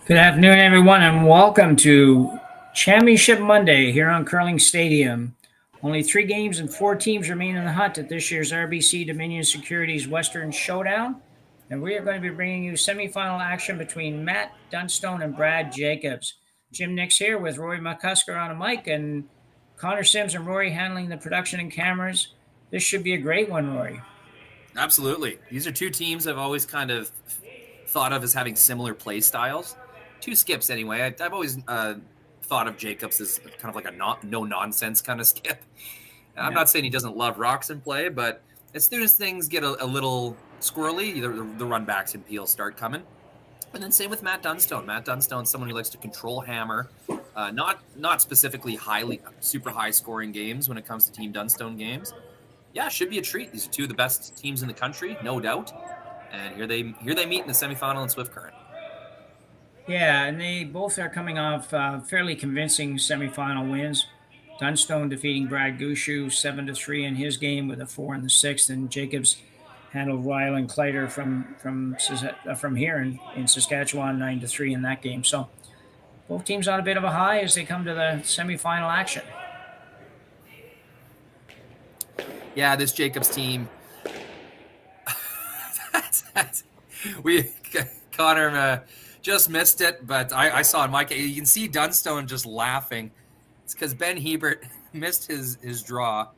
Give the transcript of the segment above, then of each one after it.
Good afternoon, everyone, and welcome to Championship Monday here on Curling Stadium. Only 3 games and 4 teams remain in the hunt at this year's RBC Dominion Securities Western Showdown, and we are going to be bringing you semifinal action between Matt Dunstone and Brad Jacobs. Jim Nix here with Rory McCusker on a mic, and Connor Sims and Rory handling the production and cameras. This should be a great one, Rory. Absolutely. These are two teams I've always kind of thought of as having similar play styles. Two skips, anyway. I've always thought of Jacobs as kind of like a no-nonsense kind of skip. I'm not saying he doesn't love rocks in play, but as soon as things get a little squirrely, the run backs and peels start coming. And then same with Matt Dunstone. Matt Dunstone's someone who likes to control hammer, not specifically super high scoring games when it comes to Team Dunstone games. Yeah, it should be a treat. These are two of the best teams in the country, no doubt. And here they meet in the semifinal in Swift Current. Yeah, and they both are coming off fairly convincing semifinal wins. Dunstone defeating Brad Gushu 7-3 in his game with a 4 in the 6th, and Jacobs handled Rylan Kleider from here in Saskatchewan 9-3 in that game. So both teams on a bit of a high as they come to the semifinal action. Yeah, this Jacobs team. Connor just missed it, but I saw in Mike. You can see Dunstone just laughing. It's because Ben Hebert missed his draw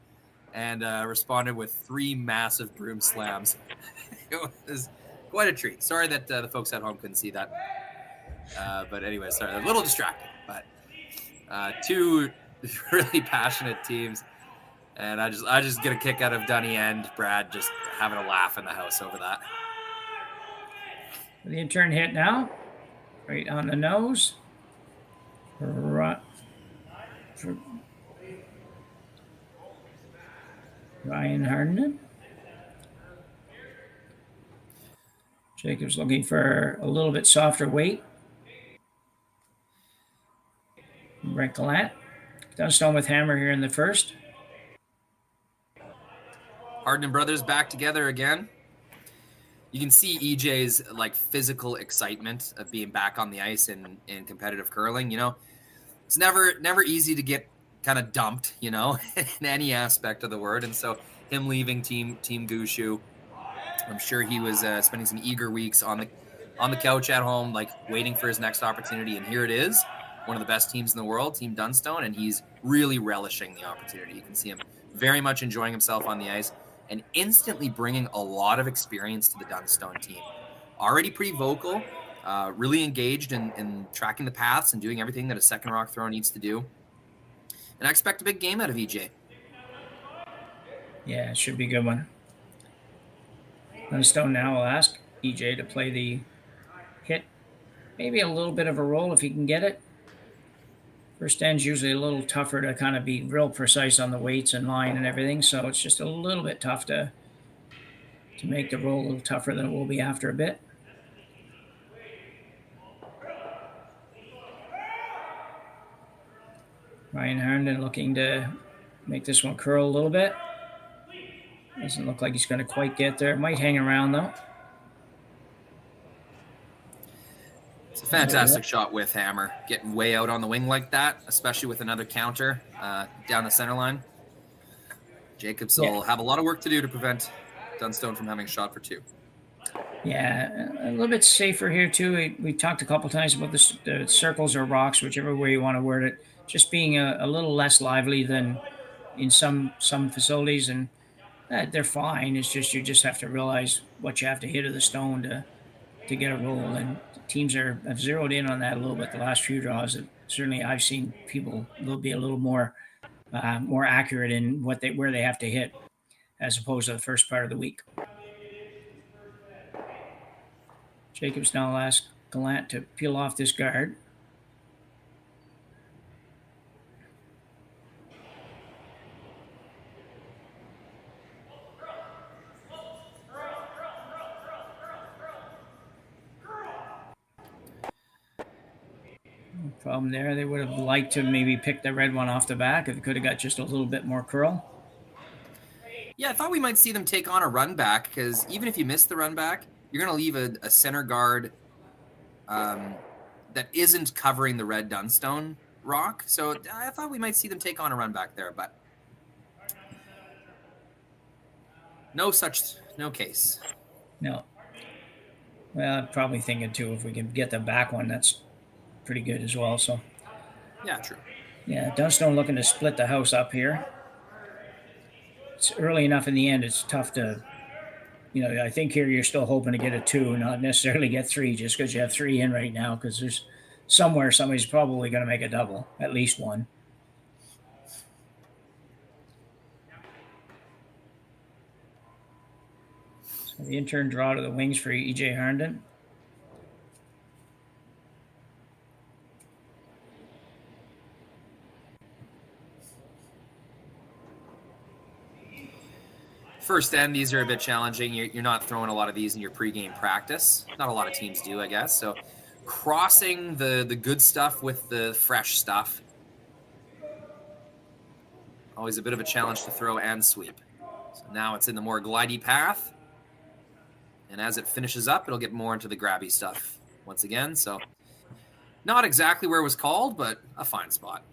and responded with 3 massive broom slams. It was quite a treat. Sorry that the folks at home couldn't see that. But anyway, sorry, a little distracting. But two really passionate teams. And I just get a kick out of Dunny and Brad just having a laugh in the house over that. The intern hit now, right on the nose. Ryan Harden. Jacobs looking for a little bit softer weight. Brent Gallant. Dunstone with hammer here in the first. Harden brothers back together again. You can see EJ's like physical excitement of being back on the ice in competitive curling. You know, it's never easy to get kind of dumped, you know, in any aspect of the word. And so him leaving Team Gushu, I'm sure he was spending some eager weeks on the couch at home, like waiting for his next opportunity. And here it is, one of the best teams in the world, Team Dunstone, and he's really relishing the opportunity. You can see him very much enjoying himself on the ice and instantly bringing a lot of experience to the Dunstone team. Already pretty vocal, really engaged in tracking the paths and doing everything that a second rock throw needs to do. And I expect a big game out of EJ. Yeah, it should be a good one. Dunstone now will ask EJ to play the hit. Maybe a little bit of a roll if he can get it. First end's usually a little tougher to kind of be real precise on the weights and line and everything, so it's just a little bit tough to make the roll a little tougher than it will be after a bit. Ryan Herndon looking to make this one curl a little bit. Doesn't look like he's going to quite get there. Might hang around, though. It's a fantastic shot with hammer, getting way out on the wing like that, especially with another counter down the center line. Jacobs will have a lot of work to do to prevent Dunstone from having a shot for 2. Yeah, a little bit safer here, too. We talked a couple times about the circles or rocks, whichever way you want to word it, just being a little less lively than in some facilities, and they're fine. It's just you just have to realize what you have to hit of the stone to get a roll, and teams have zeroed in on that a little bit the last few draws. Certainly I've seen people be a little more accurate in where they have to hit as opposed to the first part of the week. Jacobs now asks Gallant to peel off this guard. Problem there. They would have liked to maybe pick the red one off the back if it could have got just a little bit more curl. Yeah, I thought we might see them take on a run back because even if you miss the run back, you're going to leave a center guard that isn't covering the red Dunstone rock. So I thought we might see them take on a run back there, but no case. No. Well, I'm probably thinking too, if we can get the back one, that's pretty good as well. So Yeah, true. yeah, Dunstone looking to split the house up here. It's early enough in the end. It's tough to, I think here you're still hoping to get a 2, not necessarily get 3, just because you have 3 in right now. Because there's somewhere somebody's probably going to make a double, at least one. So the intern draw to the wings for EJ Harnden. First end, these are a bit challenging. You're not throwing a lot of these in your pregame practice. Not a lot of teams do, I guess. So crossing the good stuff with the fresh stuff. Always a bit of a challenge to throw and sweep. So now it's in the more glidey path. And as it finishes up, it'll get more into the grabby stuff once again. So not exactly where it was called, but a fine spot.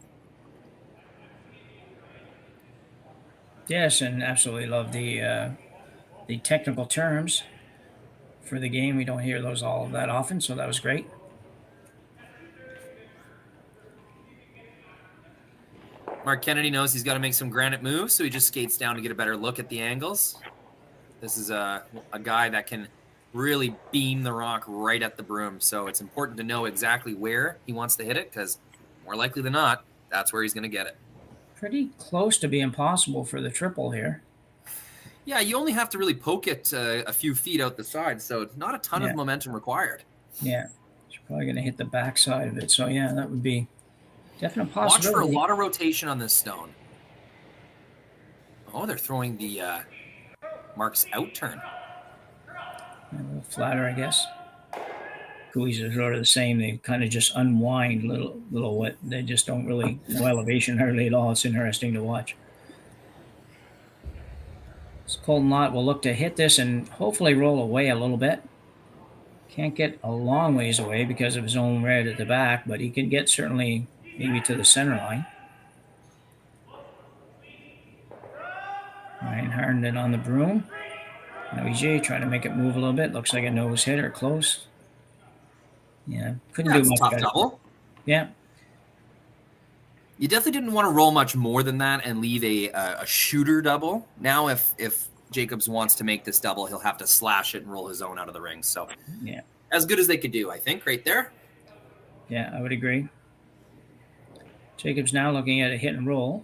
Yes, and absolutely love the technical terms for the game. We don't hear those all that often, so that was great. Mark Kennedy knows he's got to make some granite moves, so he just skates down to get a better look at the angles. This is a guy that can really beam the rock right at the broom, so it's important to know exactly where he wants to hit it, because more likely than not, that's where he's going to get it. Pretty close to being possible for the triple here. Yeah, you only have to really poke it a few feet out the side, so not a ton of momentum required. Yeah, it's probably going to hit the backside of it. So, yeah, that would be definite possibility. Watch for a lot of rotation on this stone. Oh, they're throwing the Mark's out turn. A little flatter, I guess. Buoys are sort of the same. They kind of just unwind little what. They just don't really no elevation hardly at all. It's interesting to watch. So Colton Lott will look to hit this and hopefully roll away a little bit. Can't get a long ways away because of his own red at the back, but he can get certainly maybe to the center line. Ryan Harnden on the broom. Now EJ trying to make it move a little bit. Looks like a nose hit or close. Yeah, couldn't do much. Tough double. Yeah. You definitely didn't want to roll much more than that and leave a shooter double. Now, if Jacobs wants to make this double, he'll have to slash it and roll his own out of the ring. So, yeah, as good as they could do, I think, right there. Yeah, I would agree. Jacobs now looking at a hit and roll.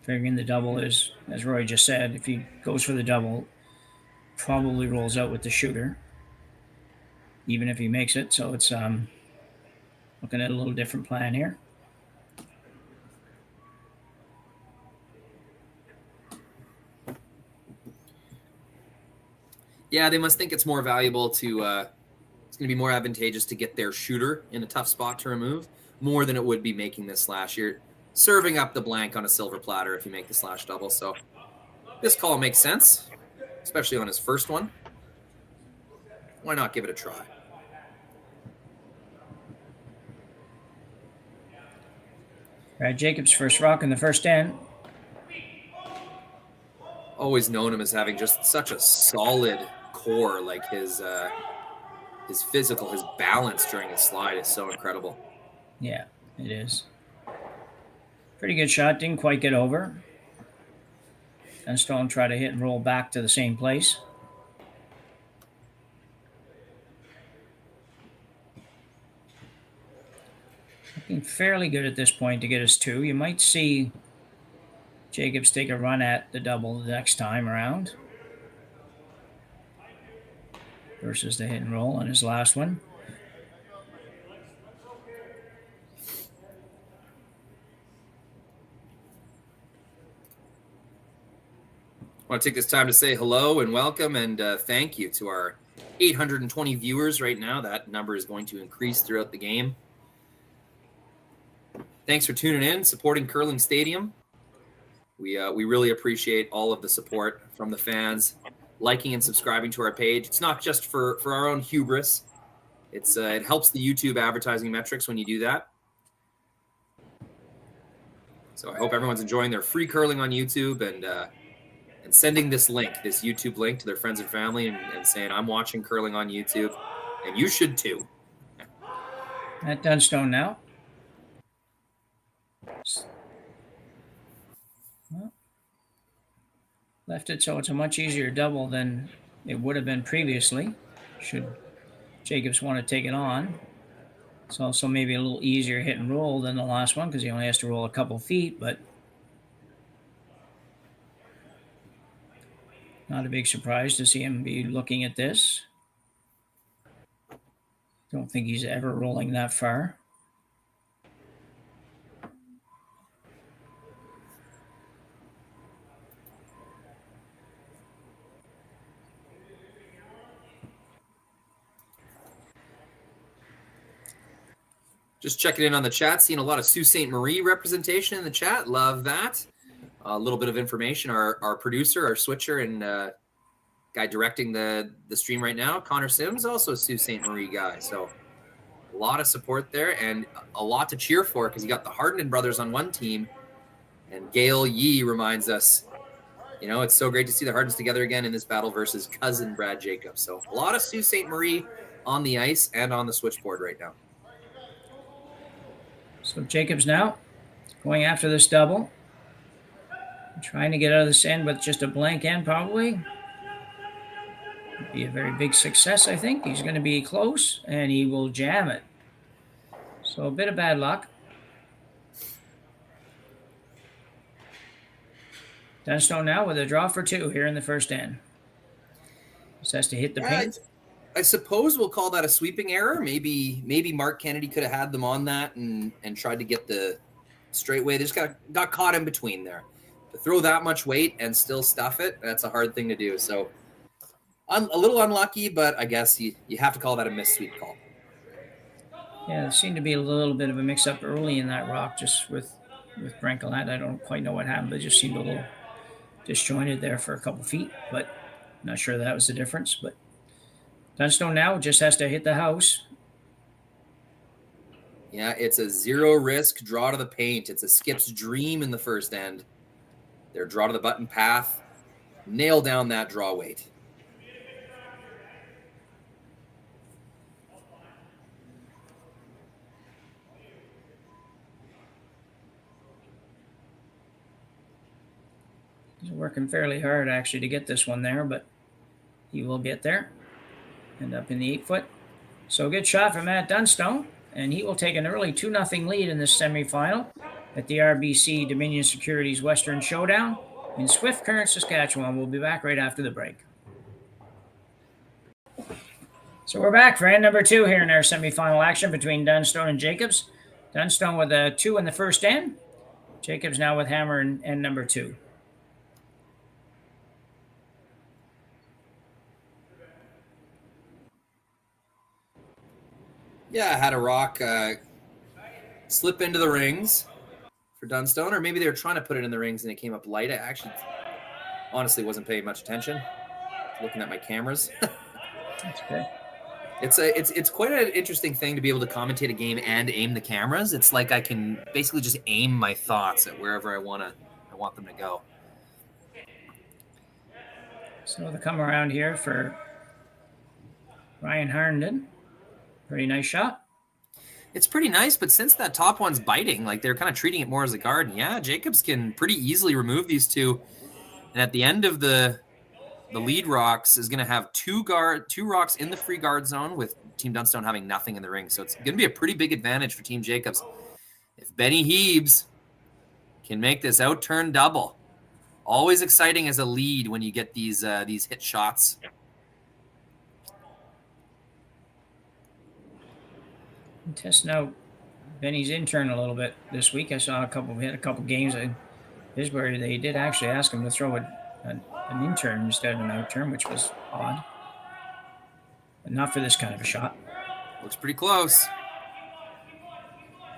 Figuring the double is, as Rory just said, if he goes for the double, probably rolls out with the shooter, even if he makes it. So it's looking at a little different plan here. Yeah, they must think it's more valuable to it's going to be more advantageous to get their shooter in a tough spot to remove more than it would be making this slash. You're serving up the blank on a silver platter if you make the slash double. So this call makes sense, especially on his first one. Why not give it a try? Brad Jacobs, first rock in the first end. Always known him as having just such a solid core. Like his physical, his balance during his slide is so incredible. Yeah, it is. Pretty good shot. Didn't quite get over. Dunstone tried to hit and roll back to the same place. Looking fairly good at this point to get us 2. You might see Jacobs take a run at the double the next time around versus the hit and roll on his last one. I want to take this time to say hello and welcome and thank you to our 820 viewers right now. That number is going to increase throughout the game. Thanks for tuning in, supporting Curling Stadium. We really appreciate all of the support from the fans, liking and subscribing to our page. It's not just for our own hubris. It helps the YouTube advertising metrics when you do that. So I hope everyone's enjoying their free curling on YouTube and sending this YouTube link to their friends and family and saying, I'm watching curling on YouTube, and you should too. At Dunstone now. Well, left it so it's a much easier double than it would have been previously, should Jacobs want to take it on. It's also maybe a little easier hit and roll than the last one because he only has to roll a couple feet, but not a big surprise to see him be looking at this. Don't think he's ever rolling that far. Just checking in on the chat, seeing a lot of Sault Ste. Marie representation in the chat. Love that. A little bit of information. Our producer, our switcher, and guy directing the stream right now, Connor Sims, also a Sault Ste. Marie guy. So a lot of support there and a lot to cheer for because you got the Hardin brothers on one team. And Gail Yee reminds us, it's so great to see the Hardins together again in this battle versus cousin Brad Jacobs. So a lot of Sault Ste. Marie on the ice and on the switchboard right now. So Jacobs now going after this double. Trying to get out of this end with just a blank end probably. Be a very big success, I think. He's going to be close, and he will jam it. So a bit of bad luck. Dunstone now with a draw for 2 here in the first end. Just has to hit the paint. I suppose we'll call that a sweeping error. Maybe Mark Kennedy could have had them on that and tried to get the straightaway. They just got caught in between there. To throw that much weight and still stuff it, that's a hard thing to do. So a little unlucky, but I guess you have to call that a missed sweep call. Yeah, there seemed to be a little bit of a mix-up early in that rock just with Brancolette. I don't quite know what happened, but it just seemed a little disjointed there for a couple feet, but not sure that was the difference. But Dunstone now just has to hit the house. Yeah, it's a zero risk draw to the paint. It's a skip's dream in the first end. Their draw to the button path. Nail down that draw weight. He's working fairly hard actually to get this one there, but he will get there. End up in the 8-foot. So good shot from Matt Dunstone, and he will take an early 2-0 lead in this semifinal at the RBC Dominion Securities Western Showdown in Swift Current, Saskatchewan. We'll be back right after the break. So we're back for end number 2 here in our semifinal action between Dunstone and Jacobs. Dunstone with a 2 in the first end. Jacobs now with hammer in end number 2. Yeah, I had a rock slip into the rings for Dunstone, or maybe they were trying to put it in the rings and it came up light. I actually honestly wasn't paying much attention. Looking at my cameras. That's good. It's quite an interesting thing to be able to commentate a game and aim the cameras. It's like I can basically just aim my thoughts at wherever I want them to go. So the come around here for Ryan Harnden. Pretty nice shot. It's pretty nice, but since that top one's biting, like they're kind of treating it more as a guard. Yeah, Jacobs can pretty easily remove these two. And at the end of the lead rocks is going to have two rocks in the free guard zone with Team Dunstone having nothing in the ring. So it's going to be a pretty big advantage for Team Jacobs. If Benny Heebs can make this out-turn double, always exciting as a lead when you get these hit shots. Testing out Benny's intern a little bit this week. I saw a couple games of his where they did actually ask him to throw an intern instead of an out-turn, which was odd. But not for this kind of a shot. Looks pretty close.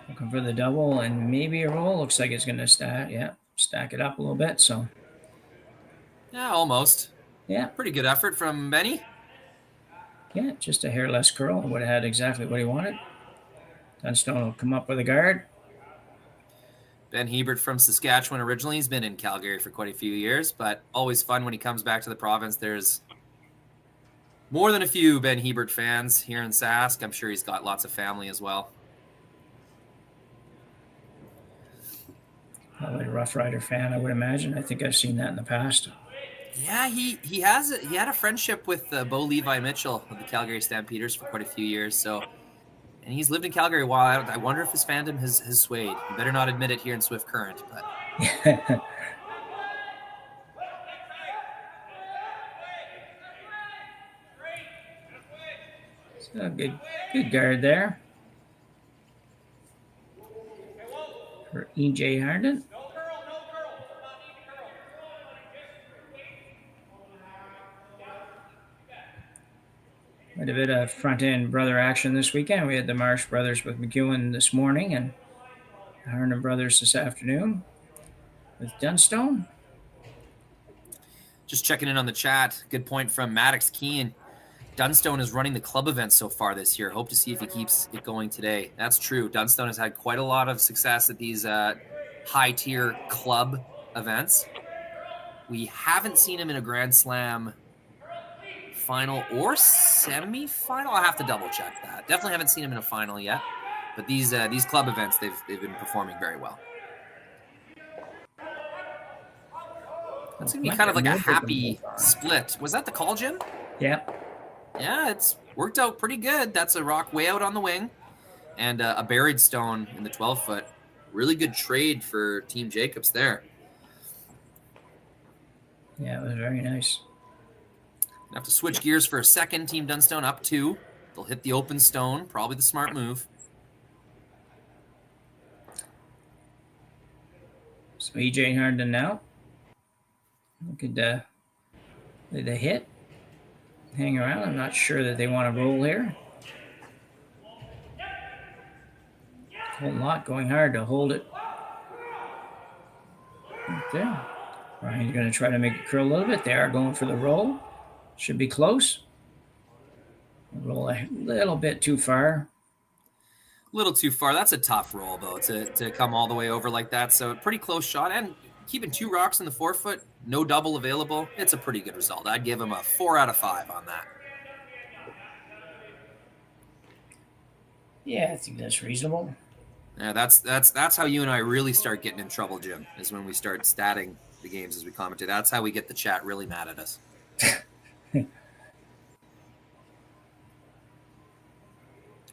Looking for the double and maybe a roll. Looks like it's going to stack it up a little bit. So yeah, almost. Yeah. Pretty good effort from Benny. Yeah, just a hair less curl. Would have had exactly what he wanted. Dunstone will come up with a guard. Ben Hebert from Saskatchewan originally. He's been in Calgary for quite a few years, but always fun when he comes back to the province. There's more than a few Ben Hebert fans here in Sask. I'm sure he's got lots of family as well. Probably a Rough Rider fan, I would imagine. I think I've seen that in the past. Yeah, he had a friendship with Bo Levi Mitchell of the Calgary Stampeders for quite a few years. So, and he's lived in Calgary a while. I wonder if his fandom has swayed. He better not admit it here in Swift Current, but. So good guard there for EJ Harden. Quite a bit of front-end brother action this weekend. We had the Marsh brothers with McEwen this morning and the Harden brothers this afternoon with Dunstone. Just checking in on the chat. Good point from Maddox Keane. Dunstone is running the club event so far this year. Hope to see if he keeps it going today. That's true. Dunstone has had quite a lot of success at these high-tier club events. We haven't seen him in a Grand Slam final or semifinal. I'll have to double check that. Definitely haven't seen him in a final yet. But these club events, they've been performing very well. That's going to be kind of like a happy split. Was that the call, Jim? Yeah. Yeah, it's worked out pretty good. That's a rock way out on the wing and a buried stone in the 12-foot. Really good trade for Team Jacobs there. Yeah, it was very nice. Have to switch gears for a second. Team Dunstone up 2. They'll hit the open stone. Probably the smart move. So EJ Harden now. Look at the hit. Hang around. I'm not sure that they want to roll here. Whole lot going hard to hold it. Right there. Ryan's going to try to make it curl a little bit. They are going for the roll. Should be close. Roll a little bit too far. A little too far. That's a tough roll, though, to come all the way over like that. So a pretty close shot. And keeping 2 rocks in the 4-foot, no double available. It's a pretty good result. I'd give him a 4 out of 5 on that. Yeah, I think that's reasonable. Yeah, that's how you and I really start getting in trouble, Jim, is when we start statting the games as we commentate. That's how we get the chat really mad at us.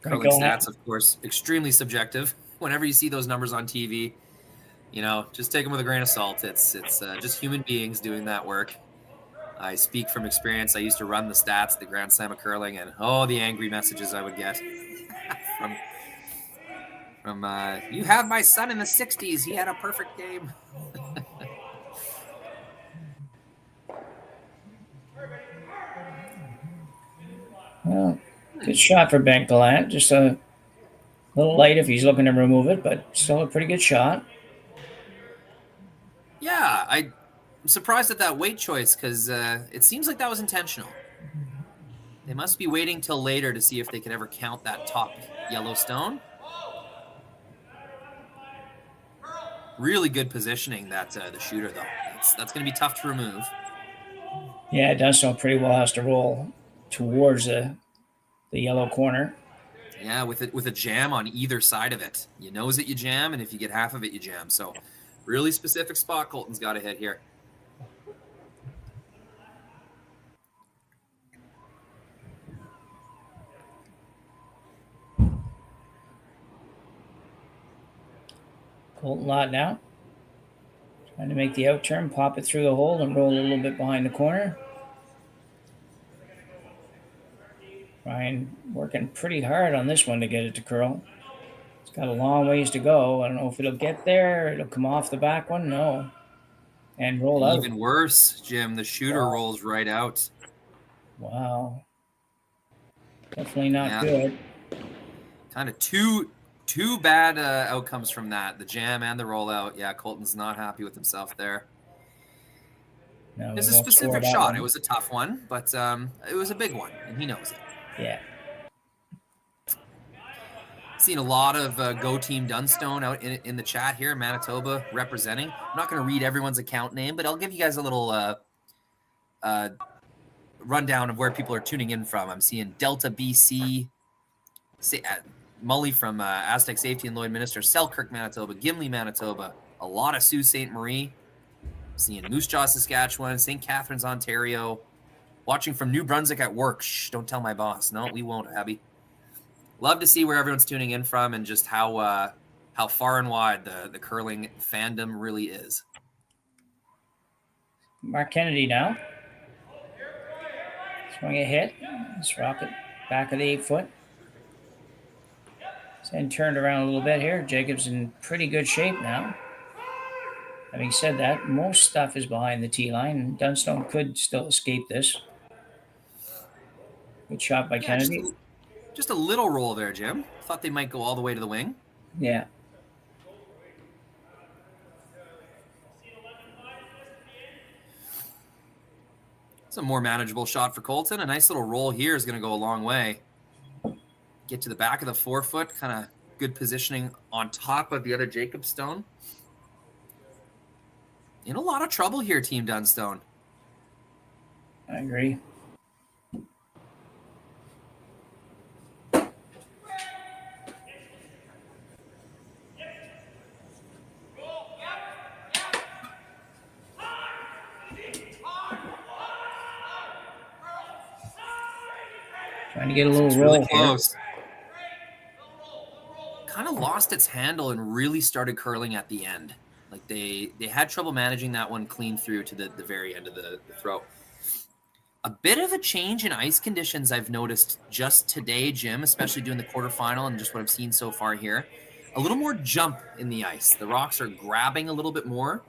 Curling stats, of course, extremely subjective. Whenever you see those numbers on TV, just take them with a grain of salt. It's just human beings doing that work. I speak from experience. I used to run the stats, the Grand Slam of curling, and the angry messages I would get from you have my son in the 60s. He had a perfect game. Well, good shot for Ben Gallant. Just a little light if he's looking to remove it, but still a pretty good shot. Yeah, I'm surprised at that weight choice because it seems like that was intentional. They must be waiting till later to see if they can ever count that top yellow stone. Really good positioning, that the shooter, though. That's going to be tough to remove. Yeah, it does so pretty well. Has to roll towards the yellow corner. Yeah, with a jam on either side of it. You nose it, you jam, and if you get half of it, you jam. So really specific spot Colton's got to hit here. Colton Lott now. Trying to make the out turn, pop it through the hole, and roll a little bit behind the corner. Ryan working pretty hard on this one to get it to curl. It's got a long ways to go. I don't know if it'll get there. It'll come off the back one. No. And roll out. Even worse, Jim, the shooter rolls right out. Wow. Definitely not good. Kind of two bad outcomes from that. The jam and the rollout. Yeah, Colton's not happy with himself there. No, it's a specific shot. It was a tough one, but it was a big one, and he knows it. Yeah. Seen a lot of Go Team Dunstone out in the chat here in Manitoba representing. I'm not going to read everyone's account name, but I'll give you guys a little rundown of where people are tuning in from. I'm seeing Delta BC, Mully from Aztec Safety and Lloydminster, Selkirk, Manitoba, Gimli, Manitoba, a lot of Sault Ste. Marie, seeing Moose Jaw, Saskatchewan, St. Catharines, Ontario, watching from New Brunswick at work. Shh, don't tell my boss. No, we won't, Abby. Love to see where everyone's tuning in from and just how far and wide the curling fandom really is. Mark Kennedy now. Swing a hit. Let's rock it back of the 8-foot. And turned around a little bit here. Jacobs in pretty good shape now. Having said that, most stuff is behind the tee line, and Dunstone could still escape this. Good shot by Kennedy. Just a little roll there, Jim. Thought they might go all the way to the wing. Yeah. It's a more manageable shot for Colton. A nice little roll here is going to go a long way. Get to the back of the 4-foot, kind of good positioning on top of the other Jacob stone. In a lot of trouble here, Team Dunstone. I agree. Trying to get a little roll really close. Kind of lost its handle and really started curling at the end. Like they had trouble managing that one clean through to the very end of the throw. A bit of a change in ice conditions I've noticed just today, Jim, especially doing the quarterfinal and just what I've seen so far here. A little more jump in the ice. The rocks are grabbing a little bit more.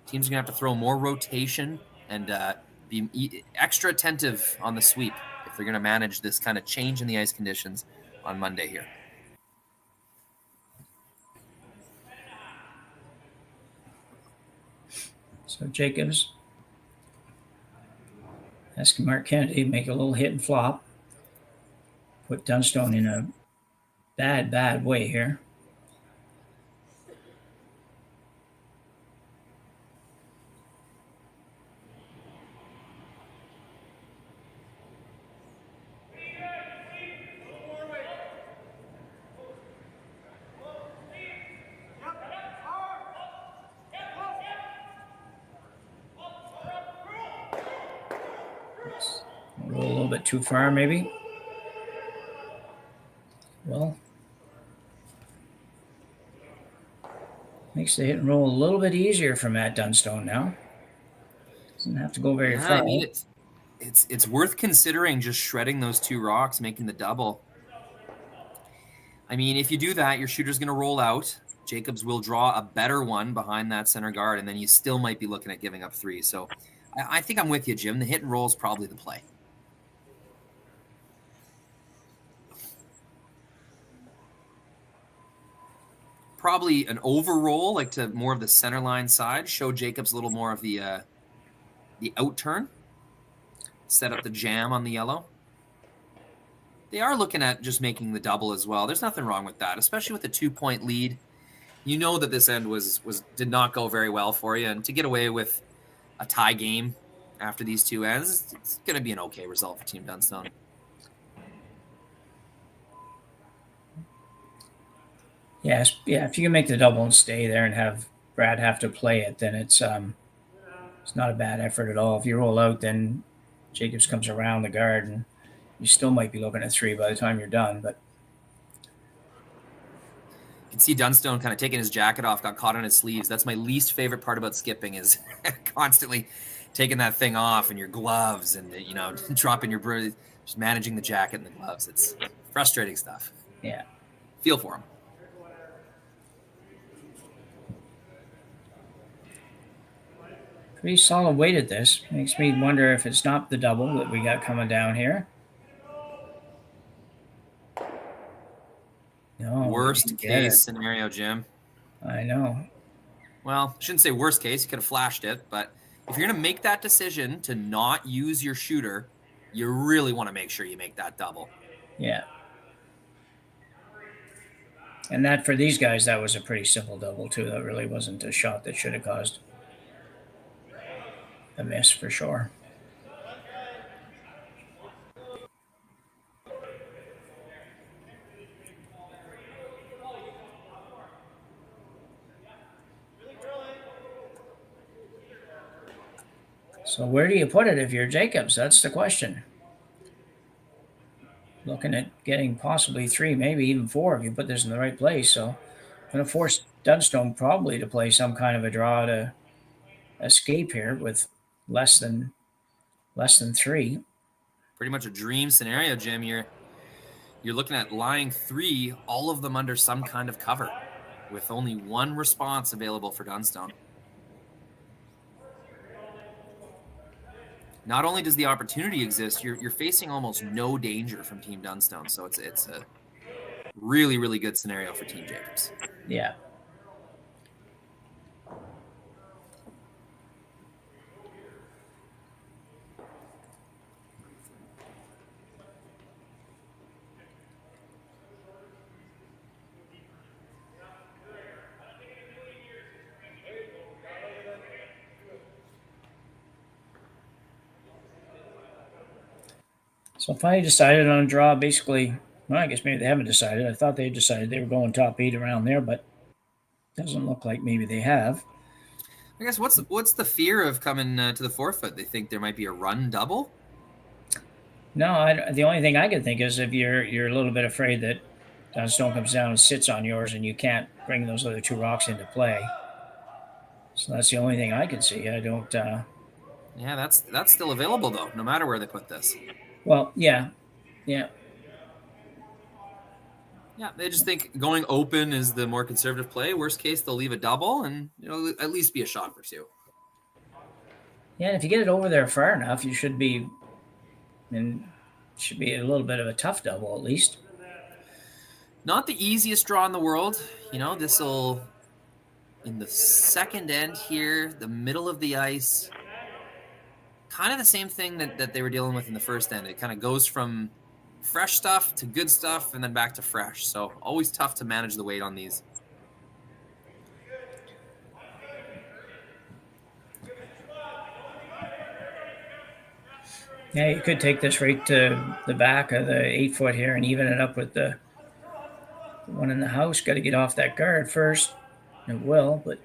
Teams are going to have to throw more rotation and be extra attentive on the sweep if they're going to manage this kind of change in the ice conditions on Monday here. So Jacobs asking Mark Kennedy to make a little hit and flop. Put Dunstone in a bad way here. A little bit too far, maybe. Well, makes the hit and roll a little bit easier for Matt Dunstone now. Doesn't have to go very far. I mean, it's worth considering just shredding those two rocks, making the double. I mean, if you do that, your shooter's going to roll out. Jacobs will draw a better one behind that center guard, and then you still might be looking at giving up 3. So I think I'm with you, Jim. The hit and roll is probably the play. Probably an overroll, like to more of the center line side. Show Jacobs a little more of the out turn. Set up the jam on the yellow. They are looking at just making the double as well. There's nothing wrong with that, especially with the 2-point lead. You know that this end did not go very well for you, and to get away with a tie game after these two ends, it's going to be an okay result for Team Dunstone. Yeah, if you can make the double and stay there and have Brad have to play it, then it's not a bad effort at all. If you roll out, then Jacobs comes around the guard, and you still might be looking at 3 by the time you're done. But you can see Dunstone kind of taking his jacket off, got caught on his sleeves. That's my least favorite part about skipping is constantly taking that thing off and your gloves and, dropping your just managing the jacket and the gloves. It's frustrating stuff. Yeah. Feel for him. Pretty solid weight at this. Makes me wonder if it's not the double that we got coming down here. No. Worst case scenario, Jim. I know. Well, I shouldn't say worst case. You could have flashed it. But if you're going to make that decision to not use your shooter, you really want to make sure you make that double. Yeah. And that for these guys, that was a pretty simple double too. That really wasn't a shot that should have caused a miss for sure. So where do you put it if you're Jacobs? That's the question. Looking at getting possibly 3, maybe even 4 if you put this in the right place. So going to force Dunstone probably to play some kind of a draw to escape here with less than 3. Pretty much a dream scenario, Jim. You're looking at lying 3, all of them under some kind of cover, with only one response available for Dunstone. Not only does the opportunity exist, you're facing almost no danger from Team Dunstone. So it's a really, really good scenario for Team Jacobs. Yeah. So if I decided on a draw, basically, well, I guess maybe they haven't decided. I thought they decided they were going top 8 around there, but doesn't look like maybe they have. I guess what's the fear of coming to the forefoot? They think there might be a run double. No, the only thing I can think is if you're a little bit afraid that Dunstone comes down and sits on yours and you can't bring those other 2 rocks into play. So that's the only thing I can see. I don't. Yeah, that's still available though, no matter where they put this. Well, yeah. Yeah, they just think going open is the more conservative play. Worst case, they'll leave a double and at least be a shot for 2. Yeah, and if you get it over there far enough, you should be, and should be a little bit of a tough double at least. Not the easiest draw in the world. This will in the second end here, the middle of the ice. Kind of the same thing that they were dealing with in the first end. It kind of goes from fresh stuff to good stuff and then back to fresh. So always tough to manage the weight on these. Yeah, you could take this right to the back of the 8-foot here and even it up with the one in the house. Got to get off that guard first. It will, but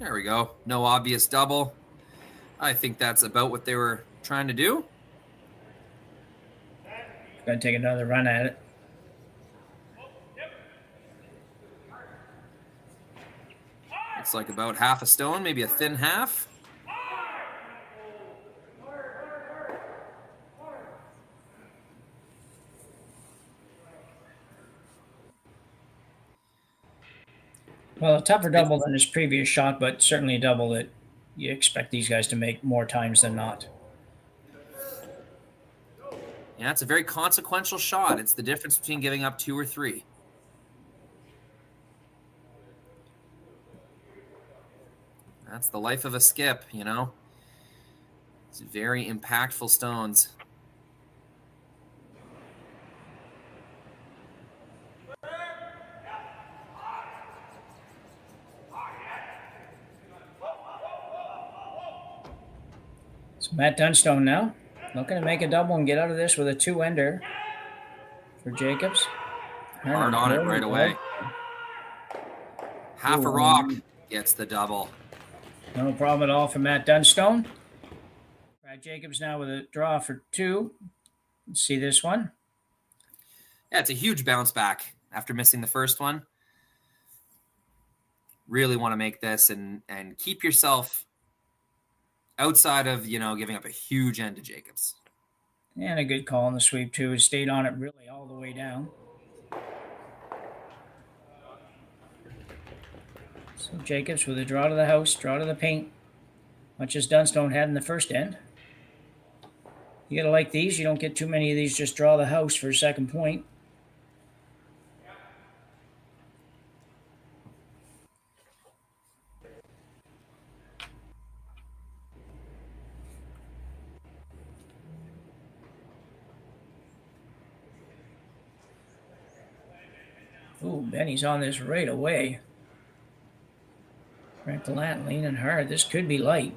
there we go. No obvious double. I think that's about what they were trying to do. Going to take another run at it. It's like about half a stone, maybe a thin half. Well, a tougher double than his previous shot, but certainly a double that you expect these guys to make more times than not. Yeah, it's a very consequential shot. It's the difference between giving up 2 or 3. That's the life of a skip, It's very impactful stones. So Matt Dunstone now looking to make a double and get out of this with a 2-ender for Jacobs. Hard on it right away. Half a rock gets the double. No problem at all for Matt Dunstone. Brad Jacobs now with a draw for 2. Let's see this one. Yeah, it's a huge bounce back after missing the first one. Really want to make this and keep yourself outside of, giving up a huge end to Jacobs. And a good call on the sweep, too. He stayed on it really all the way down. So Jacobs with a draw to the house, draw to the paint, much as Dunstone had in the first end. You got to like these. You don't get too many of these. Just draw the house for a second point. Ooh, Benny's on this right away. Frank Gallant leaning hard. This could be light.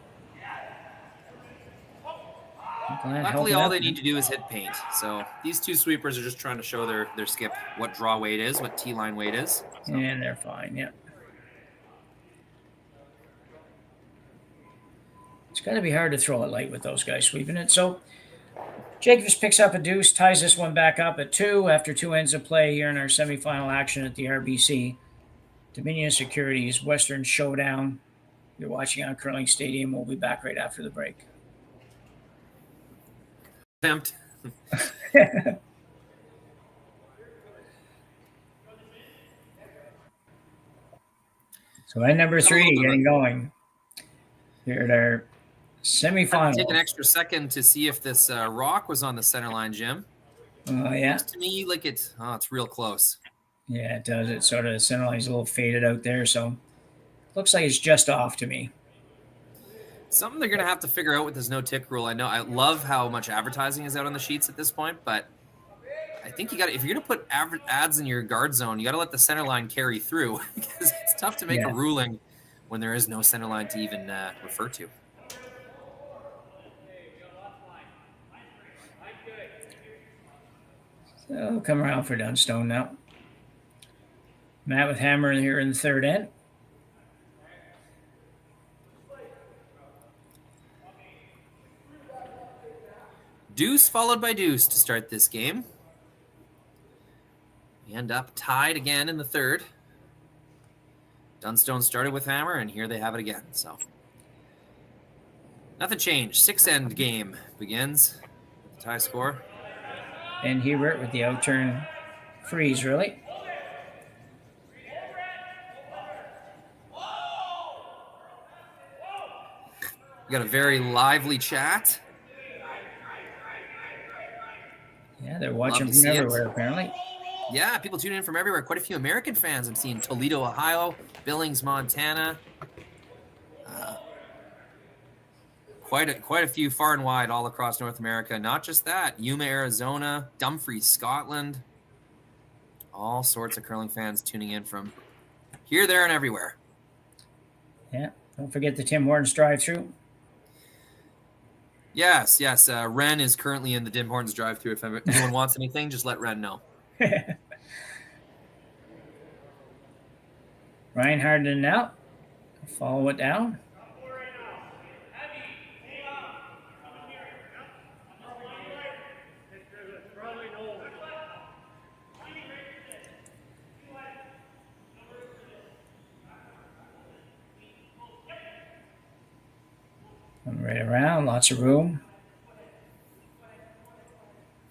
Gallant Luckily, helping all out. they need to do is hit paint. So these two sweepers are just trying to show their skip what draw weight is, what T-line weight is. So. And they're fine, yeah. It's got to be hard to throw it light with those guys sweeping it. So Jacobs picks up a deuce, ties this one back up at 2 after 2 ends of play here in our semifinal action at the RBC. Dominion Securities, Western Showdown. You're watching on Curling Stadium. We'll be back right after the break. Attempt. So at number 3, getting going. Here at our semifinal. Take an extra second to see if this rock was on the center line, Jim. Oh, yeah. Looks to me like it's real close. Yeah, it does. It sort of, the center line's a little faded out there, so looks like it's just off to me. Something they're going to have to figure out with this no-tick rule. I know I love how much advertising is out on the sheets at this point, but I think you got if you're going to put ads in your guard zone, you got to let the center line carry through because it's tough to make a ruling when there is no center line to even refer to. So come around for Dunstone now. Matt with hammer here in the third end. Deuce followed by deuce to start this game. We end up tied again in the third. Dunstone started with hammer, and here they have it again. So nothing changed. 6-end game begins. Tie score. And Hebert with the outturn freeze, really. We got a very lively chat. Yeah, they're watching from everywhere, apparently. Yeah, people tune in from everywhere. Quite a few American fans. I'm seeing Toledo, Ohio, Billings, Montana. Quite a few far and wide all across North America. Not just that. Yuma, Arizona, Dumfries, Scotland. All sorts of curling fans tuning in from here, there, and everywhere. Yeah, don't forget the Tim Hortons drive-thru. Yes. Ren is currently in the Tim Hortons drive-thru. If anyone wants anything, just let Ren know. Ryan Harden out. Follow it down. Come right around, lots of room.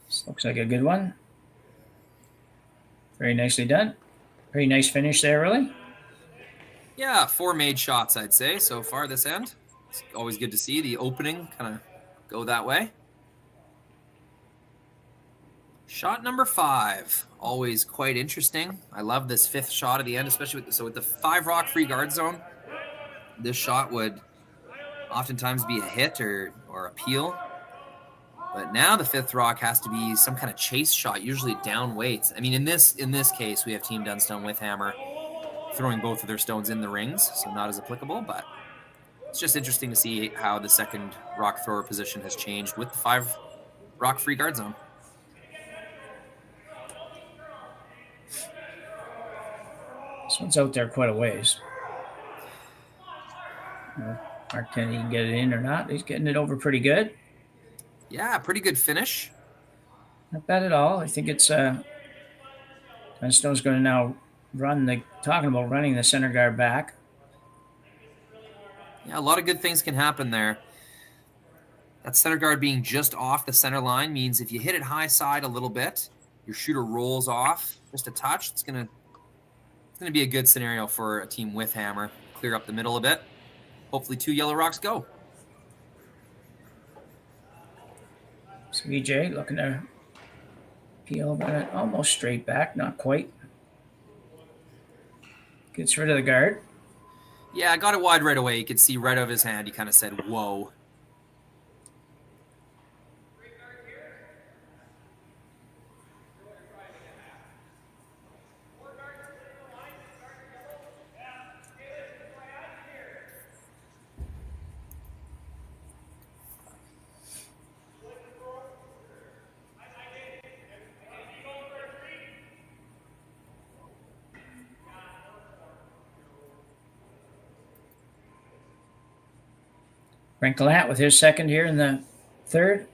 This looks like a good one. Very nicely done. Pretty nice finish there, really. Yeah, 4 made shots, I'd say, so far this end. It's always good to see the opening kind of go that way. Shot number 5, always quite interesting. I love this 5th shot at the end, especially with the 5 rock free guard zone. This shot would oftentimes be a hit or a peel. But now the 5th rock has to be some kind of chase shot, usually down weights. I mean, in this case, we have Team Dunstone with hammer throwing both of their stones in the rings, so not as applicable, but it's just interesting to see how the second rock thrower position has changed with the 5 rock free guard zone. This one's out there quite a ways. Mark Kennedy can get it in or not. He's getting it over pretty good. Yeah, pretty good finish. Not bad at all. I think it's Dunstone's going to now talking about running the center guard back. Yeah, a lot of good things can happen there. That center guard being just off the center line means if you hit it high side a little bit, your shooter rolls off just a touch. It's gonna be a good scenario for a team with hammer. Clear up the middle a bit. Hopefully 2 yellow rocks go. So EJ looking to peel, run it almost straight back, not quite. Gets rid of the guard. Yeah, I got it wide right away. You could see right out of his hand. He kind of said, whoa. Brent Gallant with his second here in the third.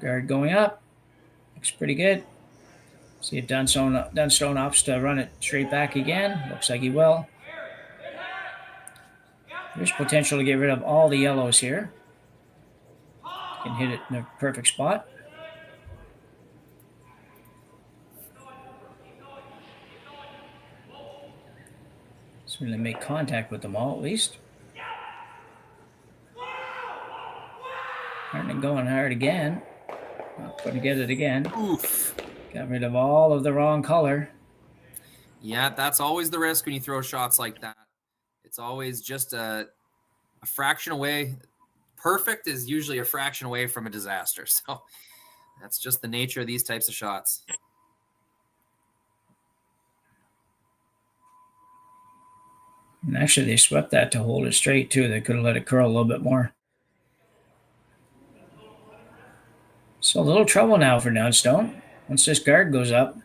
Guard going up. Looks pretty good. See if Dunstone opts to run it straight back again. Looks like he will. There's potential to get rid of all the yellows here. Can hit it in a perfect spot. Certainly make contact with them all at least. And going hard again. Not going to get it again. Oof. Got rid of all of the wrong color. Yeah, that's always the risk when you throw shots like that. It's always just a fraction away. Perfect is usually a fraction away from a disaster. So that's just the nature of these types of shots. And actually, they swept that to hold it straight, too. They could have let it curl a little bit more. So a little trouble now for Dunstone. Once this guard goes up,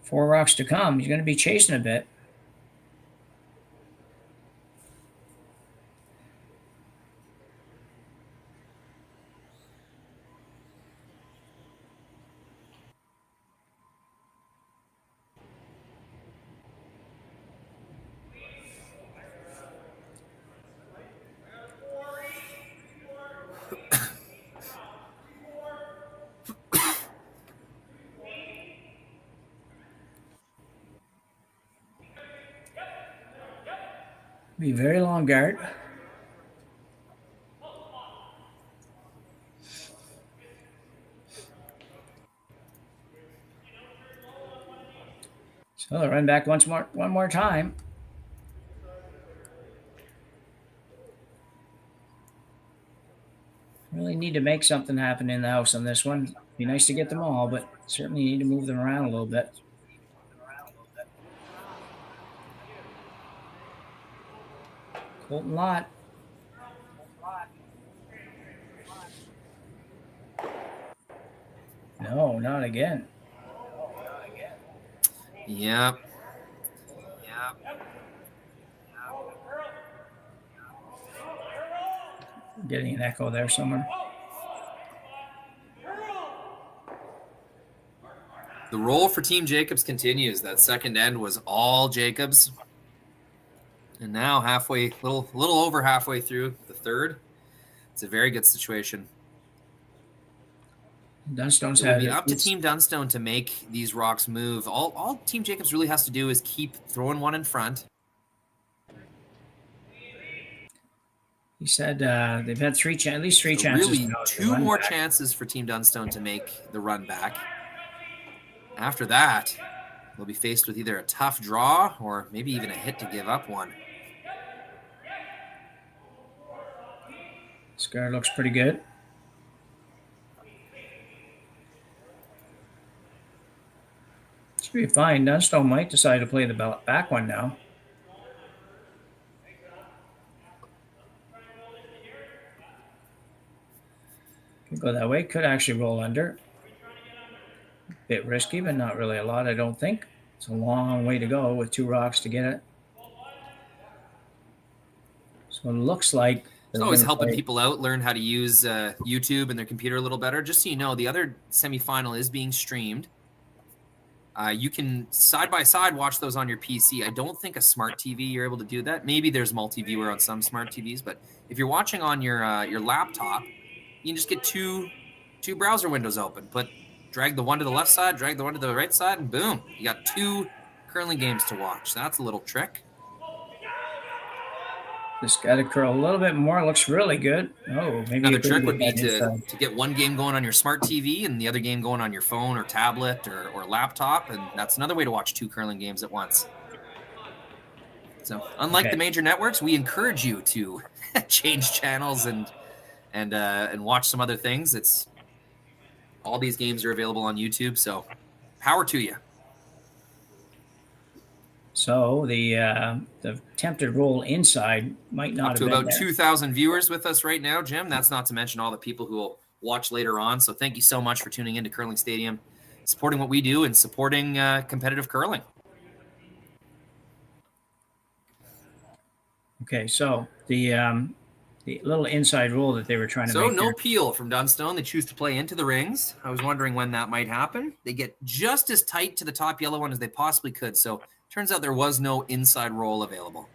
4 rocks to come. He's going to be chasing a bit. Be very long guard. So they'll run back one more time. Really need to make something happen in the house on this one. Be nice to get them all, but certainly need to move them around a little bit. Colton Lott. No, not again. Yep. Getting an echo there somewhere. The roll for Team Jacobs continues. That second end was all Jacobs. And now little over halfway through the third. It's a very good situation. Dunstone's It'll be up to Team Dunstone to make these rocks move. All Team Jacobs really has to do is keep throwing one in front. He said they've had at least three chances. Really, 2 more chances for Team Dunstone to make the run back. After that, they'll be faced with either a tough draw or maybe even a hit to give up one. This guard looks pretty good. Should be fine. Dunstone might decide to play the back one now. Could go that way. Could actually roll under. A bit risky, but not really a lot, I don't think. It's a long way to go with 2 rocks to get it. So it looks like it's always helping people out learn how to use YouTube and their computer a little better. Just so you know, the other semifinal is being streamed. You can side-by-side watch those on your PC. I don't think a smart TV you're able to do that. Maybe there's multi-viewer on some smart TVs, but if you're watching on your laptop, you can just get two browser windows open. Drag the one to the left side, drag the one to the right side, and boom, you got 2 curling games to watch. That's a little trick. Just got to curl a little bit more. Looks really good. Oh, maybe another trick would be to get one game going on your smart TV and the other game going on your phone or tablet or laptop, and that's another way to watch 2 curling games at once. So, unlike the major networks, we encourage you to change channels and watch some other things. All these games are available on YouTube, so power to you. So the attempted roll inside might not Up to have been about there. 2,000 viewers with us right now, Jim. That's not to mention all the people who will watch later on. So thank you so much for tuning into Curling Stadium, supporting what we do and supporting competitive curling. Okay, so the little inside roll that they were trying to make. So no peel from Dunstone. They choose to play into the rings. I was wondering when that might happen. They get just as tight to the top yellow one as they possibly could. So turns out there was no inside roll available.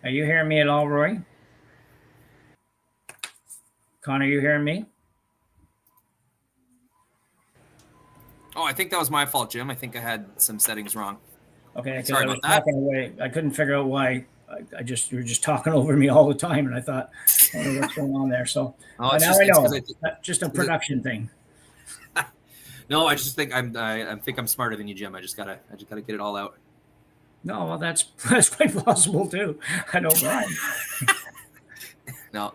Are you hearing me at all, Rory? Connor, are you hearing me? Oh, I think that was my fault, Jim. I think I had some settings wrong. Okay, sorry I was about that. talking away. I couldn't figure out why. You were just talking over me all the time, and I thought, I don't know what's going on there. So now I know. Just a production thing. No, I just think I'm smarter than you, Jim. I just gotta get it all out. No, well, that's quite possible too. I don't mind. No,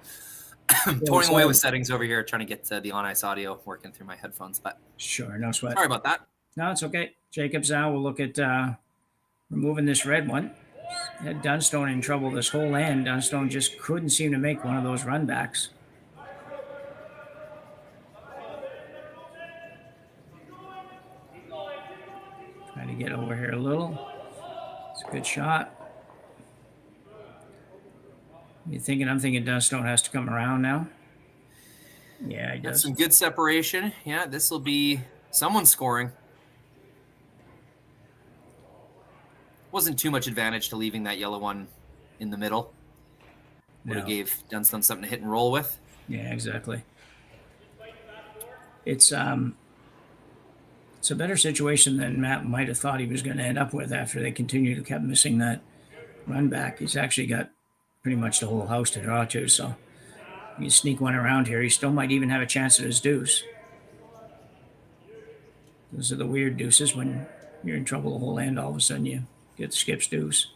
I'm toying away with settings over here, trying to get the on ice audio working through my headphones. But sure, no sweat. Sorry about that. No, it's okay. Jacobs now will look at removing this red one. Had Dunstone in trouble this whole end. Dunstone just couldn't seem to make one of those run backs. Trying to get over here a little. It's a good shot. I'm thinking Dunstone has to come around now. Yeah, he does. That's some good separation. Yeah, this will be someone scoring. Wasn't too much advantage to leaving that yellow one in the middle. Would have gave Dunstone something to hit and roll with. Yeah, exactly. It's a better situation than Matt might have thought he was going to end up with after they kept missing that run back. He's actually got pretty much the whole house to draw to, so you sneak one around here, he still might even have a chance at his deuce. Those are the weird deuces when you're in trouble the whole end, all of a sudden you get Skip's deuce.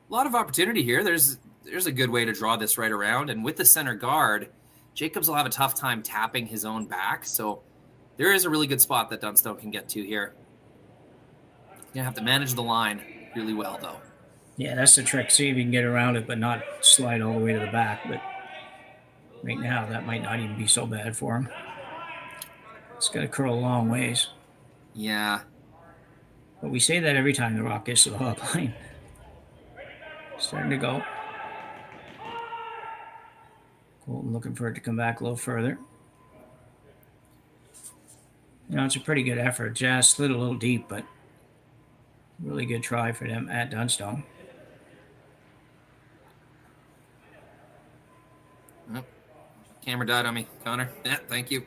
A lot of opportunity here. There's a good way to draw this right around. And with the center guard, Jacobs will have a tough time tapping his own back. So there is a really good spot that Dunstone can get to here. You're going to have to manage the line really well, though. Yeah, that's the trick. See if you can get around it, but not slide all the way to the back. But right now, that might not even be so bad for him. It's got to curl a long ways. Yeah. But we say that every time the rock gets to the hog line. Starting to go. Colton looking for it to come back a little further. You know, it's a pretty good effort. Just slid a little deep, but really good try for them at Dunstone. Oh, camera died on me, Connor. Yeah, thank you.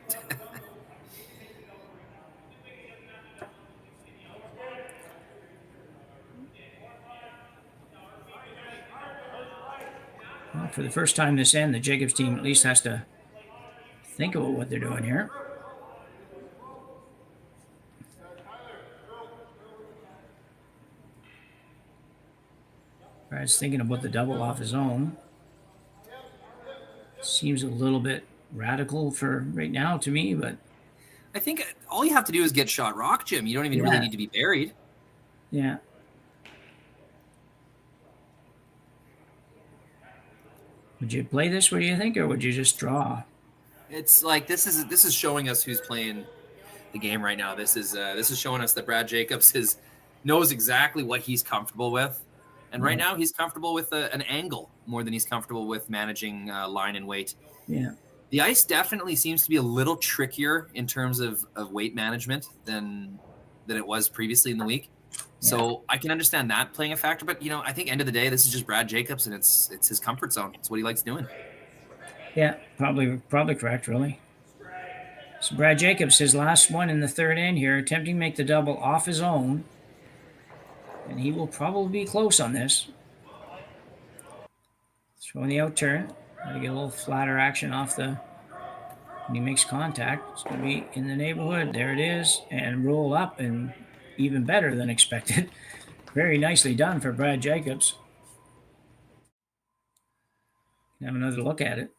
Well, for the first time this end, the Jacobs team at least has to think about what they're doing here. Brad's thinking about the double off his own. Seems a little bit radical for right now to me, but I think all you have to do is get shot rock, Jim. You don't even really need to be buried. Yeah. Would you play this, what do you think, or would you just draw? It's like this is showing us who's playing the game right now. This is showing us that Brad Jacobs knows exactly what he's comfortable with. And right now he's comfortable with an angle more than he's comfortable with managing line and weight. Yeah. The ice definitely seems to be a little trickier in terms of weight management than it was previously in the week. So I can understand that playing a factor, but I think end of the day, this is just Brad Jacobs and it's his comfort zone. It's what he likes doing. Yeah, probably correct, really. So Brad Jacobs, his last one in the third end here, attempting to make the double off his own. And he will probably be close on this. Throwing the out turn. Got to get a little flatter action off the. When he makes contact, it's going to be in the neighborhood. There it is, and roll up, and even better than expected. Very nicely done for Brad Jacobs. Have another look at it.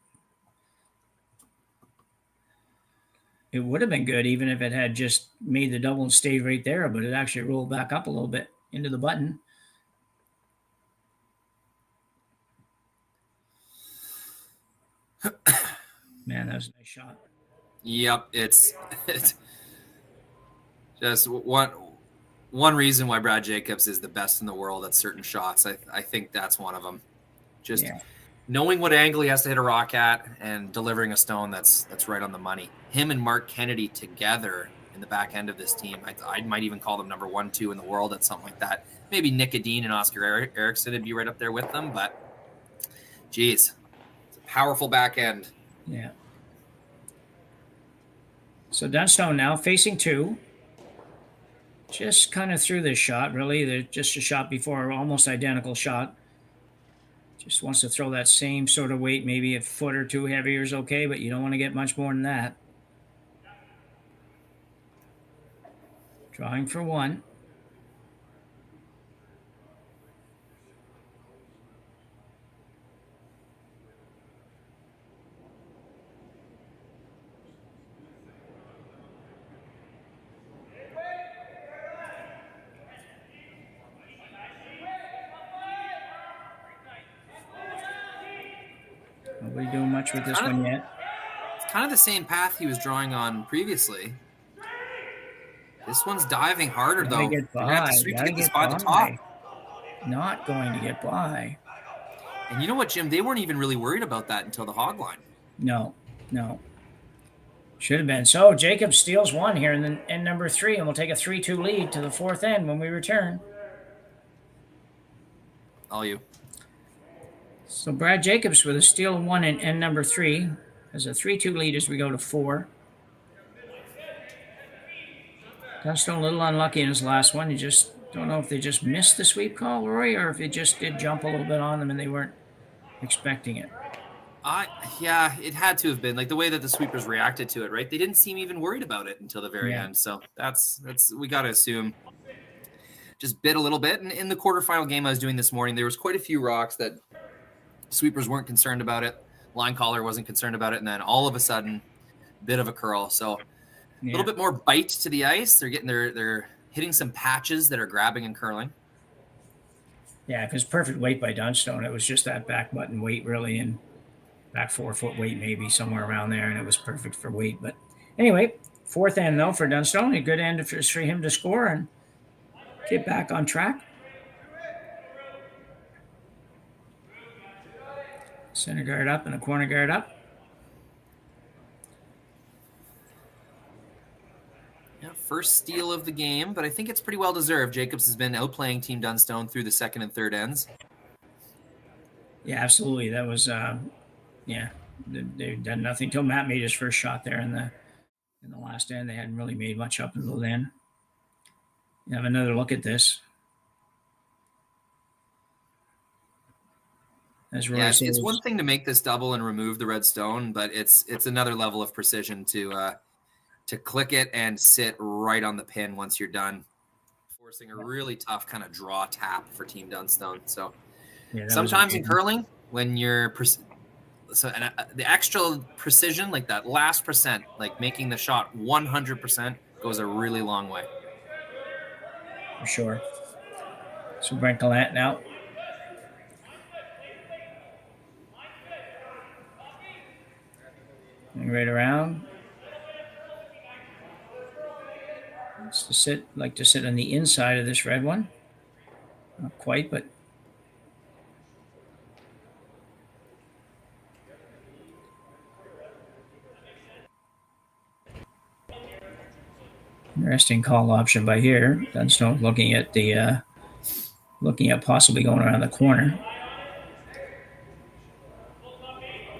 It would have been good even if it had just made the double and stayed right there, but it actually rolled back up a little bit into the button. Man, that was a nice shot. Yep, it's just one reason why Brad Jacobs is the best in the world at certain shots. I think that's one of them. Just knowing what angle he has to hit a rock at and delivering a stone that's right on the money. Him and Mark Kennedy together in the back end of this team, I might even call them number 1, 2 in the world at something like that. Maybe Nick Edin and Oscar Eriksson would be right up there with them, but geez, it's a powerful back end. Yeah. So Dunstone now facing 2. Just kind of threw this shot, really. They're just a shot before, almost identical shot. Just wants to throw that same sort of weight, maybe a foot or 2 heavier is okay, but you don't want to get much more than that. Drawing for 1. Nobody doing much with this one yet. It's kind of the same path he was drawing on previously. This one's diving harder, though. Get by. Have to sweep to get the spot at the top. Not going to get by. And you know what, Jim? They weren't even really worried about that until the hog line. No. Should have been. So Jacob steals 1 here in the end number 3, and we'll take a 3-2 lead to the 4th end when we return. All you. So Brad Jacobs with a steal of 1 in end number 3 has a 3-2 lead as we go to 4. Dunstone a little unlucky in his last one. You just don't know if they just missed the sweep call, Rory, or if it just did jump a little bit on them and they weren't expecting it. Yeah, it had to have been, like the way that the sweepers reacted to it, right? They didn't seem even worried about it until the very end. So that's we got to assume just bit a little bit. And in the quarterfinal game I was doing this morning, there was quite a few rocks that sweepers weren't concerned about it. Line caller wasn't concerned about it. And then all of a sudden, bit of a curl. So a little bit more bite to the ice. They're getting they're hitting some patches that are grabbing and curling. Yeah, because perfect weight by Dunstone. It was just that back button weight, really, and back 4-foot weight, maybe somewhere around there, and it was perfect for weight. But anyway, 4th end, though, for Dunstone. A good end for him to score and get back on track. Center guard up and a corner guard up. Yeah, first steal of the game, but I think it's pretty well deserved. Jacobs has been outplaying Team Dunstone through the 2nd and 3rd ends. Yeah, absolutely. That was, they've done nothing till Matt made his first shot there in the last end. They hadn't really made much up until then. You have another look at this. As Rory says, it's one thing to make this double and remove the red stone, but it's another level of precision to click it and sit right on the pin once you're done, forcing a really tough kind of draw tap for Team Dunstone. So sometimes in curling, when you're the extra precision, like that last percent, like making the shot 100% goes a really long way. For sure. So Brent Gallant now. And right around. Like to sit on the inside of this red one. Not quite, but interesting call option by here. Dunstone looking at possibly going around the corner.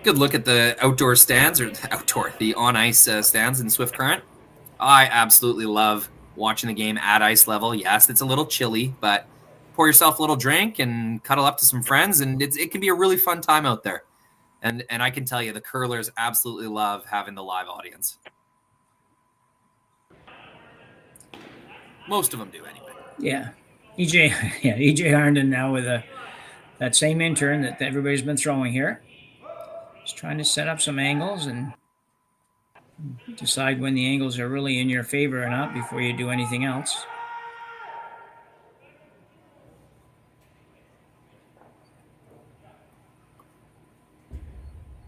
Good look at the outdoor stands, or the on-ice stands in Swift Current. I absolutely love watching the game at ice level. Yes, it's a little chilly, but pour yourself a little drink and cuddle up to some friends, and it can be a really fun time out there. And I can tell you, the curlers absolutely love having the live audience. Most of them do, anyway. Yeah, EJ Harnden now with that same intern that everybody's been throwing here. Just trying to set up some angles and decide when the angles are really in your favor or not before you do anything else.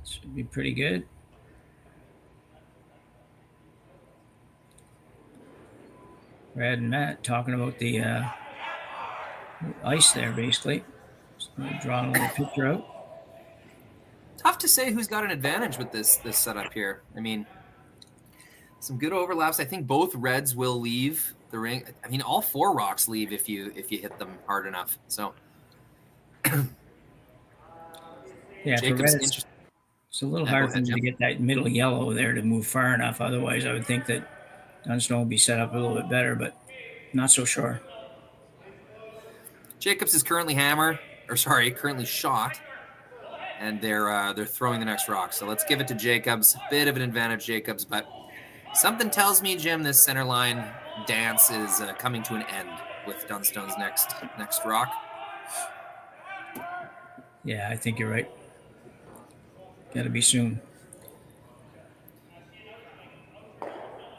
Should be pretty good. Brad and Matt talking about the ice there, basically. Just drawing a little picture out. Tough to say who's got an advantage with this setup here. I mean, some good overlaps. I think both reds will leave the ring. I mean, all 4 rocks leave if you hit them hard enough. So, yeah, for red, it's a little hard for them to get that middle yellow there to move far enough. Otherwise, I would think that Dunstone will be set up a little bit better, but not so sure. Jacobs is currently currently shot, and they're throwing the next rock. So let's give it to Jacobs. Bit of an advantage, Jacobs, but something tells me, Jim, this center line dance is coming to an end with Dunstone's next rock. Yeah, I think you're right. Got to be soon.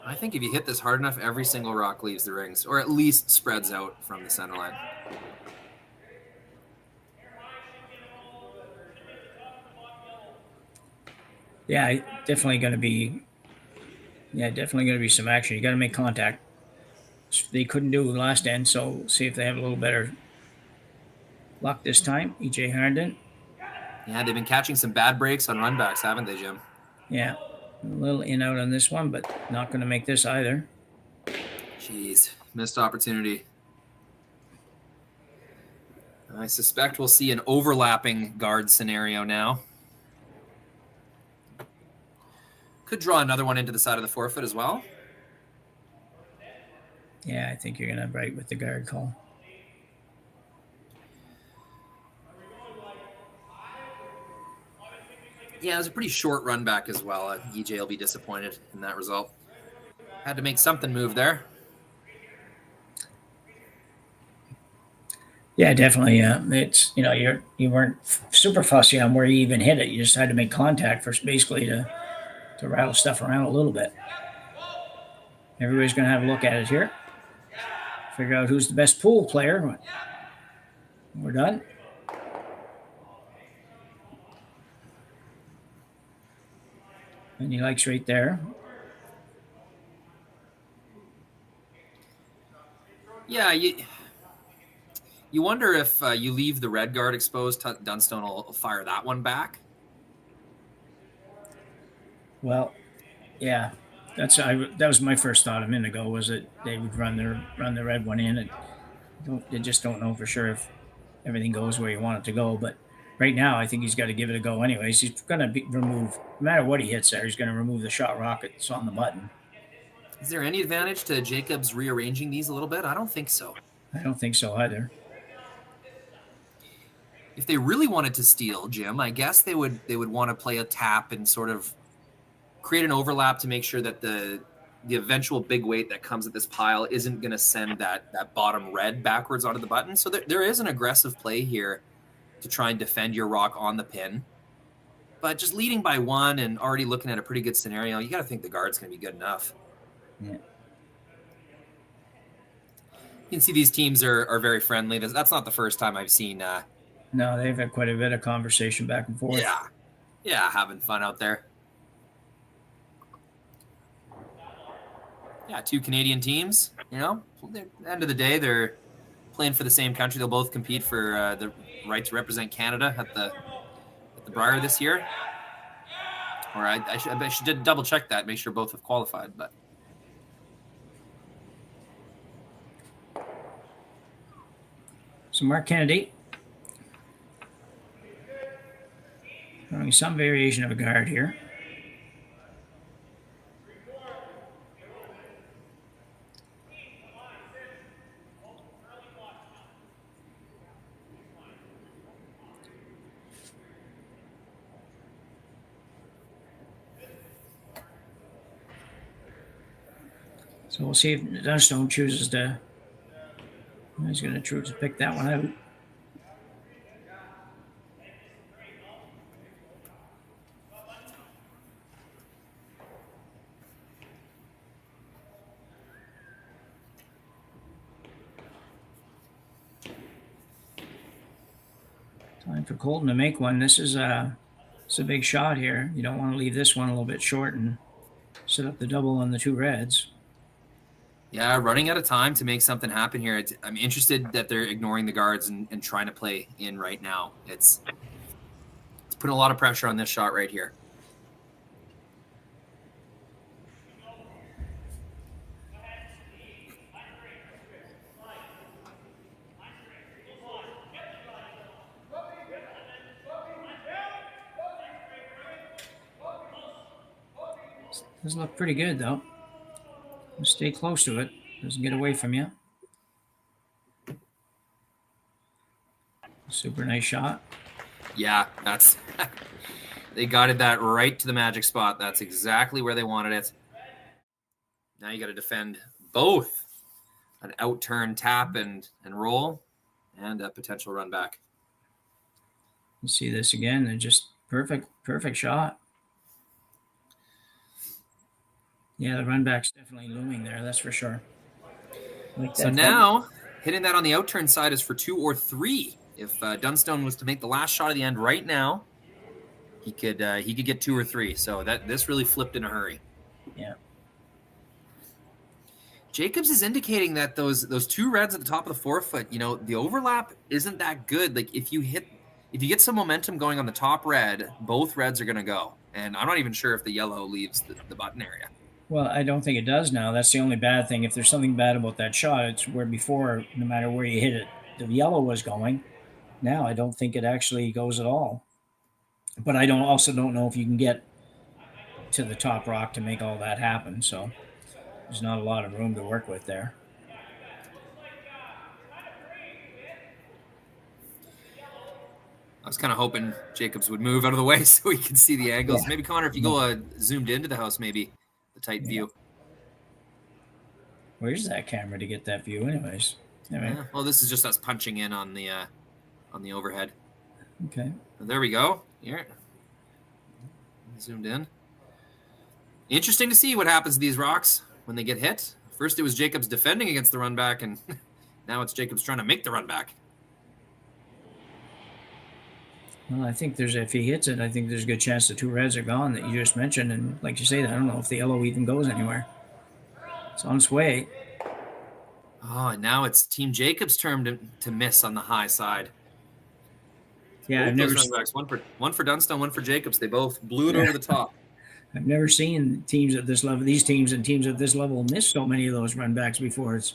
I think if you hit this hard enough, every single rock leaves the rings, or at least spreads out from the center line. Yeah, definitely going to be some action. You got to make contact. They couldn't do it last end, so see if they have a little better luck this time. EJ Harnden. Yeah, they've been catching some bad breaks on runbacks, haven't they, Jim? Yeah, a little in out on this one, but not going to make this either. Jeez, missed opportunity. I suspect we'll see an overlapping guard scenario now. Could draw another one into the side of the forefoot as well. Yeah, I think you're going to right with the guard call. Yeah, it was a pretty short run back as well. EJ will be disappointed in that result. Had to make something move there. Yeah, definitely. It's you weren't super fussy on where you even hit it. You just had to make contact first, basically to rattle stuff around a little bit. Everybody's going to have a look at it here. Figure out who's the best pool player. We're done. And he likes right there. Yeah, you wonder if you leave the red guard exposed, Dunstone will fire that one back. Well, yeah, that was my first thought a minute ago. Was that they would run the red one in, and they just don't know for sure if everything goes where you want it to go. But right now, I think he's got to give it a go anyways. He's going to remove, no matter what he hits there, he's going to remove the shot rocket that's on the button. Is there any advantage to Jacobs rearranging these a little bit? I don't think so. I don't think so either. If they really wanted to steal, Jim, I guess they would want to play a tap and sort of create an overlap to make sure that the eventual big weight that comes at this pile isn't going to send that bottom red backwards onto the button. So there is an aggressive play here to try and defend your rock on the pin. But just leading by one and already looking at a pretty good scenario, you got to think the guard's going to be good enough. Yeah. You can see these teams are very friendly. That's not the first time I've seen. No, they've had quite a bit of conversation back and forth. Yeah, having fun out there. Yeah, 2 Canadian teams. At the end of the day, they're playing for the same country. They'll both compete for the right to represent Canada at the Brier this year. Or I should double check that, make sure both have qualified. But so Mark Kennedy, throwing some variation of a guard here. So we'll see if Dunstone chooses to. He's going to choose to pick that one out. Time for Colton to make one. This is a big shot here. You don't want to leave this one a little bit short and set up the double on the two reds. Yeah, running out of time to make something happen here. I'm interested that they're ignoring the guards and trying to play in right now. It's putting a lot of pressure on this shot right here. Does look pretty good though. Stay close to it. Doesn't get away from you. Super nice shot. Yeah, that's they guided that right to the magic spot. That's exactly where they wanted it. Now you got to defend both an out-turn tap and roll and a potential run back. You see this again, and just perfect shot. Yeah, the run back's definitely looming there, that's for sure. Like so now, hitting that on the out-turn side is for 2 or 3. If Dunstone was to make the last shot of the end right now, he could get 2 or 3. So this really flipped in a hurry. Yeah. Jacobs is indicating that those 2 reds at the top of the forefoot, the overlap isn't that good. Like if you get some momentum going on the top red, both reds are going to go. And I'm not even sure if the yellow leaves the button area. Well, I don't think it does now. That's the only bad thing. If there's something bad about that shot, it's where before, no matter where you hit it, the yellow was going. Now I don't think it actually goes at all. But I also don't know if you can get to the top rock to make all that happen. So there's not a lot of room to work with there. I was kind of hoping Jacobs would move out of the way so we can see the angles. Yeah. Maybe, Connor, if you go zoomed into the house, maybe the tight view. Where's that camera to get that view anyways? Anyway. Yeah. Well, this is just us punching in on the overhead. Okay. There we go. Here. Zoomed in. Interesting to see what happens to these rocks when they get hit. First it was Jacobs defending against the run back, and now it's Jacobs trying to make the run back. Well, I think if he hits it, I think there's a good chance the 2 reds are gone that you just mentioned. And like you say, I don't know if the yellow even goes anywhere. It's on its way. Oh, and now it's Team Jacobs' turn to miss on the high side. Yeah, I've never seen one for Dunstone, one for Jacobs. They both blew it over the top. I've never seen teams at this level, these teams and teams at this level, miss so many of those run backs before. It's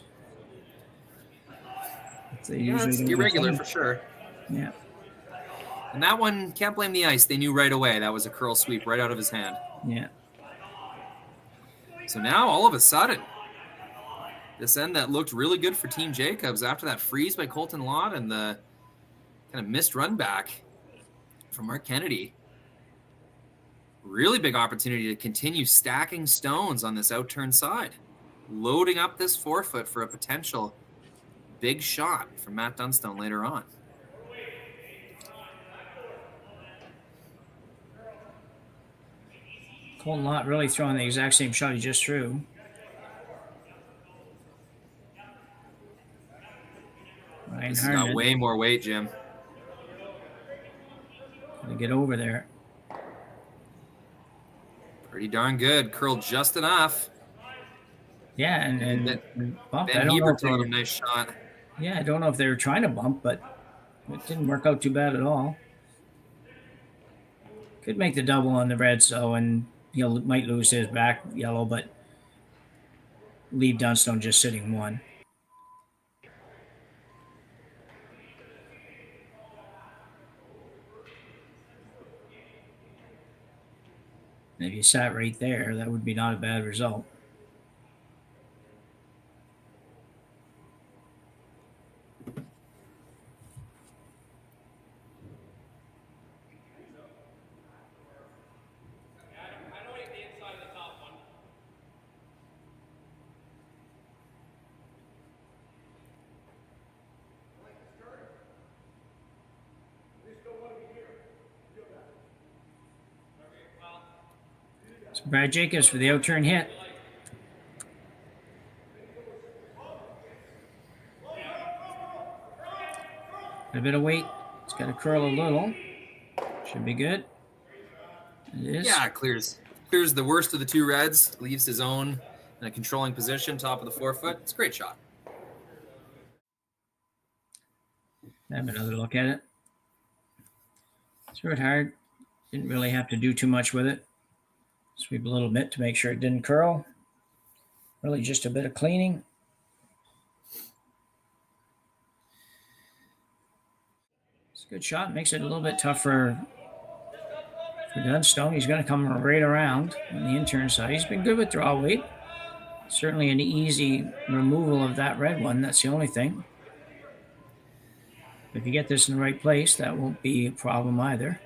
irregular for sure. Yeah. And that one, can't blame the ice. They knew right away. That was a curl sweep right out of his hand. Yeah. So now, all of a sudden, this end that looked really good for Team Jacobs after that freeze by Colton Lott and the kind of missed run back from Mark Kennedy. Really big opportunity to continue stacking stones on this out-turn side. Loading up this forefoot for a potential big shot from Matt Dunstone later on. Colton Lott really throwing the exact same shot he just threw. This has got way more weight, Jim. To get over there. Pretty darn good. Curled just enough. Yeah, and bump. Ben Hebert throwing a nice shot. Yeah, I don't know if they were trying to bump, but it didn't work out too bad at all. Could make the double on the red, so, and might lose his back yellow, but leave Dunstone just sitting 1. If you sat right there, that would be not a bad result. Brad Jacobs for the out-turn hit. A bit of weight. It's got to curl a little. Should be good. It is. Yeah, clears the worst of the two reds, leaves his own in a controlling position, top of the forefoot. It's a great shot. Have another look at it. Threw it hard. Didn't really have to do too much with it. Sweep a little bit to make sure it didn't curl. Really just a bit of cleaning. It's a good shot. Makes it a little bit tougher for Dunstone. He's going to come right around on the intern side. He's been good with draw weight. Certainly an easy removal of that red one. That's the only thing. If you get this in the right place, that won't be a problem either.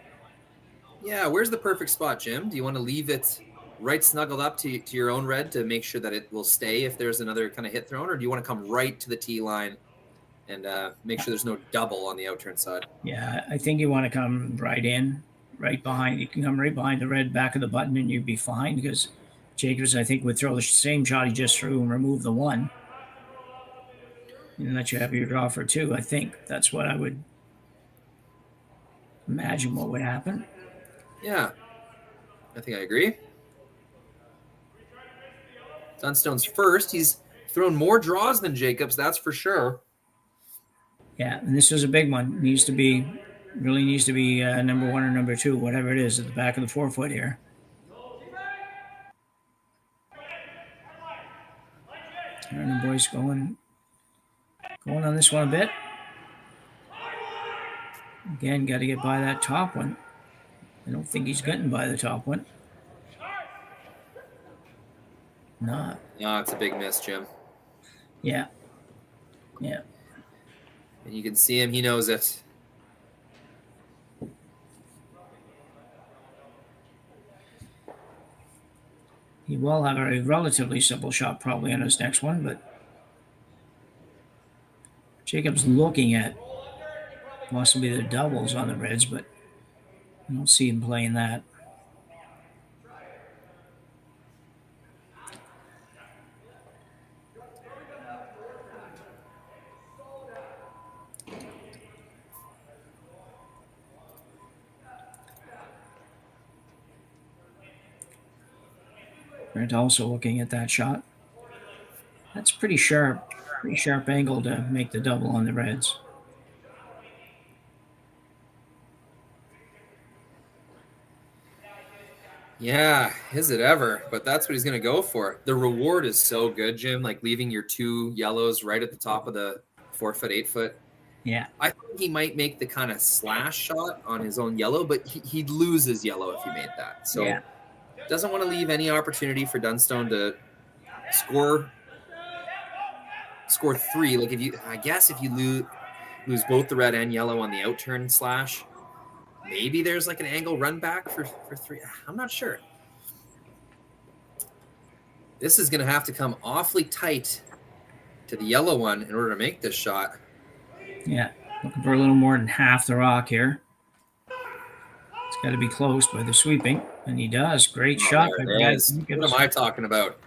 Yeah, where's the perfect spot, Jim? Do you want to leave it right snuggled up to your own red to make sure that it will stay if there's another kind of hit thrown, or do you want to come right to the tee line and make sure there's no double on the outturn side? Yeah, I think you want to come right in, right behind. You can come right behind the red back of the button and you'd be fine, because Jacobs, I think, would throw the same shot he just threw and remove the one and let you have your draw for two. I think that's what I would imagine what would happen. Yeah, I think I agree. Dunstone's first. He's thrown more draws than Jacobs, that's for sure. Yeah, and this is a big one. Really needs to be number one or number two, whatever it is, at the back of the forefoot here. And the boys going on this one a bit. Again, got to get by that top one. I don't think he's getting by the top one. No, it's a big miss, Jim. Yeah. And you can see him. He knows it. He will have a relatively simple shot probably on his next one, but Jacob's looking at possibly the doubles on the reds, but I don't see him playing that. Brent also looking at that shot. That's pretty sharp angle to make the double on the reds. Yeah, is it ever? But that's what he's going to go for. The reward is so good, Jim, like leaving your two yellows right at the top of the 4-foot, 8-foot. Yeah. I think he might make the kind of slash shot on his own yellow, but he'd lose his yellow if he made that. So yeah. Doesn't want to leave any opportunity for Dunstone to score three. Like if you lose both the red and yellow on the outturn slash, maybe there's like an angle run back for three. I'm not sure. This is going to have to come awfully tight to the yellow one in order to make this shot. Yeah, looking for a little more than half the rock here. It's got to be close by the sweeping, and he does. Great shot. What am I talking about?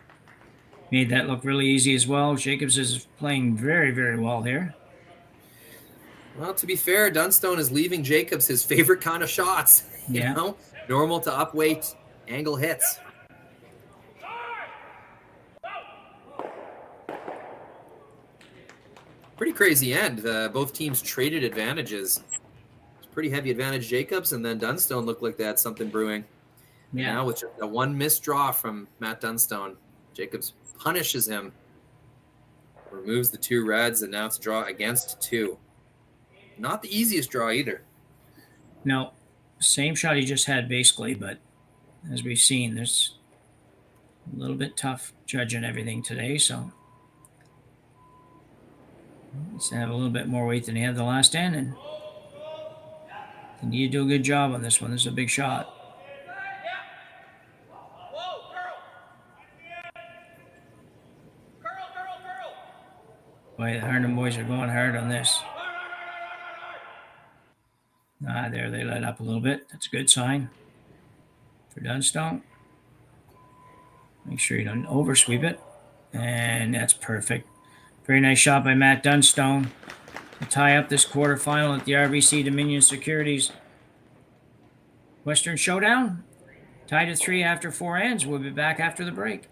Made that look really easy as well. Jacobs is playing very, very well here. Well, to be fair, Dunstone is leaving Jacobs his favorite kind of shots. You know, normal to upweight angle hits. Pretty crazy end. Both teams traded advantages. It's pretty heavy advantage Jacobs, and then Dunstone looked like they had something brewing. Yeah. Now with just a one missed draw from Matt Dunstone, Jacobs punishes him, removes the two reds, and now it's a draw against two. Not the easiest draw either. No, same shot he just had basically, but as we've seen, there's a little bit tough judging everything today, so needs to have a little bit more weight than he had the last end, and you do a good job on this one. This is a big shot. Boy, the Harnham boys are going hard on this. There they let up a little bit. That's a good sign for Dunstone. Make sure you don't oversweep it. And that's perfect. Very nice shot by Matt Dunstone to tie up this quarterfinal at the RBC Dominion Securities Western Showdown. Tied at 3 after 4 ends. We'll be back after the break.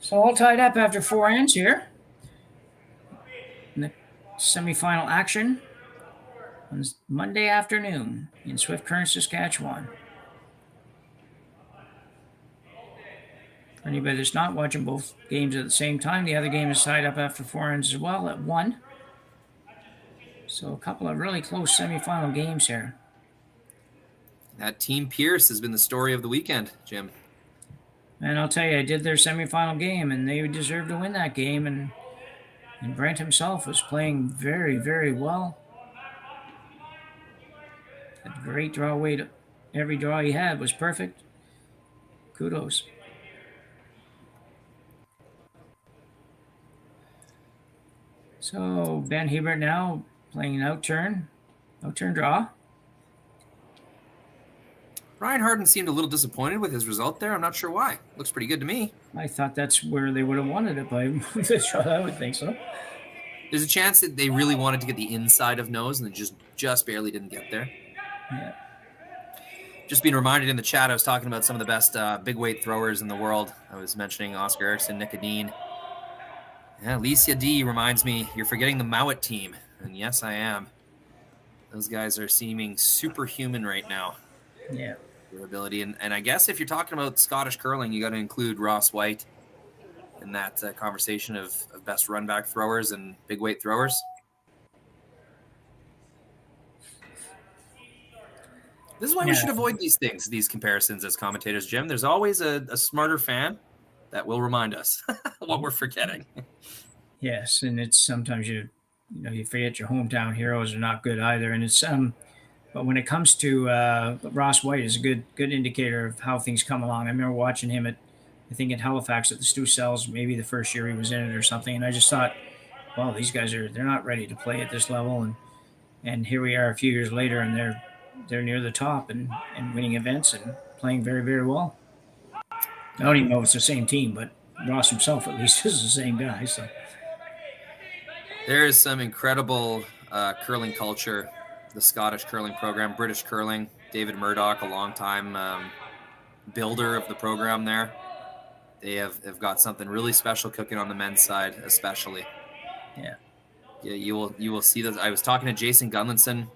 So all tied up after 4 ends here. In the semifinal action on Monday afternoon in Swift Current, Saskatchewan. For anybody that's not watching both games at the same time, the other game is tied up after 4 ends as well at 1. So a couple of really close semifinal games here. That Team Pierce has been the story of the weekend, Jim. And I'll tell you, I did their semifinal game, and they deserved to win that game. And Brent himself was playing very, very well. Had a great draw weight. Every draw he had was perfect. Kudos. So Ben Hebert now playing an outturn draw. Ryan Harden seemed a little disappointed with his result there. I'm not sure why. Looks pretty good to me. I thought that's where they would have wanted it by this shot. I would think so. There's a chance that they really wanted to get the inside of nose and they just barely didn't get there. Yeah. Just being reminded in the chat, I was talking about some of the best big weight throwers in the world. I was mentioning Oscar Erickson, Nicodine. Yeah, Alicia D reminds me, you're forgetting the Mowat team. And yes, I am. Those guys are seeming superhuman right now. Yeah. Their ability. And I guess if you're talking about Scottish curling, you got to include Ross White in that conversation of best run back throwers and big weight throwers. This is why we should avoid these things, these comparisons as commentators, Jim. There's always a smarter fan that will remind us what we're forgetting. Yes, and it's sometimes you forget your hometown heroes are not good either, and it's but when it comes to Ross White is a good indicator of how things come along. I remember watching him at in Halifax at the Stu Cells, maybe the first year he was in it or something, and I just thought, well, these guys they're not ready to play at this level, and here we are a few years later, and they're near the top and winning events and playing very, very well. I don't even know if it's the same team, but Ross himself at least is the same guy. So there is some incredible curling culture, the Scottish curling program, British curling. David Murdoch, a longtime builder of the program there. They have got something really special cooking on the men's side, especially. Yeah, you will see this. I was talking to Jason Gunlinson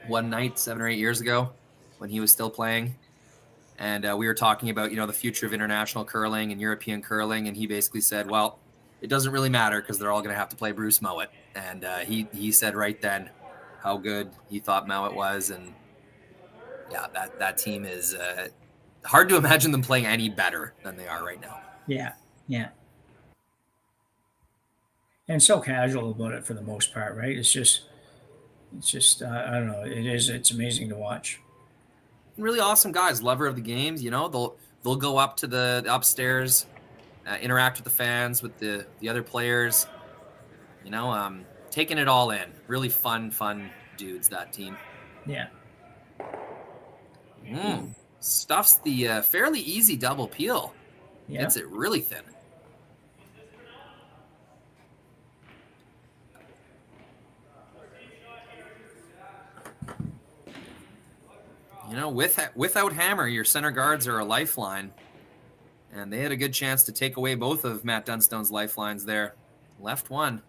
one night 7 or 8 years ago when he was still playing, and we were talking about the future of international curling and European curling, and he basically said, well, it doesn't really matter because they're all going to have to play Bruce Mowat. And he said right then how good he thought Mowat was, and yeah, that team is hard to imagine them playing any better than they are right now. Yeah. And so casual about it for the most part, right? It's just I don't know. It's amazing to watch. Really awesome guys, lover of the games. They'll go up to the upstairs, interact with the fans, with the other players. Taking it all in. Really fun dudes, that team. Yeah. Stuffs the fairly easy double peel. Yeah. Gets it really thin. Without Hammer, your center guards are a lifeline. And they had a good chance to take away both of Matt Dunstone's lifelines there. Left one.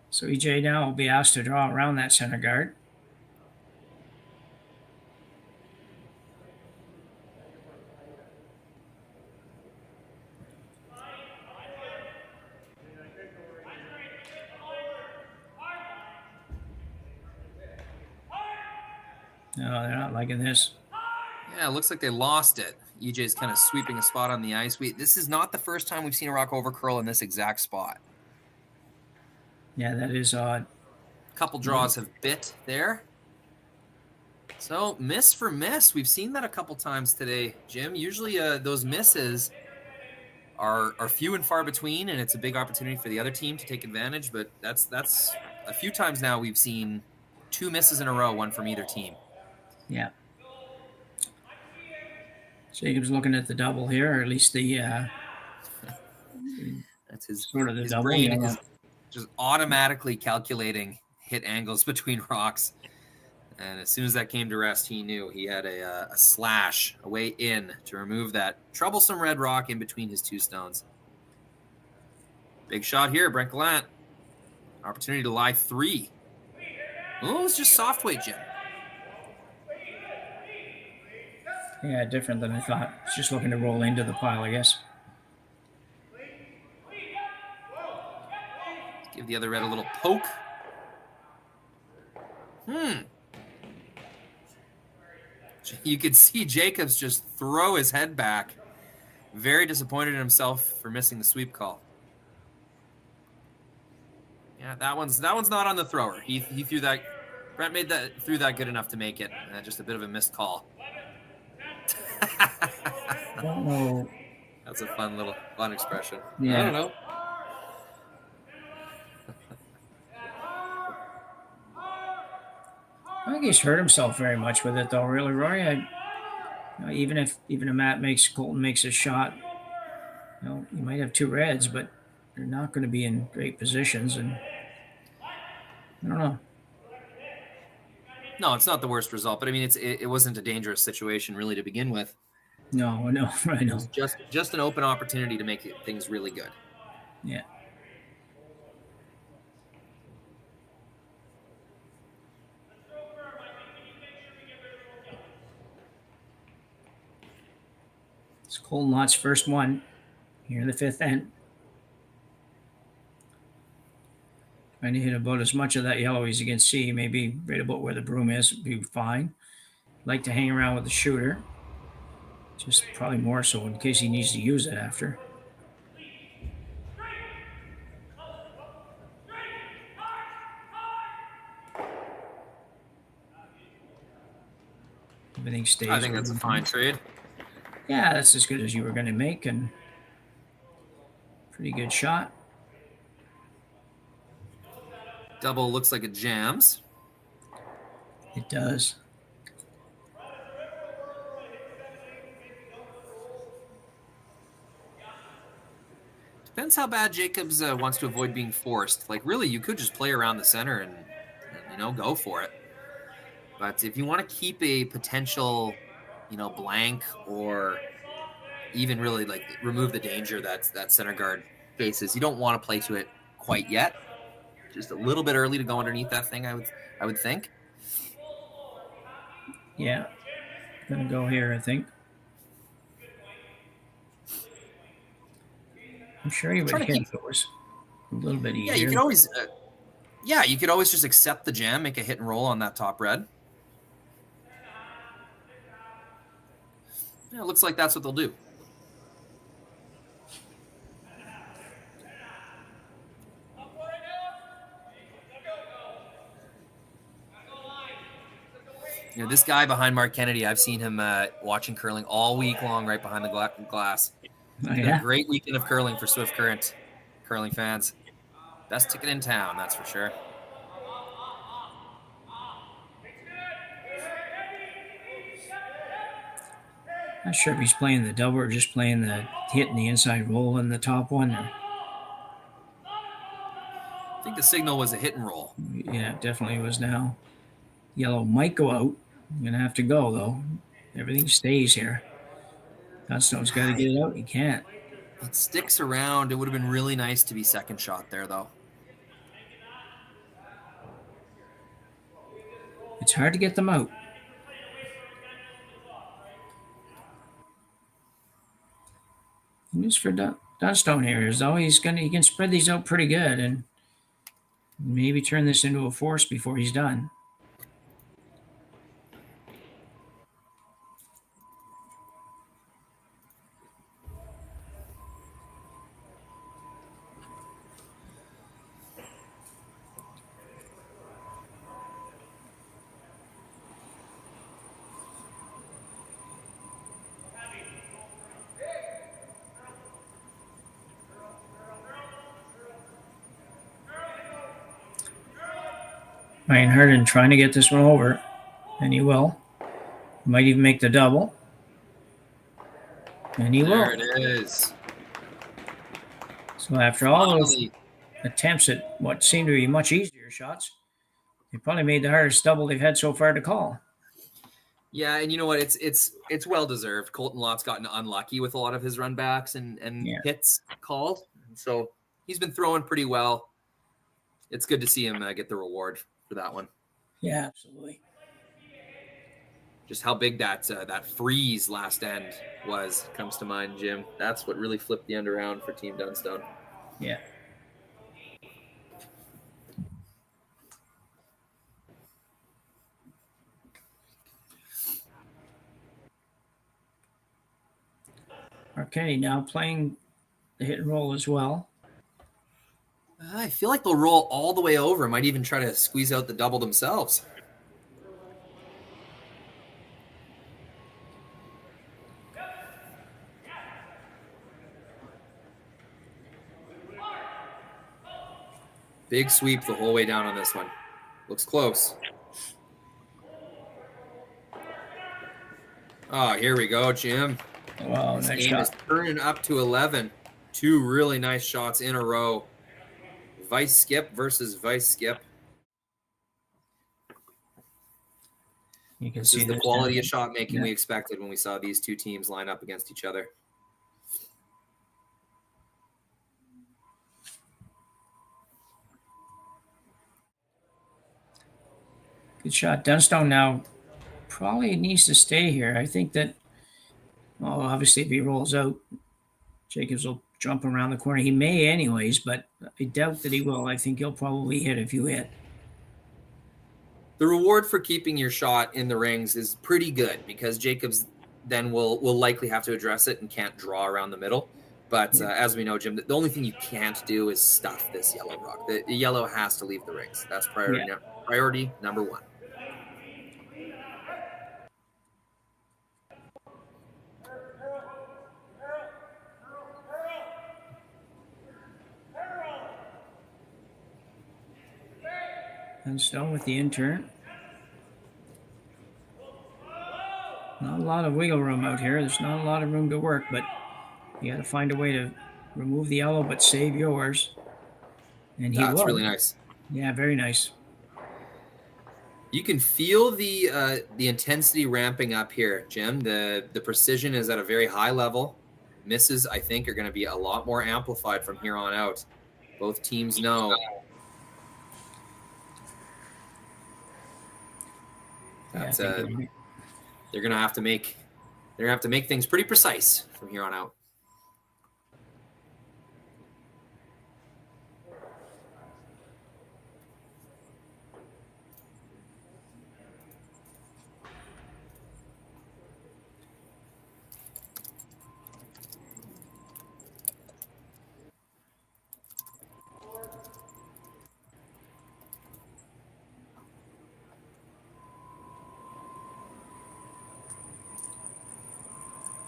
So EJ now will be asked to draw around that center guard. No, they're not liking this. Yeah, it looks like they lost it. EJ's kind of sweeping a spot on the ice. This is not the first time we've seen a rock over curl in this exact spot. Yeah, that is odd. A couple draws have bit there. So miss for miss. We've seen that a couple times today, Jim. Usually those misses are few and far between, and it's a big opportunity for the other team to take advantage. But that's a few times now we've seen 2 misses in a row, one from either team. Yeah. Jacob's looking at the double here, or at least the That's his sort of the his double. brain Yeah. is just automatically calculating hit angles between rocks. And as soon as that came to rest, he knew he had a slash, a way in to remove that troublesome red rock in between his two stones. Big shot here, Brent Gallant. Opportunity to lie 3. Oh, it's just soft weight, Jim. Yeah, different than I thought. It's just looking to roll into the pile, I guess. Give the other red a little poke. You could see Jacobs just throw his head back. Very disappointed in himself for missing the sweep call. Yeah, that one's not on the thrower. He threw that. Brent threw that good enough to make it. Just a bit of a missed call. I don't know. That's a fun expression. Yeah. I don't know. I think he's hurt himself very much with it, though. Really, Rory. Even if Colton makes a shot, you might have 2 reds, but they're not going to be in great positions, and I don't know. No, it's not the worst result, but I mean, it wasn't a dangerous situation really to begin with. No, I know. It was just an open opportunity to make things really good. Yeah. It's Colton Lott's first one here in the 5th end. Trying to hit about as much of that yellow as you can see, maybe right about where the broom is, would be fine. Like to hang around with the shooter. Just probably more so in case he needs to use it after. Everything stays. I think that's a fine trade. Yeah, that's as good as you were going to make, and pretty good shot. Double looks like it jams. It does. Depends how bad Jacobs wants to avoid being forced. Like, really, you could just play around the center and go for it. But if you want to keep a potential, blank, or even really like remove the danger that center guard faces, you don't want to play to it quite yet. Just a little bit early to go underneath that thing, I would think. Yeah, gonna go here, I think. I'm sure you would hit those a little bit easier. Yeah, you could always. You could always just accept the jam, make a hit and roll on that top red. Yeah, it looks like that's what they'll do. This guy behind Mark Kennedy, I've seen him watching curling all week long right behind the glass. It's been a great weekend of curling for Swift Current curling fans. Best ticket in town, that's for sure. Not sure if he's playing the double or just playing the hit and the inside roll in the top one. I think the signal was a hit and roll. Yeah, it definitely was now. Yellow might go out. I'm going to have to go, though. Everything stays here. Dunstone's got to get it out. He can't. It sticks around. It would have been really nice to be second shot there, though. It's hard to get them out. And just for Dunstone here, he can spread these out pretty good and maybe turn this into a force before he's done. Ryan Harden trying to get this one over, and he will. Might even make the double. And he will. There it is. So after all those attempts at what seemed to be much easier shots, they probably made the hardest double they've had so far to call. Yeah, and you know what? It's well deserved. Colton Lott's gotten unlucky with a lot of his run backs and hits called. So he's been throwing pretty well. It's good to see him get the reward for that one. Yeah, absolutely. Just how big that freeze last end comes to mind, Jim. That's what really flipped the end around for Team Dunstone. Yeah. Okay, now playing the hit and roll as well. I feel like they'll roll all the way over. Might even try to squeeze out the double themselves. Big sweep the whole way down on this one. Looks close. Oh, here we go, Jim. Wow, this nice game shot. is turning up to 11. Two really nice shots in a row. Vice skip versus vice skip. You can this see is the quality of shot making yeah. we expected when we saw these two teams line up against each other. Good shot. Dunstone now probably needs to stay here. I think that, well, obviously if he rolls out, Jacobs will jump around the corner. He may anyways, but I doubt that he will. I think he'll probably hit if you hit. The reward for keeping your shot in the rings is pretty good because Jacobs then will likely have to address it and can't draw around the middle. But as we know, Jim, the only thing you can't do is stuff this yellow rock. The yellow has to leave the rings. That's priority number one. Dunstone with the intern. Not a lot of wiggle room out here. There's not a lot of room to work, but you got to find a way to remove the yellow but save yours. And he will. That's really nice. Yeah, very nice. You can feel the intensity ramping up here, Jim. The precision is at a very high level. Misses, I think, are going to be a lot more amplified from here on out. Both teams know. That's they're going to have to make things pretty precise from here on out.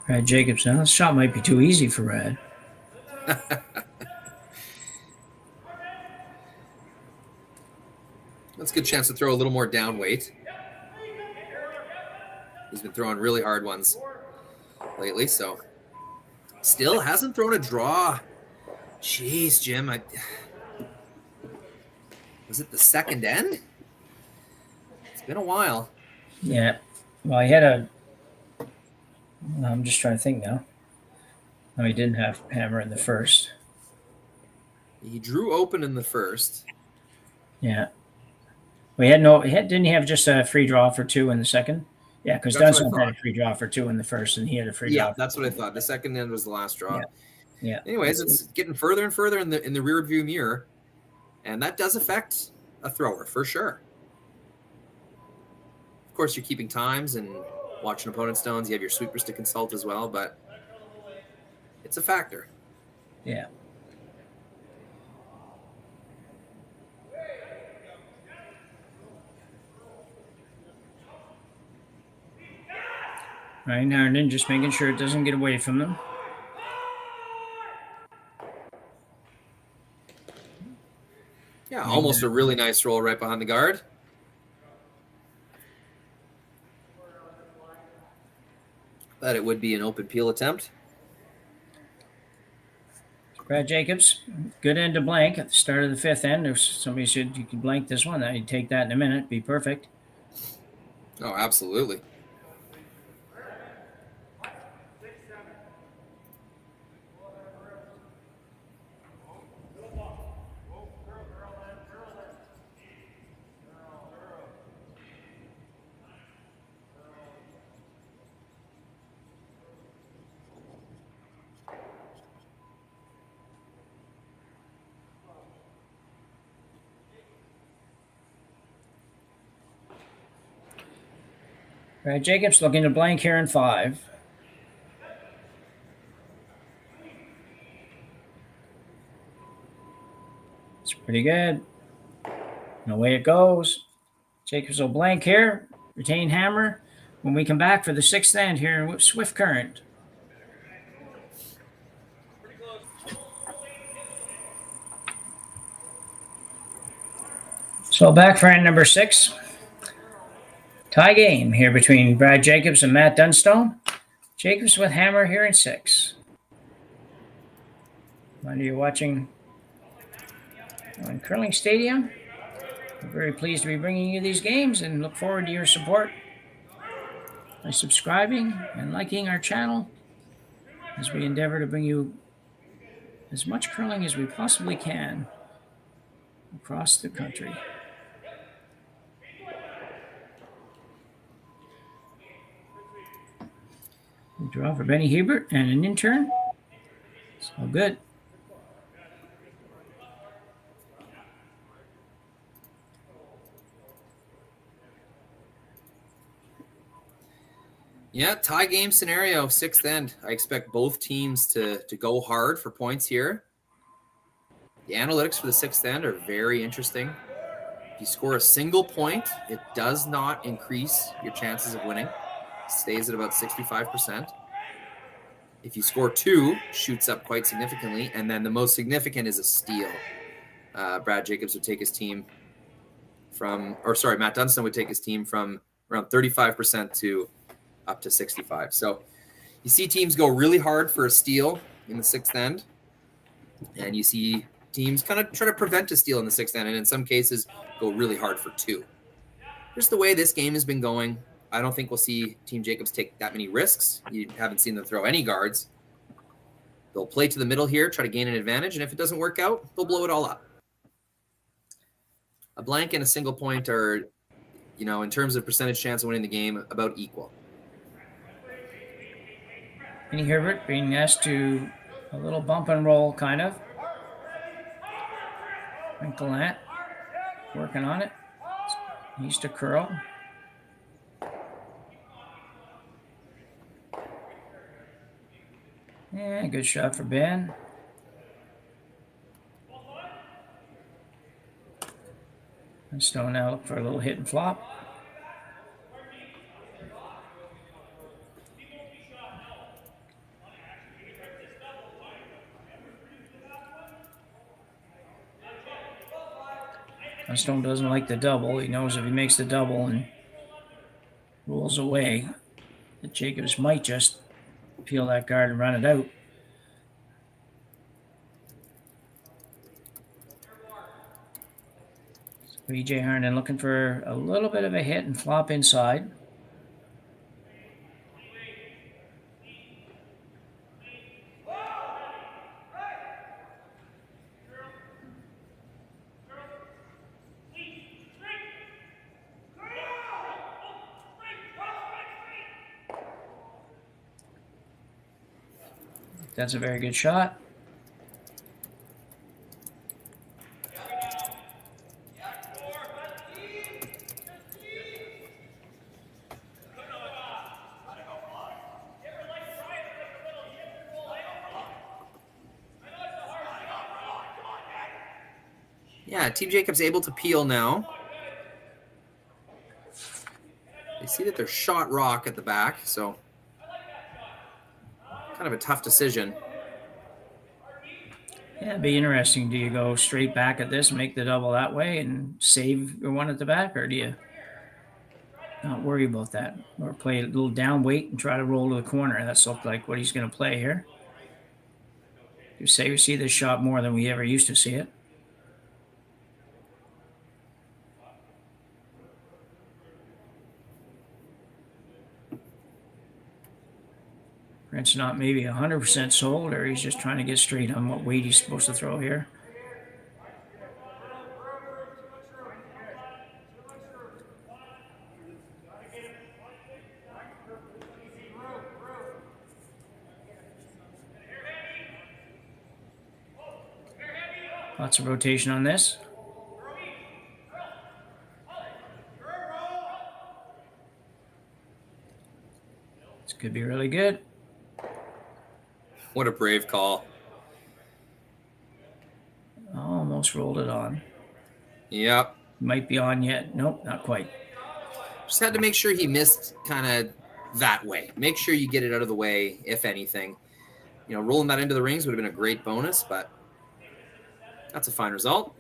Brad Jacobs. Now, this shot might be too easy for Brad. That's a good chance to throw a little more down weight. He's been throwing really hard ones lately, so still hasn't thrown a draw. Jeez, Jim. Was it the second end? It's been a while. Yeah. Well, he had a... I'm just trying to think now. No, he didn't have hammer in the first. He drew open in the first. Yeah. We had didn't he have just a free draw for two in the second? Yeah, because Dunstone had a free draw for two in the first, and he had a free draw. Yeah, that's what I thought. The second end was the last draw. Yeah. Anyways, it's getting further and further in the rear view mirror, and that does affect a thrower for sure. Of course, you're keeping times and watching opponent stones. You have your sweepers to consult as well, but it's a factor. Yeah. Right now and then, just making sure it doesn't get away from them. Yeah, almost a really nice roll right behind the guard. that it would be an open peel attempt. Brad Jacobs, good end to blank at the start of the fifth end. If somebody said you could blank this one, I'd take that in a minute. Be perfect. Oh, absolutely. Brad Jacobs looking to blank here in 5. It's pretty good. And away it goes. Jacobs will blank here. Retain hammer. When we come back for the 6th end here in Swift Current. So back for end number 6. Tie game here between Brad Jacobs and Matt Dunstone. Jacobs with hammer here in 6. Whether you're watching on Curling Stadium, we're very pleased to be bringing you these games and look forward to your support by subscribing and liking our channel as we endeavor to bring you as much curling as we possibly can across the country. We draw for Benny Hebert and an intern. It's all good. Yeah, tie game scenario, 6th end. I expect both teams to go hard for points here. The analytics for the 6th end are very interesting. If you score a single point, it does not increase your chances of winning. It stays at about 65%. If you score 2, shoots up quite significantly, and then the most significant is a steal. Brad Jacobs would take his team Matt Dunstone would take his team from around 35% to up to 65. So you see teams go really hard for a steal in the 6th end, and you see teams kind of try to prevent a steal in the 6th end, and in some cases go really hard for 2. Just the way this game has been going, I don't think we'll see Team Jacobs take that many risks. You haven't seen them throw any guards. They'll play to the middle here, try to gain an advantage, and if it doesn't work out, they'll blow it all up. A blank and a single point are, in terms of percentage chance of winning the game, about equal. Benny Herbert being asked to a little bump and roll, kind of. And Gallant working on it. He's to curl. Yeah, good shot for Ben. And Stone now look for a little hit and flop. Stone doesn't like the double. He knows if he makes the double and rolls away, that Jacobs might just peel that guard and run it out. So EJ Harnden looking for a little bit of a hit and flop inside. That's a very good shot. Yeah, Team Jacobs able to peel now. They see that they're shot rock at the back, so kind of a tough decision. Yeah, it'd be interesting. Do you go straight back at this and make the double that way and save your one at the back, or do you not worry about that. Or play a little down weight and try to roll to the corner. That's looked like what he's going to play here. You say we see this shot more than we ever used to see it. Brent's not maybe 100% sold, or he's just trying to get straight on what weight he's supposed to throw here. Lots of rotation on this. This could be really good. What a brave call. Almost rolled it on. Yep. Might be on yet. Nope, not quite. Just had to make sure he missed kind of that way. Make sure you get it out of the way, if anything. Rolling that into the rings would have been a great bonus, but that's a fine result.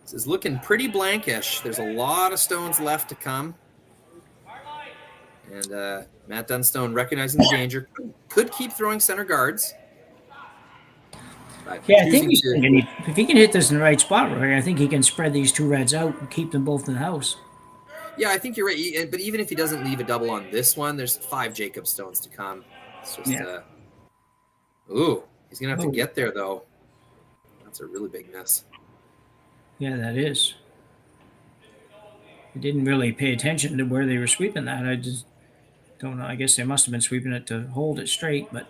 This is looking pretty blankish. There's a lot of stones left to come. And Matt Dunstone, recognizing the danger, could keep throwing center guards. Yeah, I think if he can hit this in the right spot, Rory, I think he can spread these two reds out and keep them both in the house. Yeah, I think you're right. But even if he doesn't leave a double on this one, there's 5 Jacob stones to come. It's just, he's going to have to get there, though. That's a really big miss. Yeah, that is. I didn't really pay attention to where they were sweeping that. I just don't know. I guess they must have been sweeping it to hold it straight, but...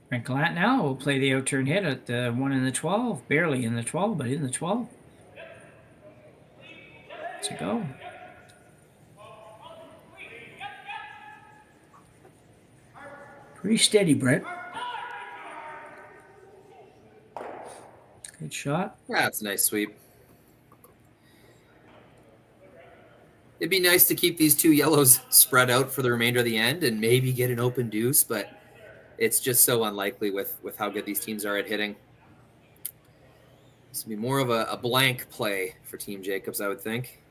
Frank Gallant now will play the outturn hit at the 1 in the 12. Barely in the 12, but in the 12. Let's go. Pretty steady, Brett. Good shot. That's a nice sweep. It'd be nice to keep these 2 yellows spread out for the remainder of the end and maybe get an open deuce, but it's just so unlikely with how good these teams are at hitting. This would be more of a blank play for Team Jacobs, I would think.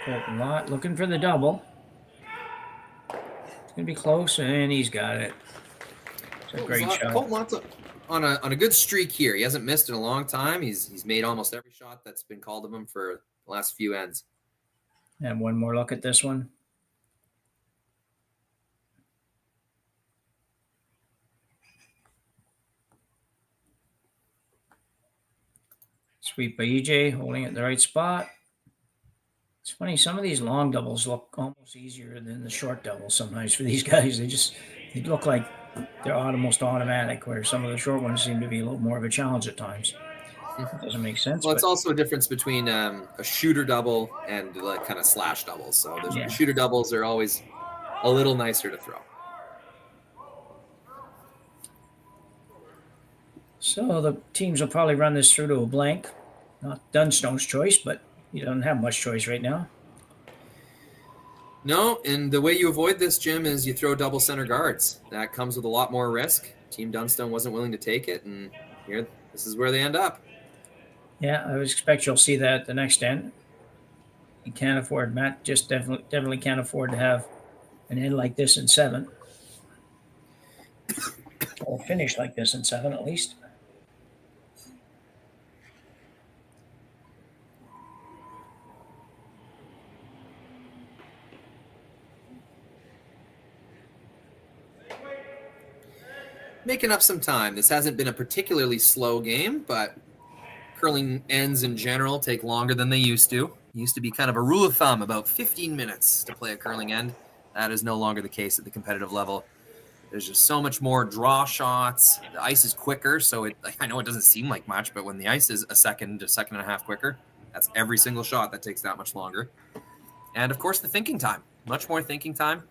Colton Lott looking for the double. It's going to be close, and he's got it. It's a great shot. Colton Lott's on a good streak here. He hasn't missed in a long time. He's made almost every shot that's been called of him for the last few ends. And one more look at this one. Sweep by EJ, holding it in the right spot. It's funny, some of these long doubles look almost easier than the short doubles sometimes for these guys. They look like they're almost automatic, where some of the short ones seem to be a little more of a challenge at times. It doesn't make sense. Well, it's also a difference between a shooter double and like kind of slash doubles. So the shooter doubles are always a little nicer to throw. So the teams will probably run this through to a blank. Not Dunstone's choice, but he doesn't have much choice right now. No, and the way you avoid this, Jim, is you throw double center guards. That comes with a lot more risk. Team Dunstone wasn't willing to take it, and here, this is where they end up. Yeah, I would expect you'll see that at the next end. He can't afford, Matt just definitely can't afford to have an end like this in 7. Or finish like this in 7 at least. Making up some time. This hasn't been a particularly slow game, but curling ends in general take longer than they used to. It used to be kind of a rule of thumb, about 15 minutes to play a curling end. That is no longer the case at the competitive level. There's just so much more draw shots. The ice is quicker, so I know it doesn't seem like much, but when the ice is a second and a half quicker, that's every single shot that takes that much longer. And, of course, the thinking time. Much more thinking time.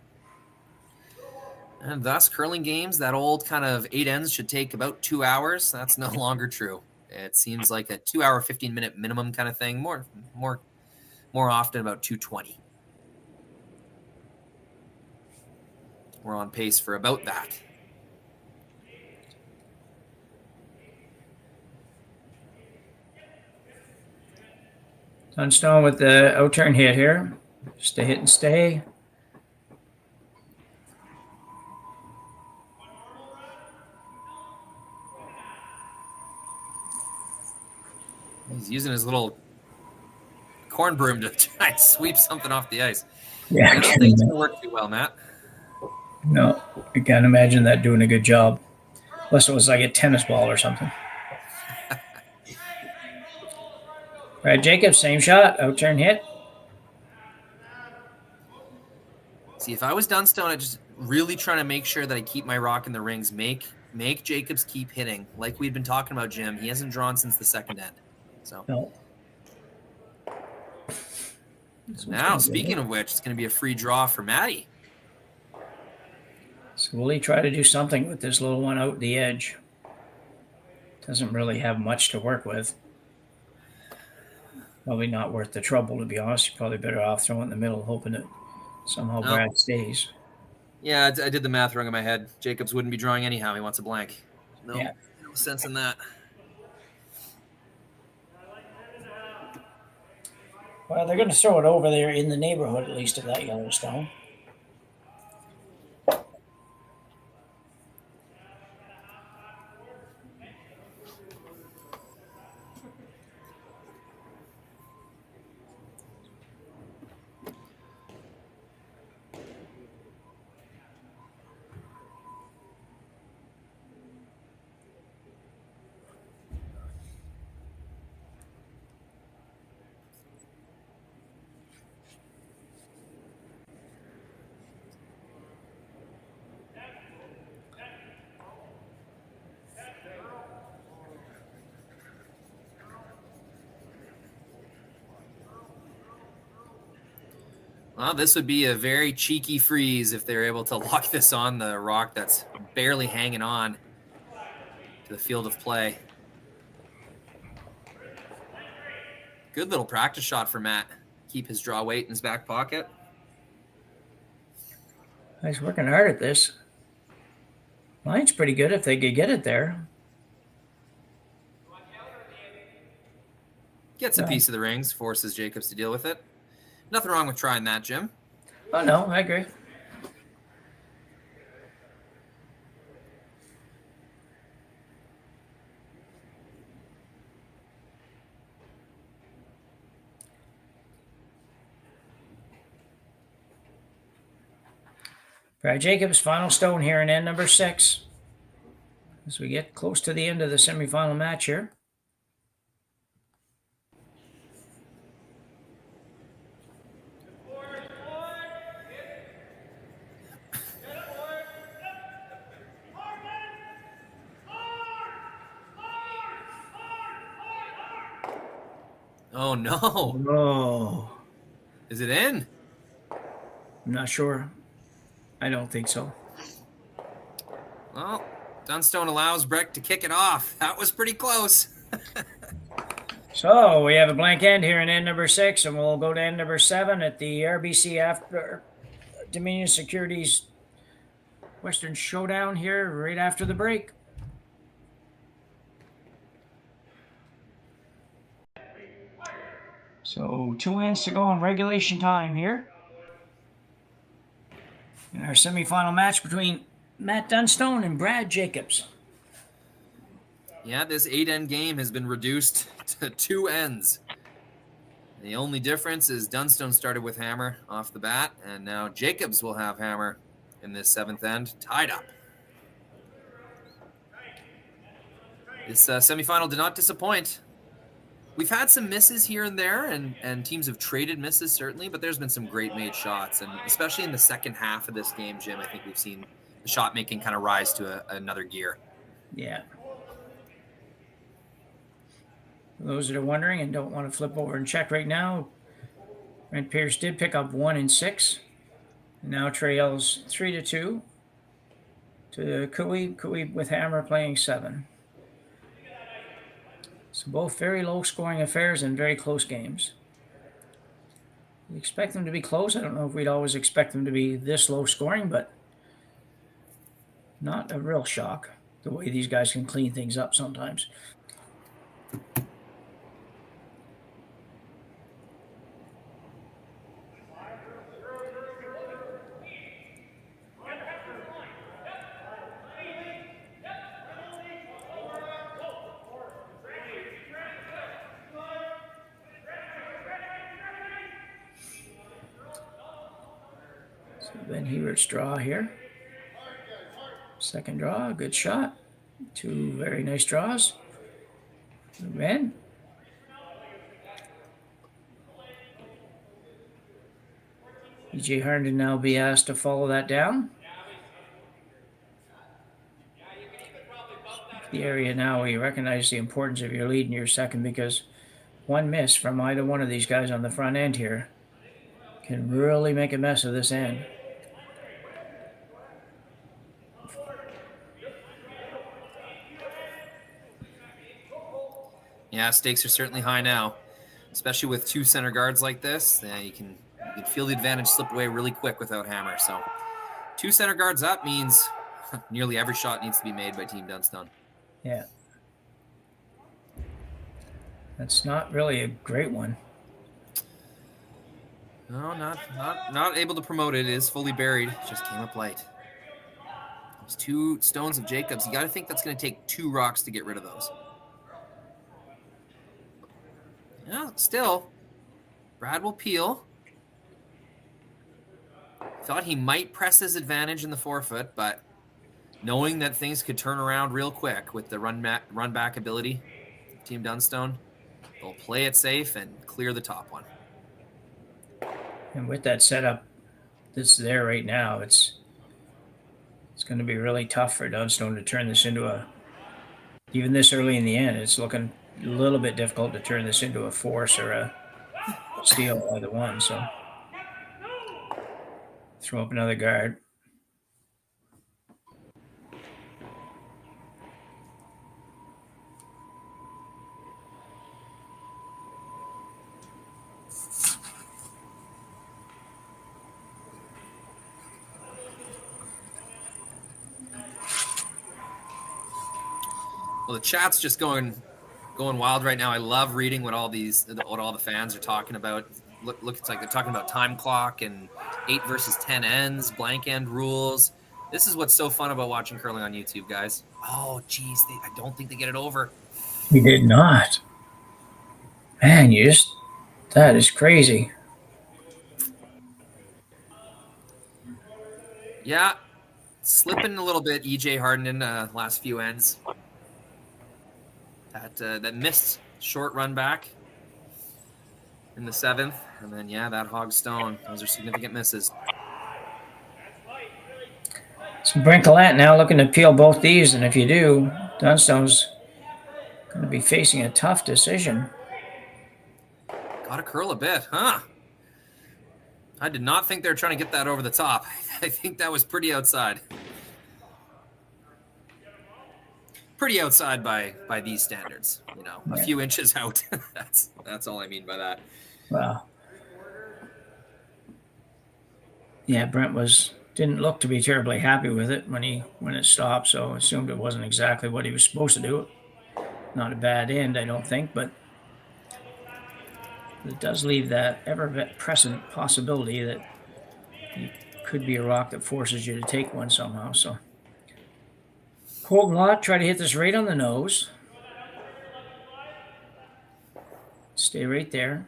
And thus, curling games, that old kind of 8 ends should take about 2 hours. That's no longer true. It seems like a 2 hour, 15-minute minimum kind of thing. More often about 2:20. We're on pace for about that. Dunstone with the out-turn hit here. Just a hit and stay. He's using his little corn broom to try and sweep something off the ice. Yeah, I don't think it's going to work too well, Matt. No, I can't imagine that doing a good job. Unless it was like a tennis ball or something. Brad Jacobs, same shot, out-turn hit. See, if I was Dunstone, I'd just really trying to make sure that I keep my rock in the rings. Make Jacobs keep hitting. Like we've been talking about, Jim. He hasn't drawn since the second end. So No. now, speaking of which, it's going to be a free draw for Matty. So will he try to do something with this little one out the edge? Doesn't really have much to work with. Probably not worth the trouble, to be honest. You're probably better off throwing it in the middle, hoping that somehow Brad stays. Yeah, I did the math wrong in my head. Jacobs wouldn't be drawing anyhow. He wants a blank. No sense in that. Well, they're going to throw it over there in the neighborhood, at least, of that Yellowstone. Well, this would be a very cheeky freeze if they're able to lock this on the rock that's barely hanging on to the field of play. Good little practice shot for Matt. Keep his draw weight in his back pocket. He's working hard at this. Line's pretty good if they could get it there. Gets a piece of the rings, forces Jacobs to deal with it. Nothing wrong with trying that, Jim. Oh, no, I agree. Brad Jacobs, final stone here in end number 6. As we get close to the end of the semifinal match here. Oh, no. Oh. Is it in? I'm not sure. I don't think so. Well, Dunstone allows Breck to kick it off. That was pretty close. So we have a blank end here in end number 6, and we'll go to end number 7 at the RBC after Dominion Securities Western Showdown here right after the break. So 2 ends to go in regulation time here. In our semifinal match between Matt Dunstone and Brad Jacobs. Yeah, this 8-end game has been reduced to 2 ends. The only difference is Dunstone started with hammer off the bat, and now Jacobs will have hammer in this 7th end, tied up. This semifinal did not disappoint. we've had some misses here and there, and teams have traded misses, certainly, but there's been some great made shots. And especially in the second half of this game, Jim, I think we've seen the shot making kind of rise to another gear. Yeah. For those that are wondering and don't want to flip over and check right now, Brent Pierce did pick up 1 in 6. Now trails 3-2 to Cooey. Cooey with Hammer playing 7. So both very low scoring affairs and very close games. We expect them to be close. I don't know if we'd always expect them to be this low scoring, but not a real shock the way these guys can clean things up sometimes. Ben Hebert's draw here. Second draw, good shot. 2 very nice draws. Ben. E.J. Harnden now be asked to follow that down. The area now where you recognize the importance of your lead in your second, because one miss from either one of these guys on the front end here can really make a mess of this end. Yeah, stakes are certainly high now, especially with 2 center guards like this. You can feel the advantage slip away really quick without Hammer. So 2 center guards up means nearly every shot needs to be made by Team Dunstone. Yeah. That's not really a great one. No, not able to promote it. It is fully buried. Just came up light. Those 2 stones of Jacobs. You got to think that's going to take 2 rocks to get rid of those. Yeah, still, Brad will peel. Thought he might press his advantage in the forefoot, but knowing that things could turn around real quick with the run back ability, Team Dunstone, they'll play it safe and clear the top one. And with that setup that's there right now, it's going to be really tough for Dunstone to turn this into even this early in the end, it's looking a little bit difficult to turn this into a force or a steal, either one. So throw up another guard. Well, the chat's just going wild right now. I love reading what all the fans are talking about. Look, it's like they're talking about time clock and 8 versus 10 ends, blank end rules. This is what's so fun about watching curling on YouTube, guys. Oh, geez, I don't think they get it over. He did not. Man, that is crazy. Yeah, slipping a little bit, E.J. Harden last few ends. That missed short run back in the 7th. And then, yeah, that hog stone. Those are significant misses. So Brinkelette now looking to peel both these. And if you do, Dunstone's going to be facing a tough decision. Got to curl a bit, huh? I did not think they were trying to get that over the top. I think that was pretty outside. Pretty outside by these standards, a few inches out. That's all I mean by that. Wow. Yeah, Brent didn't look to be terribly happy with it when it stopped, so I assumed it wasn't exactly what he was supposed to do. Not a bad end, I don't think, but it does leave that ever-present possibility that it could be a rock that forces you to take one somehow. So Colton Lott, try to hit this right on the nose. Stay right there.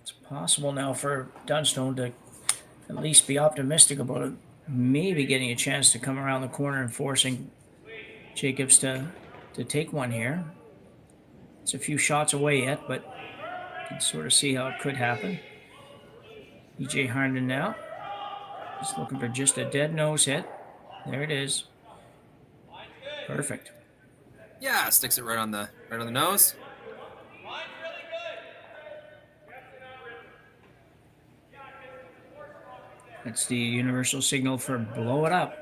It's possible now for Dunstone to at least be optimistic about it. Maybe getting a chance to come around the corner and forcing Jacobs to take one here. It's a few shots away yet, but you can sort of see how it could happen. EJ Harnden now. Just looking for just a dead nose hit. There it is. Perfect. Yeah, sticks it right on the nose. That's the universal signal for blow it up.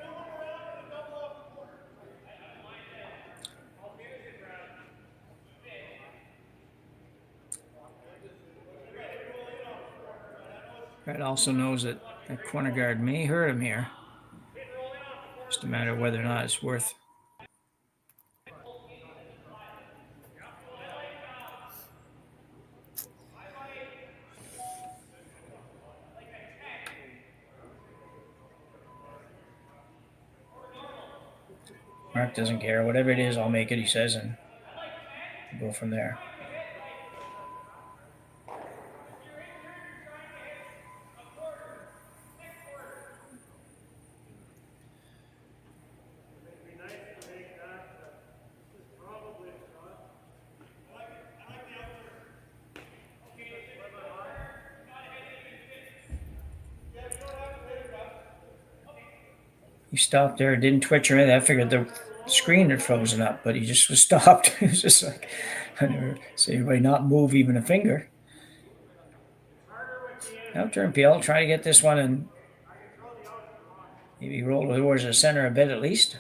Brett also knows that that corner guard may hurt him here. Just a matter of whether or not it's worth. Mark doesn't care. Whatever it is, I'll make it, he says, and go from there. He stopped there, didn't twitch or anything. I figured the screen had frozen up, but he just was stopped. It was just like, I never see anybody not move even a finger. Now Turnpeel, try to get this one and maybe roll towards the center a bit at least.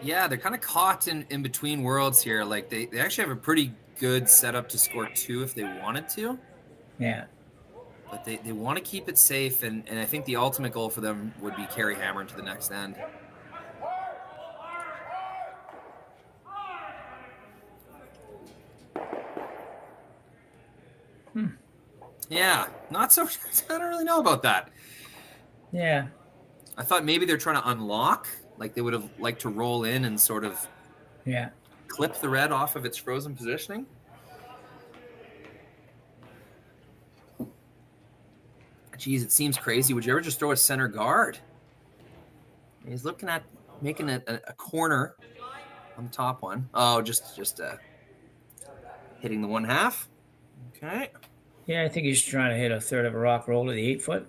Yeah, they're kind of caught in between worlds here. Like they actually have a pretty good setup to score 2 if they wanted to. Yeah. But they want to keep it safe, and I think the ultimate goal for them would be carry hammer into the next end. Yeah, not so. I don't really know about that. Yeah. I thought maybe they're trying to unlock, like they would have liked to roll in and sort of clip the red off of its frozen positioning. Geez, it seems crazy. Would you ever just throw a center guard? He's looking at making a corner on the top one. Oh, just hitting the 1/2. Okay. Yeah, I think he's trying to hit a third of a rock roll to the 8-foot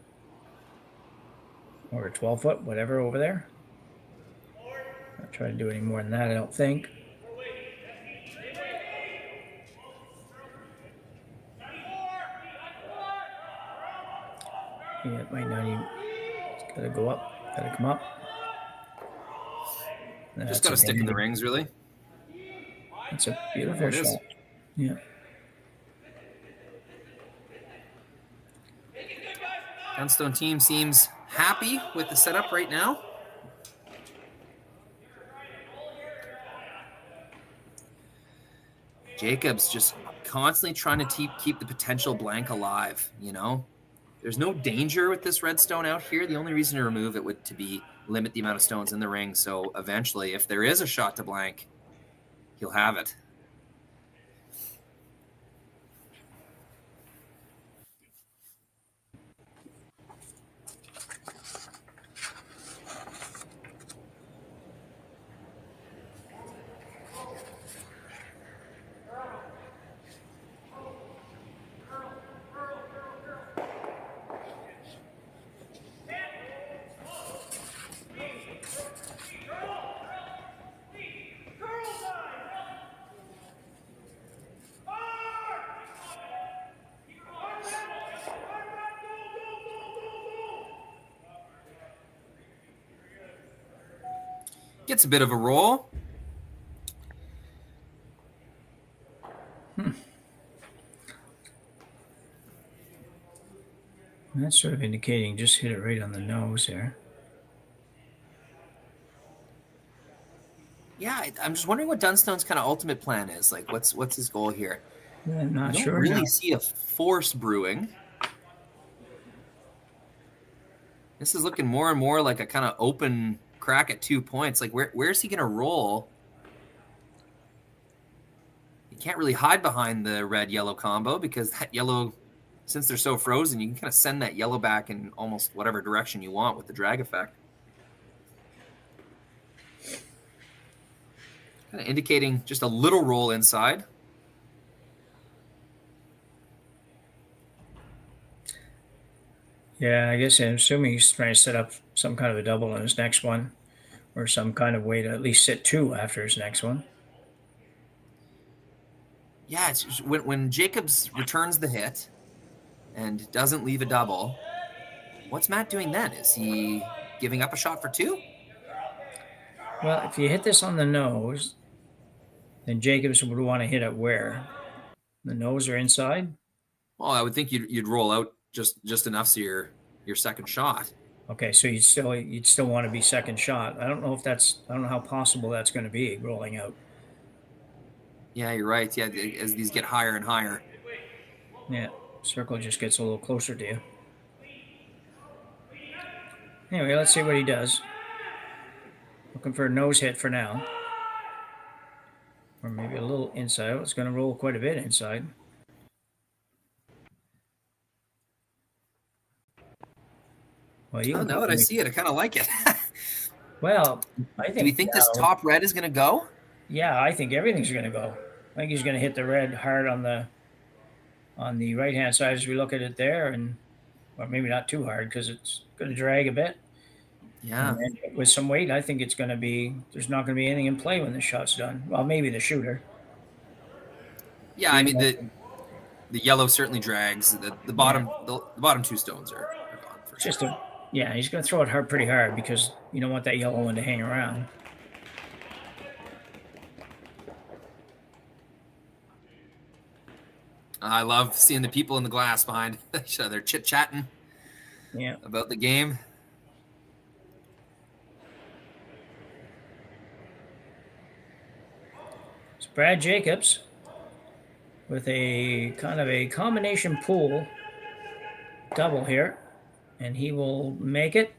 or a 12-foot, whatever over there. Not trying to do any more than that, I don't think. Yeah, it might not even. It's got to go up. Got to come up. Just got to stick in the rings, really. It's a beautiful shot. Yeah. Dunstone team seems happy with the setup right now. Jacobs just constantly trying to keep the potential blank alive, you know? There's no danger with this red stone out here. The only reason to remove it would be limit the amount of stones in the ring. So eventually, if there is a shot to blank, he'll have it. Gets a bit of a roll. That's sort of indicating just hit it right on the nose there. Yeah, I'm just wondering what Dunstone's kind of ultimate plan is. Like, what's his goal here? Yeah, I'm not sure. I don't really see a force brewing. This is looking more and more like a kind of open crack at 2 points. Like, where's he going to roll? You can't really hide behind the red-yellow combo because that yellow, since they're so frozen, you can kind of send that yellow back in almost whatever direction you want with the drag effect. Kind of indicating just a little roll inside. Yeah, I guess I'm assuming he's trying to set up some kind of a double on his next one, or some kind of way to at least sit 2 after his next one. Yeah, it's just when Jacobs returns the hit and doesn't leave a double, what's Matt doing then? Is he giving up a shot for 2? Well, if you hit this on the nose, then Jacobs would want to hit it where? The nose or inside? Well, I would think you'd roll out just enough so your second shot. Okay, so you'd still want to be second shot. I don't know how possible that's going to be rolling out. Yeah, you're right. Yeah, as these get higher and higher. Yeah, circle just gets a little closer to you. Anyway, let's see what he does. Looking for a nose hit for now. Or maybe a little inside. It's going to roll quite a bit inside. Well, now that I see it, I kind of like it. Well, I think. Do we think this top red is going to go? Yeah, I think everything's going to go. I think he's going to hit the red hard on the right-hand side as we look at it there, or maybe not too hard because it's going to drag a bit. Yeah. And with some weight, I think there's not going to be anything in play when the shot's done. Well, maybe the shooter. Yeah, I mean the yellow certainly drags. The bottom 2 stones are gone for sure. He's going to throw it pretty hard because you don't want that yellow one to hang around. I love seeing the people in the glass behind each other chit-chatting about the game. It's Brad Jacobs with a kind of a combination pool double here, and he will make it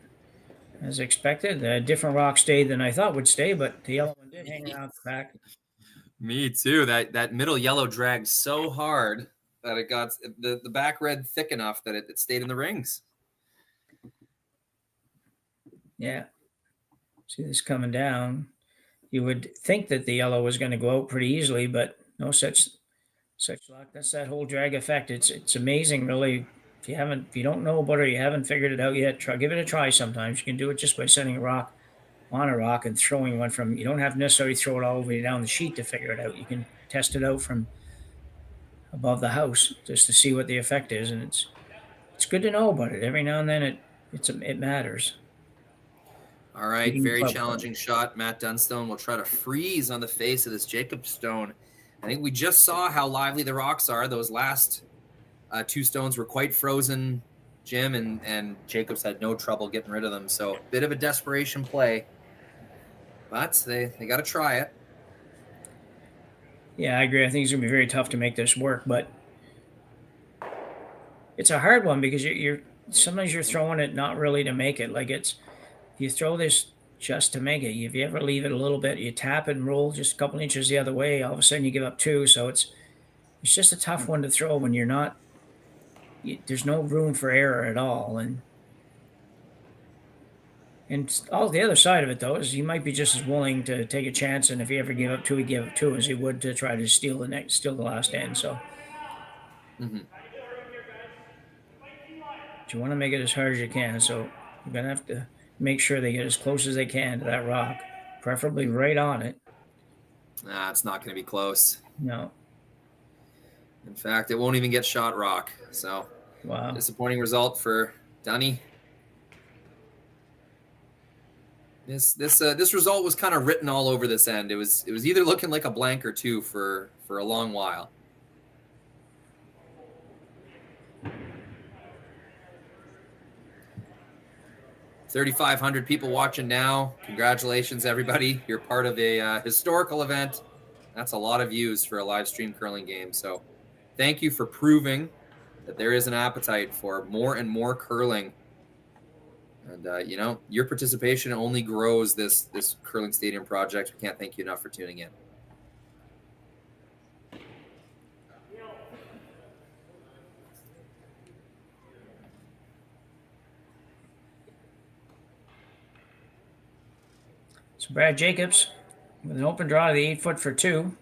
as expected. A different rock stayed than I thought would stay, but the yellow one did hang around the back. Me too. That middle yellow dragged so hard that it got the back red thick enough that it stayed in the rings. Yeah. See this coming down. You would think that the yellow was going to go out pretty easily, but no such luck. That's that whole drag effect. It's amazing, really. If you don't know about it, you haven't figured it out yet, give it a try sometimes. You can do it just by setting a rock on a rock and throwing one from. You don't have to necessarily throw it all the way down the sheet to figure it out. You can test it out from above the house just to see what the effect is, and it's good to know about it. Every now and then it matters. All right, very challenging shot. Matt Dunstone will try to freeze on the face of this Jacob stone. I think we just saw how lively the rocks are. Those last 2 stones were quite frozen, Jim, and Jacobs had no trouble getting rid of them. So bit of a desperation play, but they got to try it. Yeah, I agree. I think it's going to be very tough to make this work, but it's a hard one because sometimes you're throwing it not really to make it. Like you throw this just to make it. If you ever leave it a little bit, you tap it and roll just a couple inches the other way, all of a sudden you give up 2. So it's just a tough one to throw when there's no room for error at all. And all the other side of it, though, is he might be just as willing to take a chance, and if he ever give up 2, he'd give up 2 as he would to try to steal the last end. So, But you want to make it as hard as you can. So you're gonna have to make sure they get as close as they can to that rock, preferably right on it. Nah, it's not going to be close. No. In fact, it won't even get shot rock. So, wow, disappointing result for Dunny. This result was kind of written all over this end. It was either looking like a blank or 2 for a long while. $3,500 people watching now. Congratulations, everybody! You're part of a historical event. That's a lot of views for a live stream curling game. So, thank you for proving that there is an appetite for more and more curling And your participation only grows this curling stadium project. We can't thank you enough for tuning in. So Brad Jacobs with an open draw to the 8 foot for 2.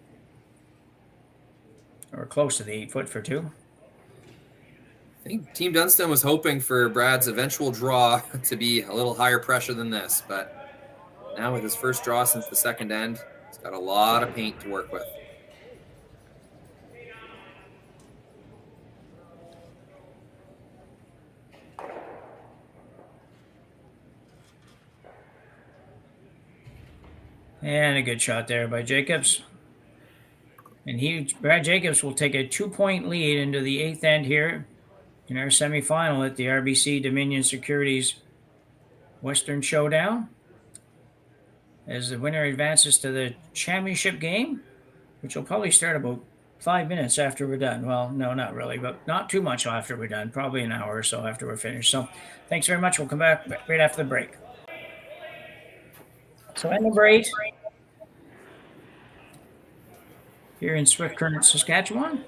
Or close to the 8 foot for 2. I think Team Dunstone was hoping for Brad's eventual draw to be a little higher pressure than this, but now with his first draw since the second end, he's got a lot of paint to work with. And a good shot there by Jacobs. And Brad Jacobs will take a 2-point lead into the 8th end here in our semifinal at the RBC Dominion Securities Western Showdown, as the winner advances to the championship game, which will probably start about 5 minutes after we're done. Well, no, not really, but not too much after we're done, probably an hour or so after we're finished. So thanks very much. We'll come back right after the break. So at number 8, here in Swift Current, Saskatchewan,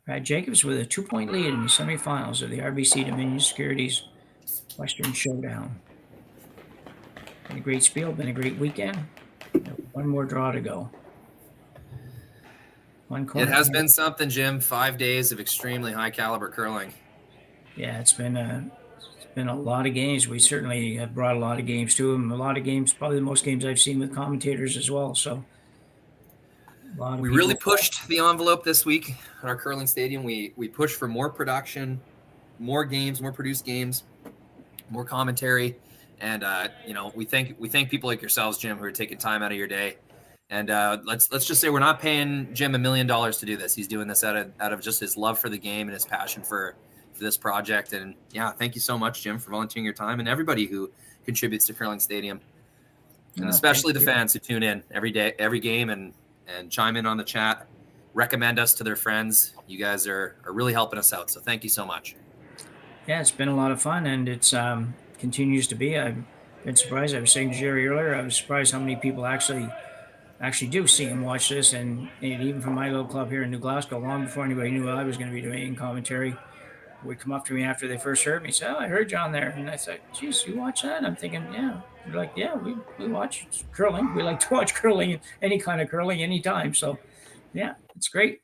Brad Jacobs with a 2-point lead in the semifinals of the RBC Dominion Securities Western Showdown. Been a great spiel, been a great weekend. One more draw to go. It has been something, Jim. 5 days of extremely high caliber curling. Yeah, it's been a lot of games. We certainly have brought a lot of games to them. A lot of games, probably the most games I've seen with commentators as well. So we really pushed the envelope this week at our curling stadium. We pushed for more production, more games, more produced games, more commentary, and we thank people like yourselves, Jim, who are taking time out of your day. And let's just say we're not paying Jim $1 million to do this. He's doing this out of just his love for the game and his passion for this project. And yeah, thank you so much, Jim, for volunteering your time, and everybody who contributes to Curling Stadium, and especially the fans who tune in every day, every game, and chime in on the chat, recommend us to their friends. You guys are really helping us out. So thank you so much. Yeah, it's been a lot of fun, and it's continues to be. I've been surprised. I was saying to Jerry earlier, I was surprised how many people actually do see and watch this. And even from my little club here in New Glasgow, long before anybody knew I was going to be doing commentary, would come up to me after they first heard me, say, "Oh, I heard you on there." And I said, "Geez, you watch that?" And I'm thinking, yeah. They're like, "Yeah, we watch curling. We like to watch curling, any kind of curling, anytime." So, yeah, it's great.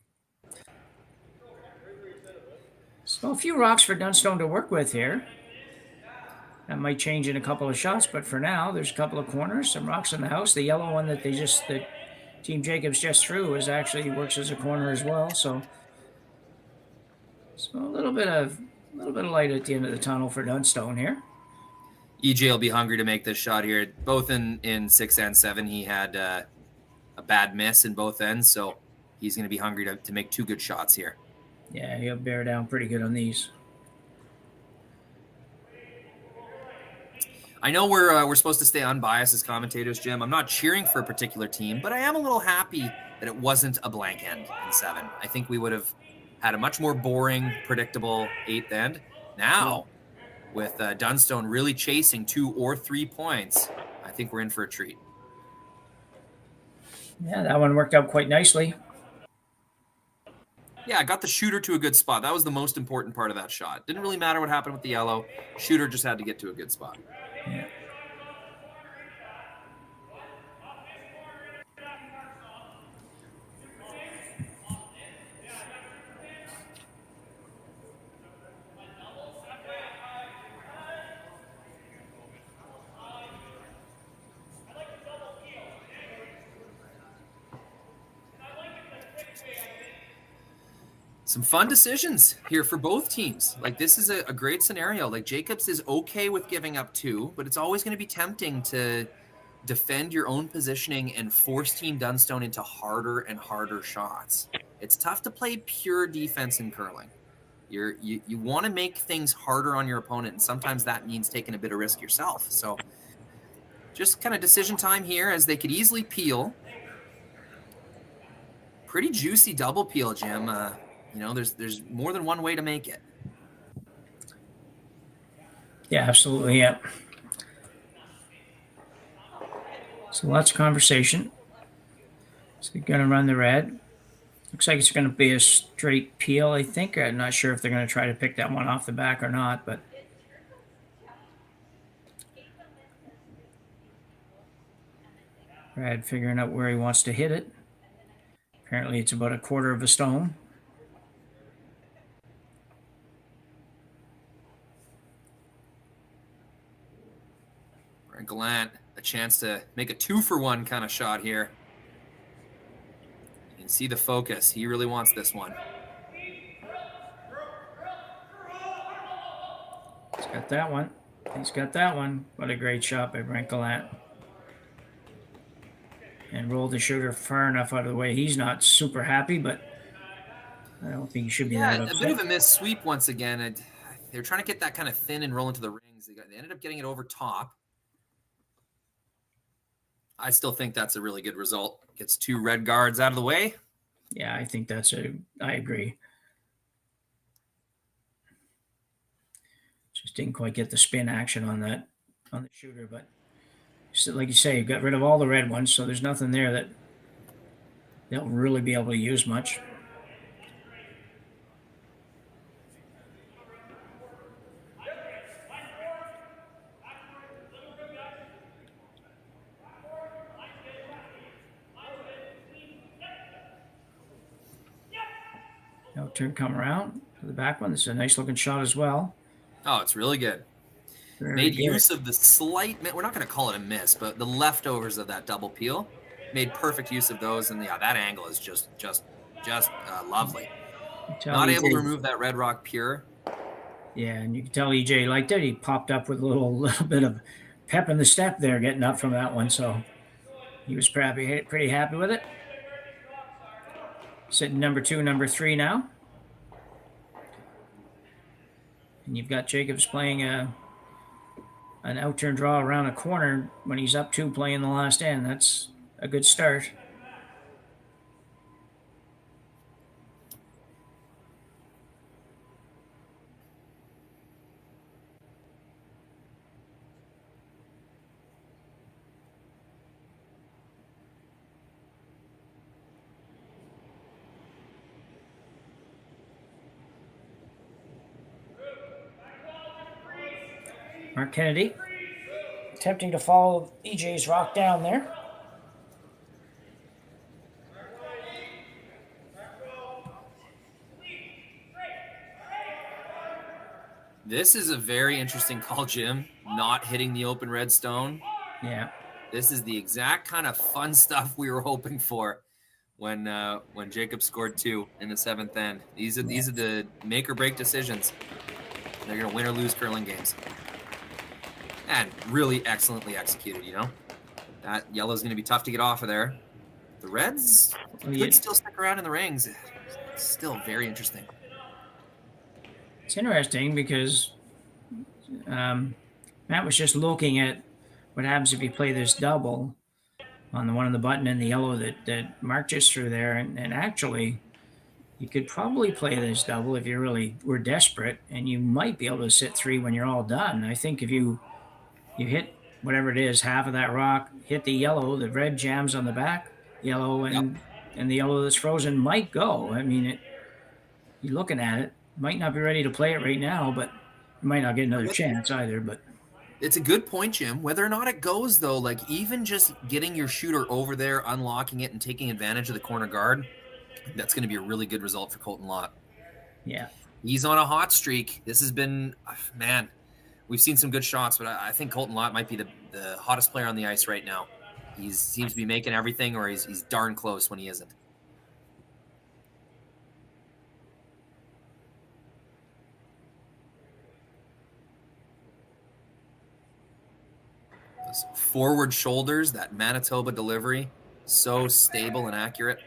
So a few rocks for Dunstone to work with here. That might change in a couple of shots, but for now, there's a couple of corners, some rocks in the house. The yellow one that Team Jacobs just threw actually works as a corner as well. So a little bit of light at the end of the tunnel for Dunstone here. EJ will be hungry to make this shot here. Both in 6 and 7, he had a bad miss in both ends, so he's going to be hungry to make 2 good shots here. Yeah, he'll bear down pretty good on these. I know we're supposed to stay unbiased as commentators, Jim. I'm not cheering for a particular team, but I am a little happy that it wasn't a blank end in 7. I think we would have had a much more boring, predictable 8th end. Now, with Dunstone really chasing 2 or 3 points, I think we're in for a treat. Yeah, that one worked out quite nicely. Yeah, I got the shooter to a good spot. That was the most important part of that shot. Didn't really matter what happened with the yellow. Shooter just had to get to a good spot. Yeah. Some fun decisions here for both teams. Like, this is a great scenario. Like, Jacobs is okay with giving up 2, but it's always going to be tempting to defend your own positioning and force Team Dunstone into harder and harder shots. It's tough to play pure defense in curling. You want to make things harder on your opponent, and sometimes that means taking a bit of risk yourself. So just kind of decision time here, as they could easily peel. Pretty juicy double peel, Jim. There's more than one way to make it. Yeah, absolutely. Yeah. So lots of conversation. So they're going to run the red. Looks like it's going to be a straight peel, I think. I'm not sure if they're going to try to pick that one off the back or not, but Brad figuring out where he wants to hit it. Apparently it's about a quarter of a stone. Gallant, a chance to make a 2-for-1 kind of shot here. You can see the focus. He really wants this one. He's got that one. He's got that one. What a great shot by Brent Gallant. And rolled the shooter far enough out of the way. He's not super happy, but I don't think he should be that upset. A bit of a missed sweep once again. They're trying to get that kind of thin and roll into the rings. They ended up getting it over top. I still think that's a really good result. Gets 2 red guards out of the way. Yeah, I think I agree. Just didn't quite get the spin action on the shooter, but like you say, you got rid of all the red ones, so there's nothing there that they'll really be able to use much. Now turn come around to the back one. This is a nice looking shot as well. Oh, it's really good. Made use of the slight, we're not going to call it a miss, but the leftovers of that double peel. Made perfect use of those, and yeah, that angle is just lovely. Not able to remove that red rock pure. Yeah, and you can tell EJ liked it. He popped up with a little bit of pep in the step there, getting up from that one, so he was pretty happy with it. Sitting number 2, number 3 now. And you've got Jacobs playing an out-turn draw around a corner when he's up 2 playing the last end. That's a good start. Mark Kennedy attempting to follow EJ's rock down there. This is a very interesting call, Jim. Not hitting the open red stone. Yeah. This is the exact kind of fun stuff we were hoping for when Jacob scored 2 in the 7th end. These are the make or break decisions. They're going to win or lose curling games. And really excellently executed, you know? That yellow's going to be tough to get off of there. The reds could still stick around in the rings. It's still very interesting. It's interesting because Matt was just looking at what happens if you play this double on the one on the button and the yellow that Mark just threw there. And actually, you could probably play this double if you really were desperate, and you might be able to sit 3 when you're all done. I think if you hit whatever it is, half of that rock, hit the yellow, the red jams on the back, yellow, and the yellow that's frozen might go. I mean, you're looking at it. Might not be ready to play it right now, but you might not get another chance either. But it's a good point, Jim. Whether or not it goes, though, like even just getting your shooter over there, unlocking it, and taking advantage of the corner guard, that's going to be a really good result for Colton Lott. Yeah. He's on a hot streak. This has been, man, we've seen some good shots, but I think Colton Lott might be the hottest player on the ice right now. He seems to be making everything, or he's darn close when he isn't. Those forward shoulders, that Manitoba delivery, so stable and accurate.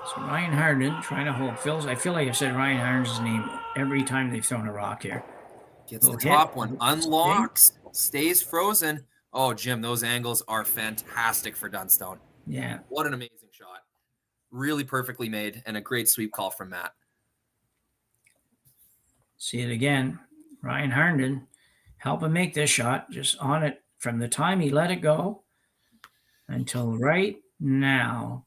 So Ryan Harden trying to hold Phil's. I feel like I've said Ryan Harden's name every time they've thrown a rock here. Gets the top one, unlocks, stays frozen. Oh, Jim, those angles are fantastic for Dunstone. Yeah. What an amazing shot. Really perfectly made, and a great sweep call from Matt. See it again. Ryan Harnden help him make this shot, just on it from the time he let it go until right now.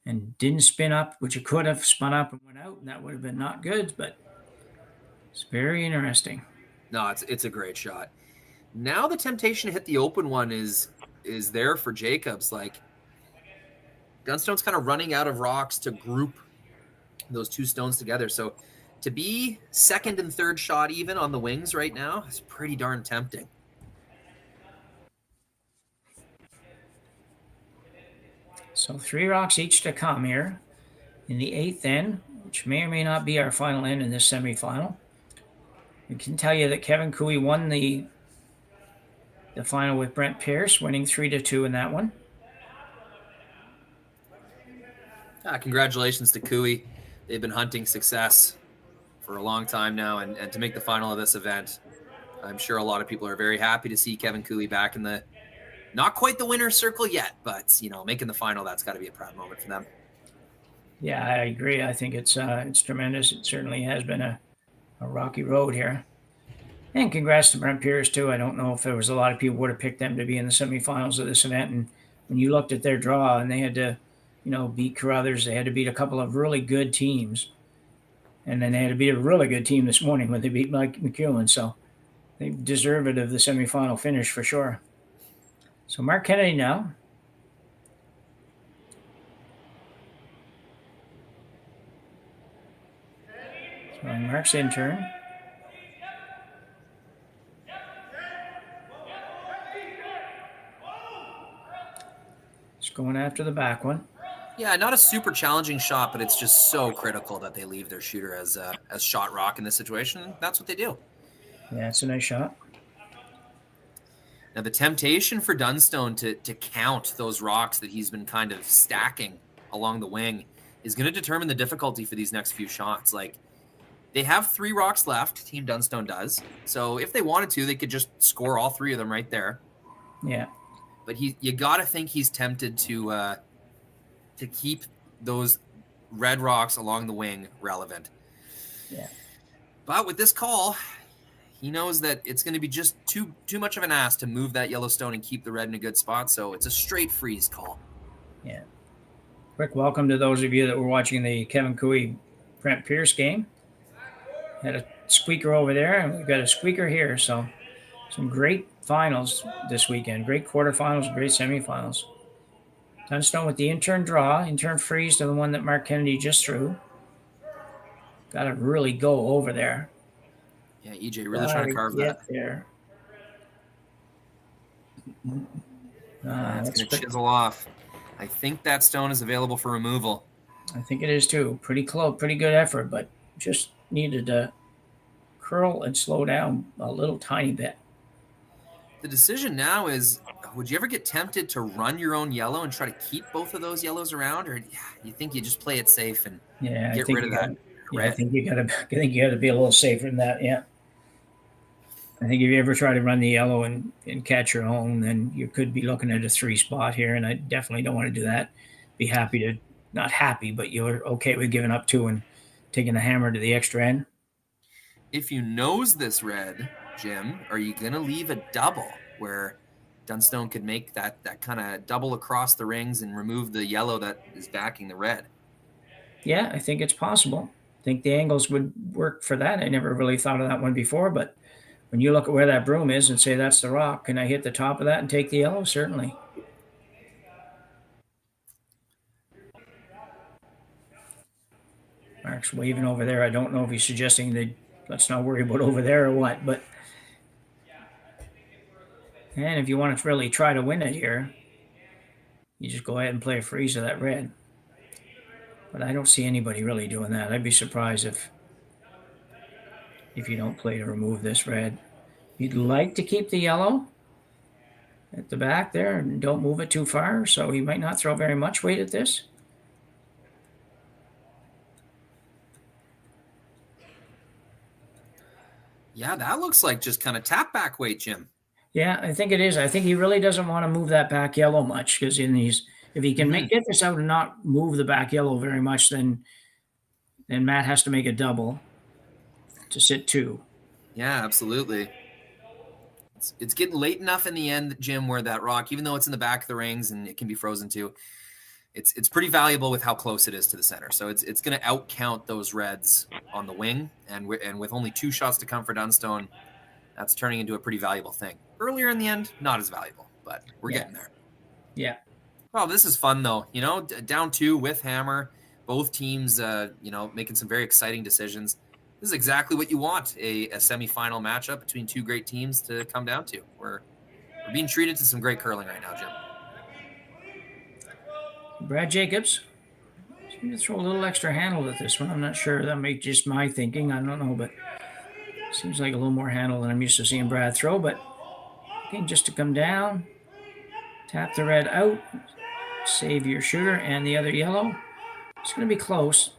And didn't spin up, which it could have spun up and went out, and that would have been not good, but it's very interesting. No, it's a great shot. Now the temptation to hit the open one is there for Jacobs. Like, Dunstone's kind of running out of rocks to group those two stones together. So to be second and third shot even on the wings right now is pretty darn tempting. So 3 rocks each to come here in the 8th end, which may or may not be our final end in this semifinal. I can tell you that Kevin Cooey won the final with Brent Pierce, winning 3-2 in that one. Congratulations to Cooey. They've been hunting success for a long time now, and to make the final of this event, I'm sure a lot of people are very happy to see Kevin Cooey back in the, not quite the winner's circle yet, but, making the final, that's got to be a proud moment for them. Yeah, I agree. I think it's tremendous. It certainly has been a rocky road here. And congrats to Brent Pierce, too. I don't know if there was a lot of people would have picked them to be in the semifinals of this event. And when you looked at their draw and they had to, beat Carruthers, they had to beat a couple of really good teams. And then they had to beat a really good team this morning when they beat Mike McEwen. So they deserve it of the semifinal finish for sure. So Mark Kennedy now. So Mark's in turn. Just going after the back one. Yeah, not a super challenging shot, but it's just so critical that they leave their shooter as shot rock in this situation. That's what they do. Yeah, it's a nice shot. Now, the temptation for Dunstone to count those rocks that he's been kind of stacking along the wing is going to determine the difficulty for these next few shots. Like, they have 3 rocks left, Team Dunstone does. So if they wanted to, they could just score all 3 of them right there. Yeah. But you got to think he's tempted to keep those red rocks along the wing relevant. Yeah. But with this call, he knows that it's going to be just too much of an ask to move that yellow stone and keep the red in a good spot. So it's a straight freeze call. Yeah. Quick welcome to those of you that were watching the Kevin Cooey Brent Pierce game. Had a squeaker over there, and we've got a squeaker here. So some great finals this weekend. Great quarterfinals, great semifinals. Dunstone with the intern draw, intern freeze to the one that Mark Kennedy just threw. Got to really go over there. Yeah, EJ really trying to carve that. There. It's going to chisel off. I think that stone is available for removal. I think it is too. Pretty close, pretty good effort, but just needed to curl and slow down a little tiny bit. The decision now is, would you ever get tempted to run your own yellow and try to keep both of those yellows around, or you think you just play it safe and get rid of that? Yeah, I think you got to be a little safer than that. Yeah, I think if you ever try to run the yellow and catch your own, then you could be looking at a 3 spot here, and I definitely don't want to do that. Be happy to, not happy, but you're okay with giving up 2 and taking the hammer to the extra end. If you nose this red, Jim, are you going to leave a double where Dunstone could make that kind of double across the rings and remove the yellow that is backing the red? Yeah, I think it's possible. I think the angles would work for that. I never really thought of that one before, but when you look at where that broom is and say that's the rock, can I hit the top of that and take the yellow? Certainly. Mark's waving over there. I don't know if he's suggesting that let's not worry about over there or what, but and if you want to really try to win it here, you just go ahead and play a freeze of that red. But I don't see anybody really doing that. I'd be surprised if you don't play to remove this red. You'd like to keep the yellow at the back there and don't move it too far, so he might not throw very much weight at this. Yeah, that looks like just kind of tap back weight, Jim. Yeah, I think it is. I think he really doesn't want to move that back yellow much because if he can get this out and not move the back yellow very much, then Matt has to make a double. to sit 2. Yeah, absolutely. It's getting late enough in the end, Jim, where that rock, even though it's in the back of the rings and it can be frozen too, it's pretty valuable with how close it is to the center. So it's going to outcount those reds on the wing, and with only 2 shots to come for Dunstone, that's turning into a pretty valuable thing. Earlier in the end, not as valuable, but we're getting there. Yeah. Oh, this is fun though. Down 2 with hammer, both teams, making some very exciting decisions. This is exactly what you want, a semifinal matchup between 2 great teams to come down to. We're being treated to some great curling right now, Jim. Brad Jacobs. I'm going to throw a little extra handle at this one. I'm not sure. That may just my thinking. I don't know, but seems like a little more handle than I'm used to seeing Brad throw. But again, just to come down, tap the red out, save your sugar and the other yellow. It's going to be close.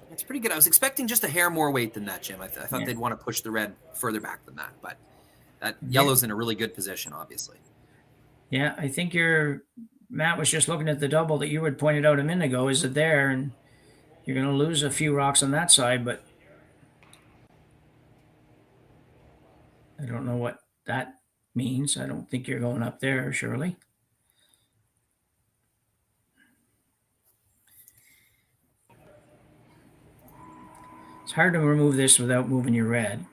It's pretty good. I was expecting just a hair more weight than that, Jim. I thought they'd want to push the red further back than that, but that yellow's in a really good position, obviously. Yeah, I think Matt was just looking at the double that you had pointed out a minute ago. Is it there? And you're going to lose a few rocks on that side, but I don't know what that means. I don't think you're going up there, surely. It's hard to remove this without moving your red.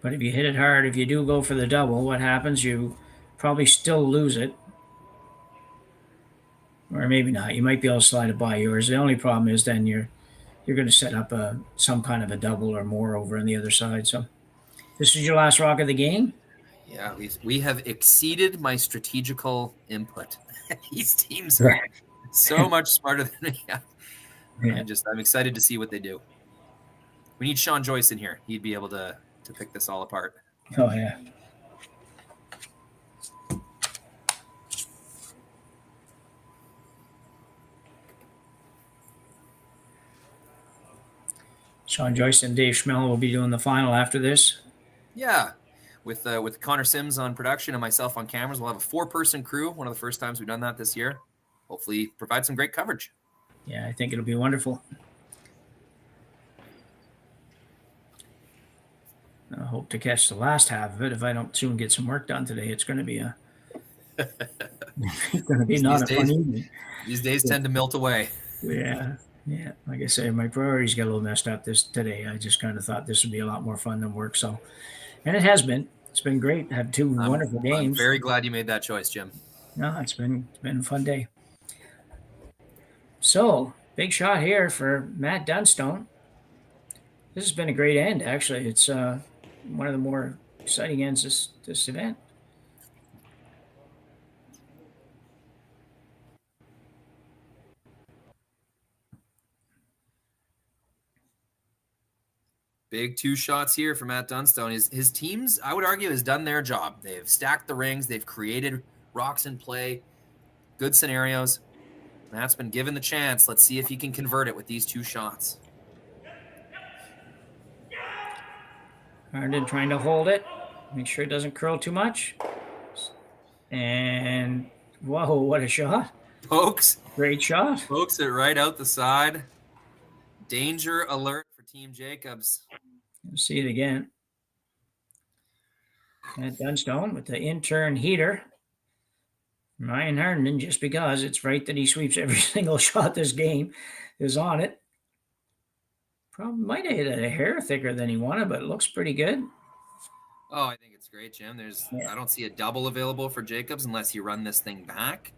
But if you hit it hard, if you do go for the double, what happens? You probably still lose it. Or maybe not. You might be able to slide it by yours. The only problem is then you're going to set up some kind of a double or more over on the other side. So this is your last rock of the game? Yeah, we have exceeded my strategical input. These teams are so much smarter than me. Yeah. I'm excited to see what they do. We need Sean Joyce in here. He'd be able to pick this all apart. Oh, yeah. Sean Joyce and Dave Schmell will be doing the final after this. Yeah. With Connor Sims on production and myself on cameras, we'll have a 4-person crew. One of the first times we've done that this year. Hopefully provide some great coverage. Yeah, I think it'll be wonderful. I hope to catch the last half of it. If I don't soon get some work done today, it's going to be not a fun evening. These days tend to melt away. Yeah. Like I say, my priorities got a little messed up today. I just kind of thought this would be a lot more fun than work. So, and it has been. It's been great to have 2 wonderful games. I'm very glad you made that choice, Jim. No, it's been a fun day. So, big shot here for Matt Dunstone. This has been a great end, actually. It's one of the more exciting ends this event. Big 2 shots here for Matt Dunstone. His teams, I would argue, has done their job. They've stacked the rings. They've created rocks in play. Good scenarios. Matt's been given the chance. Let's see if he can convert it with these 2 shots. Harden trying to hold it. Make sure it doesn't curl too much. And, whoa, what a shot. Pokes. Great shot. Pokes it right out the side. Danger alert for Team Jacobs. You'll see it again. Matt Dunstone with the intern heater. Ryan Harden, just because it's right that he sweeps every single shot this game, is on it. Probably might have hit it a hair thicker than he wanted, but it looks pretty good. Oh, I think it's great, Jim. I don't see a double available for Jacobs unless you run this thing back.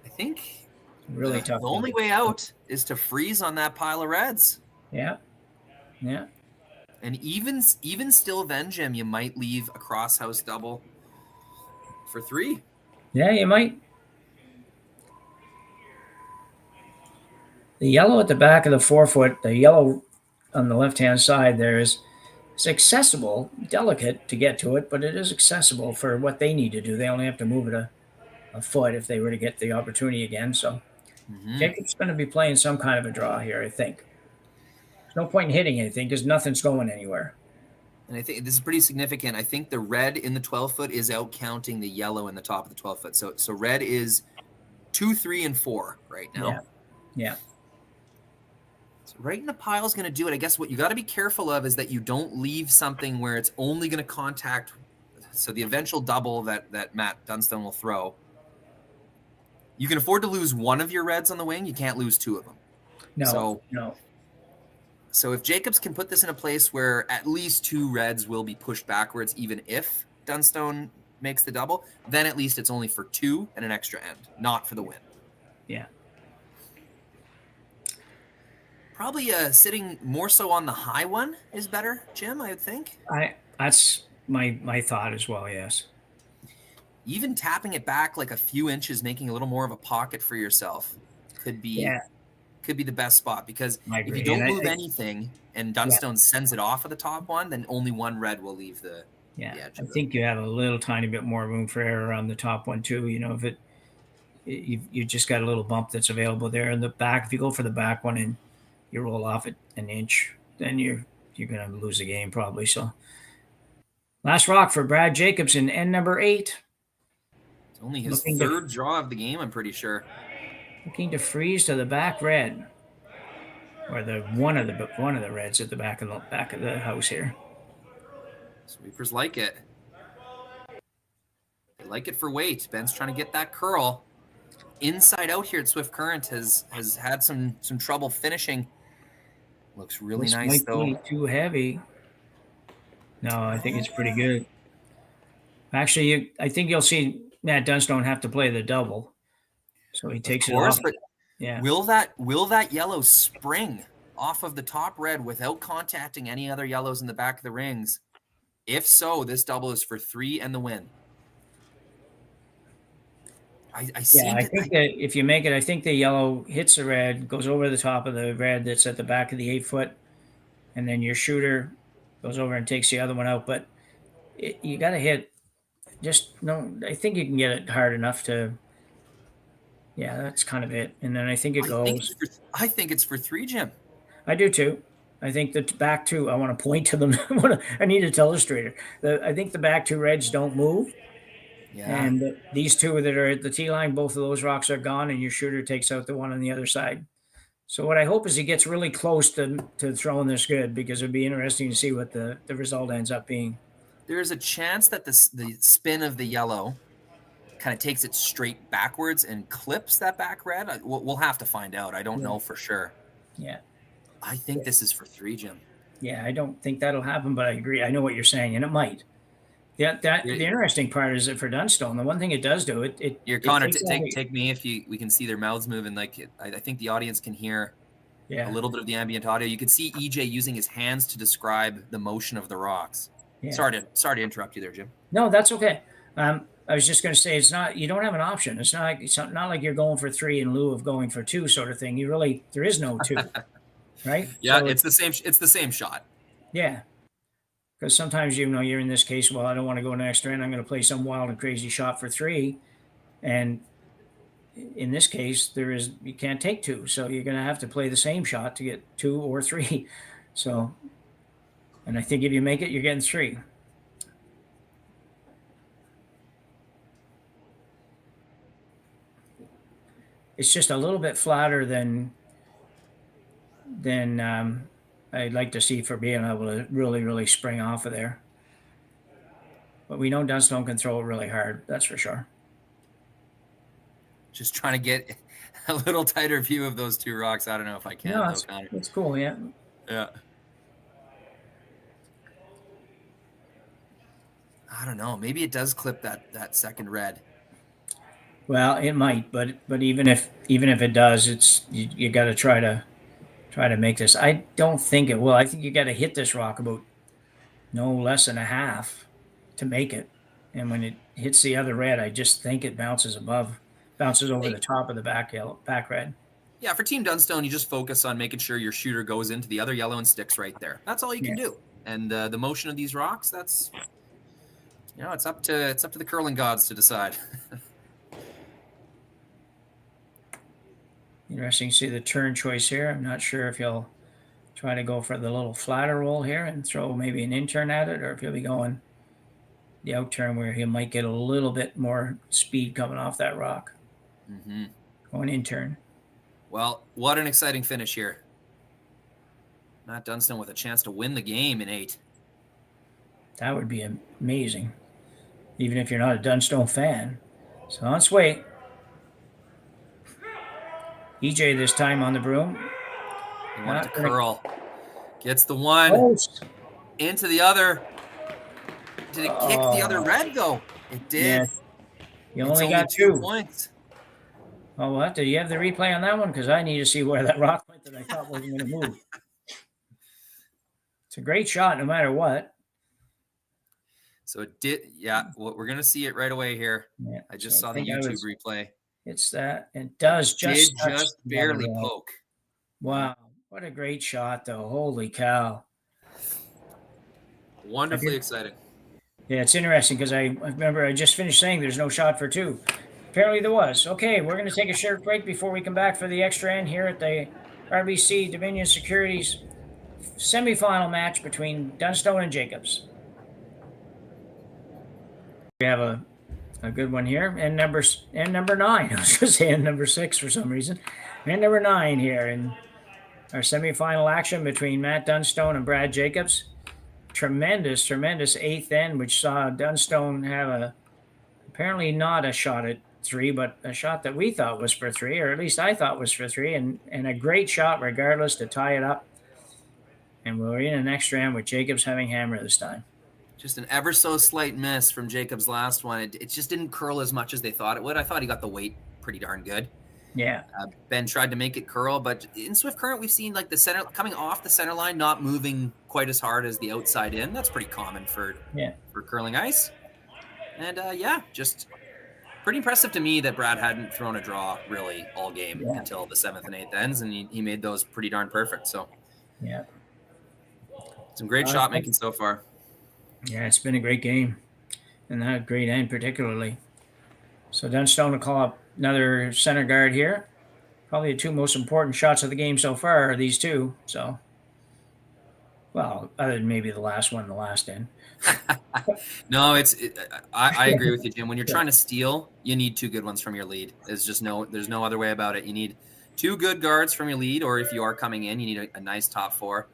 I think really tough. The only way out is to freeze on that pile of reds. Yeah. And even still then, Jim, you might leave a crosshouse double for 3. Yeah, you might. The yellow at the back of the 4-foot, the yellow on the left-hand side there it's accessible, delicate to get to it, but it is accessible for what they need to do. They only have to move it a foot if they were to get the opportunity again. So Jacob's going to be playing some kind of a draw here, I think. There's no point in hitting anything because nothing's going anywhere. And I think this is pretty significant. I think the red in the 12-foot is out counting the yellow in the top of the 12-foot. So red is 2, 3, and 4 right now. Yeah. Yeah. So right in the pile is going to do it. I guess what you got to be careful of is that you don't leave something where it's only going to contact. So the eventual double that Matt Dunstone will throw, you can afford to lose one of your reds on the wing. You can't lose two of them. No. So if Jacobs can put this in a place where at least two reds will be pushed backwards, even if Dunstone makes the double, then at least it's only for 2 and an extra end, not for the win. Yeah. Probably sitting more so on the high one is better, Jim, I would think. That's my thought as well, yes. Even tapping it back like a few inches, making a little more of a pocket for yourself could be the best spot, because if you don't move anything and Dunstone sends it off of the top one, then only one red will leave the edge. I think you have a little tiny bit more room for error on the top one too. If you just got a little bump that's available there in the back. If you go for the back one and you roll off it an inch, then you're going to lose the game probably. So last rock for Brad Jacobs in end number 8. It's only his third draw of the game, I'm pretty sure. Looking to freeze to the back red, or the one of the reds at the back of the house here. Sweepers like it. They like it for weight. Ben's trying to get that curl. Inside out here at Swift Current has had some trouble finishing. Looks really nice though. Might be too heavy. No, I think it's pretty good. Actually, I think you'll see Matt Dunstone have to play the double. So he takes it off. But will that yellow spring off of the top red without contacting any other yellows in the back of the rings? If so, this double is for 3 and the win. I think that if you make it, I think the yellow hits the red, goes over the top of the red that's at the back of the 8-foot, and then your shooter goes over and takes the other one out. But you got to hit. I think you can get it hard enough to. Yeah, that's kind of it. And then I think it goes. I think it's for 3, Jim. I do too. I think the back 2, I want to point to them. I need a illustrator. I think the back 2 reds don't move. Yeah. And these 2 that are at the tee line, both of those rocks are gone, and your shooter takes out the one on the other side. So what I hope is he gets really close to throwing this good, because it'd be interesting to see what the result ends up being. There's a chance that the spin of the yellow kind of takes it straight backwards and clips that back red. We'll have to find out. I don't know for sure. Yeah. I think this is for 3, Jim. Yeah, I don't think that'll happen, but I agree. I know what you're saying, and it might. Yeah, the interesting part is that for Dunstone, the one thing it does do, Connor, take me if we can see their mouths moving. I think the audience can hear a little bit of the ambient audio. You can see EJ using his hands to describe the motion of the rocks. Yeah. Sorry to interrupt you there, Jim. No, that's okay. I was just going to say, you don't have an option. It's not like you're going for 3 in lieu of going for 2 sort of thing. There is no 2, right? Yeah, so it's the same shot. Yeah. Because sometimes, you're in this case, well, I don't want to go an extra end. I'm going to play some wild and crazy shot for 3. And in this case, you can't take 2. So you're going to have to play the same shot to get 2 or 3. So, and I think if you make it, you're getting 3. It's just a little bit flatter than I'd like to see for being able to really, really spring off of there. But we know Dunstone can throw it really hard. That's for sure. Just trying to get a little tighter view of those 2 rocks. I don't know if I can. No, it's cool, yeah. Yeah. I don't know. Maybe it does clip that second red. Well, it might, but even if it does, it's you got to try to make this. I don't think it will. I think you got to hit this rock about no less than a half to make it. And when it hits the other red, I just think it bounces over the top of the back red. Yeah, for Team Dunstone, you just focus on making sure your shooter goes into the other yellow and sticks right there. That's all you can do. And the motion of these rocks, that's it's up to the curling gods to decide. Interesting to see the turn choice here. I'm not sure if he'll try to go for the little flatter roll here and throw maybe an in-turn at it, or if he'll be going the out turn where he might get a little bit more speed coming off that rock. Mm-hmm. Oh, an intern. Well, what an exciting finish here. Matt Dunstone with a chance to win the game in 8. That would be amazing, even if you're not a Dunstone fan. So let's wait. EJ this time on the broom. He wanted to curl. Gets the one. Post. Into the other. Did it kick the other red, though? It did. Yeah. You It's only got 2 2 points. Oh, what? Do you have the replay on that one? Because I need to see where that rock went that I thought wasn't going to move. It's a great shot no matter what. So it did. Yeah, well, we're going to see it right away here. Yeah, I just saw the YouTube replay. It's that. It does just barely poke. Wow. What a great shot, though. Holy cow. Wonderfully exciting. Yeah, it's interesting because I remember I just finished saying there's no shot for 2. Apparently there was. Okay, we're going to take a short break before we come back for the extra end here at the RBC Dominion Securities semifinal match between Dunstone and Jacobs. We have a good one here, and number 9. I was going to say and number 6 for some reason. And number 9 here in our semifinal action between Matt Dunstone and Brad Jacobs. Tremendous 8th end, which saw Dunstone have apparently not a shot at 3, but a shot that we thought was for 3, or at least I thought was for 3, and a great shot regardless to tie it up. And we're in an extra end with Jacobs having hammer this time. Just an ever so slight miss from Jacobs' last one. It just didn't curl as much as they thought it would. I thought he got the weight pretty darn good. Yeah. Ben tried to make it curl, but in Swift Current, we've seen like the center coming off the center line, not moving quite as hard as the outside in. That's pretty common for curling ice. And just pretty impressive to me that Brad hadn't thrown a draw really all game until the 7th and 8th ends, and he made those pretty darn perfect. So some great shot making so far. Yeah, it's been a great game, and that great end particularly. So Dunstone will call up another center guard here. Probably the 2 most important shots of the game so far are these 2. So, well, other than maybe the last one, the last end. No, I agree with you, Jim. When you're trying to steal, you need 2 good ones from your lead. There's no other way about it. You need 2 good guards from your lead, or if you are coming in, you need a nice top 4.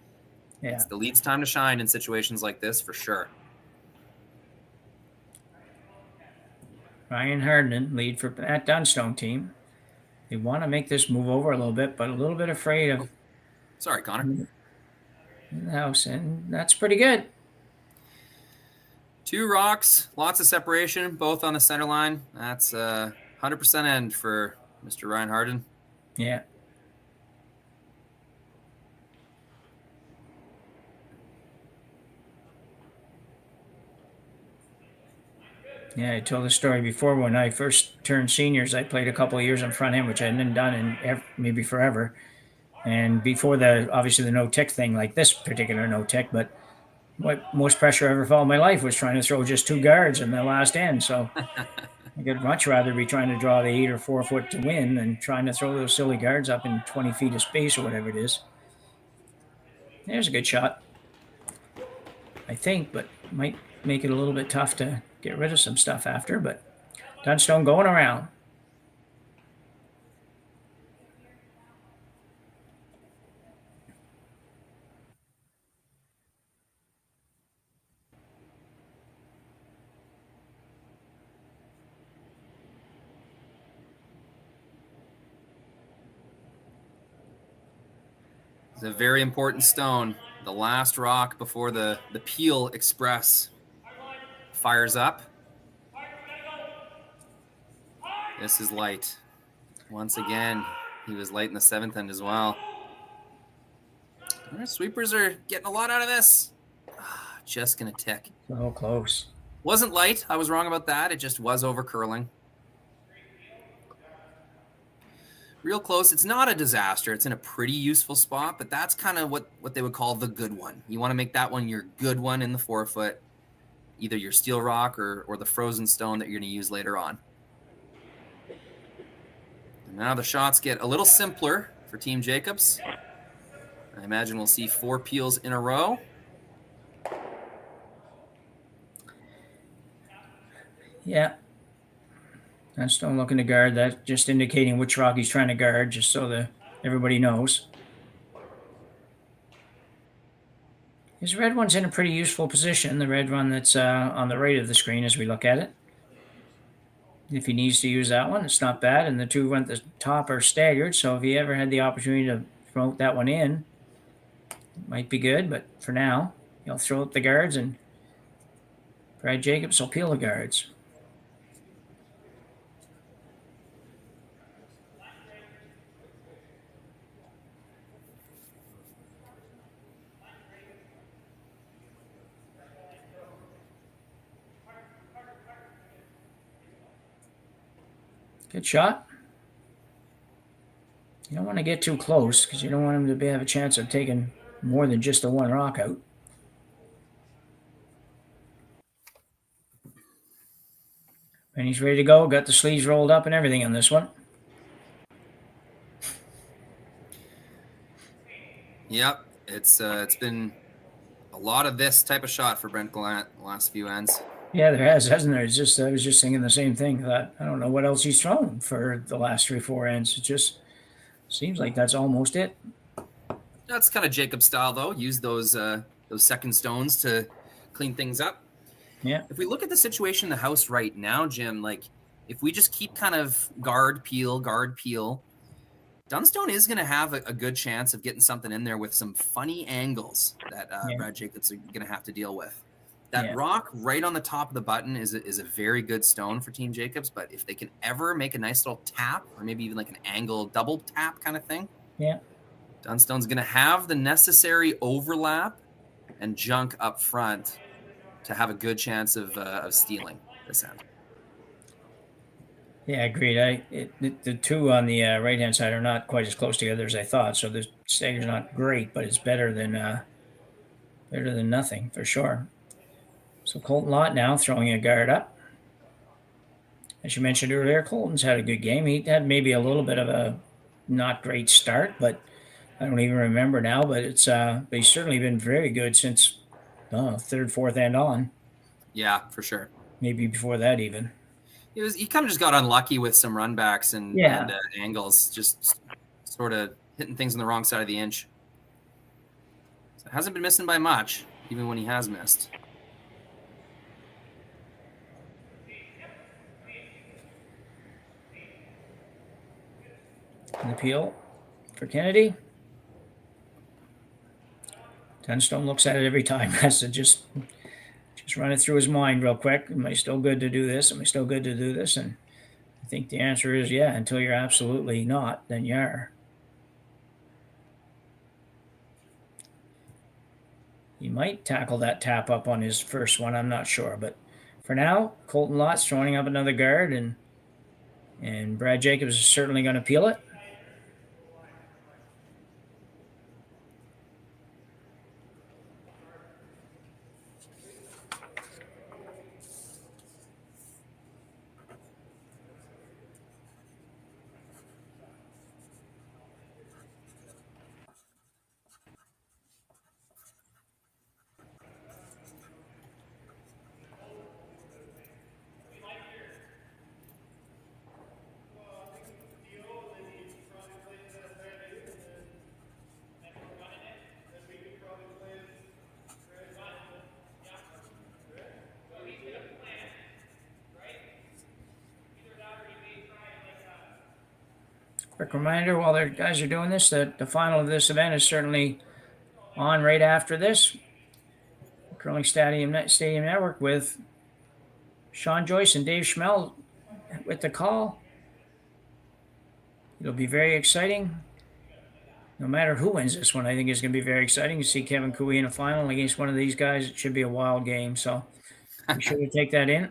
Yeah. It's the lead's time to shine in situations like this, for sure. Ryan Hardman, lead for that Dunstone team. They want to make this move over a little bit, but a little bit afraid of. Sorry, Connor. In the house, and that's pretty good. 2 rocks, lots of separation, both on the center line. That's 100% end for Mr. Ryan Hardman. Yeah. Yeah, I told the story before. When I first turned seniors, I played a couple of years in front end, which I hadn't done in maybe forever. And before obviously the no-tick thing, like this particular no-tick, but what most pressure I ever felt in my life was trying to throw just 2 guards in the last end. So I'd much rather be trying to draw the 8 or 4 foot to win than trying to throw those silly guards up in 20 feet of space or whatever it is. There's a good shot, I think, but might make it a little bit tough to get rid of some stuff after. But Dunstone going around. It's a very important stone. The last rock before the Peel Express fires up. This is light. Once again, he was light in the 7th end as well. Our sweepers are getting a lot out of this. Just going to tick. So close. Wasn't light. I was wrong about that. It just was over curling. Real close. It's not a disaster. It's in a pretty useful spot, but that's kind of what they would call the good one. You want to make that one your good one in the 4-foot, either your steel rock or the frozen stone that you're going to use later on. And now the shots get a little simpler for Team Jacobs. I imagine we'll see 4 peels in a row. Yeah. Dunstone looking to guard. That just indicating which rock he's trying to guard, just so that everybody knows. His red one's in a pretty useful position. The red one that's on the right of the screen as we look at it. If he needs to use that one, it's not bad. And the two at the top are staggered, so if he ever had the opportunity to promote that one in, it might be good. But for now, he'll throw up the guards, and Brad Jacobs will peel the guards. Good shot. You don't want to get too close because you don't want him to have a chance of taking more than just the one rock out. And he's ready to go. Got the sleeves rolled up and everything on this one. Yep, it's been a lot of this type of shot for Brent Gallant the last few ends. Yeah, there has, hasn't there? It's just I was just thinking the same thing. That I don't know what else he's thrown for the last 3-4 ends. It just seems like that's almost it. That's kind of Jacob's style, though. Use those second stones to clean things up. Yeah. If we look at the situation in the house right now, Jim, like if we just keep kind of guard, peel, Dunstone is going to have a good chance of getting something in there with some funny angles that Brad Jacobs are going to have to deal with. That rock right on the top of the button is a very good stone for Team Jacobs, but if they can ever make a nice little tap or maybe even like an angle double tap kind of thing, Dunstone's going to have the necessary overlap and junk up front to have a good chance of stealing this end. Yeah, agreed. The two on the right-hand side are not quite as close together as I thought, so the stagger's not great, but it's better than nothing for sure. So Colton Lott now throwing a guard up. As you mentioned earlier, Colton's had a good game. He had maybe a little bit of a not great start, but I don't even remember now. But it's but he's certainly been very good since third, fourth end on. Yeah, for sure. Maybe before that even. He kind of just got unlucky with some runbacks and angles, just sort of hitting things on the wrong side of the inch. So hasn't been missing by much, even when he has missed. An appeal for Kennedy. Dunstone looks at it every time. Has to just run it through his mind real quick. Am I still good to do this? Am I still good to do this? And I think the answer is yeah. Until you're absolutely not, then you are. He might tackle that tap up on his first one. I'm not sure, but for now, Colton Lott's throwing up another guard, and Brad Jacobs is certainly going to peel it. Quick reminder while the guys are doing this that the final of this event is certainly on right after this. Curling Stadium Network with Sean Joyce and Dave Schmel with the call. It'll be very exciting. No matter who wins this one, I think it's going to be very exciting to see Kevin Cooey in a final against one of these guys. It should be a wild game, so be sure to take that in.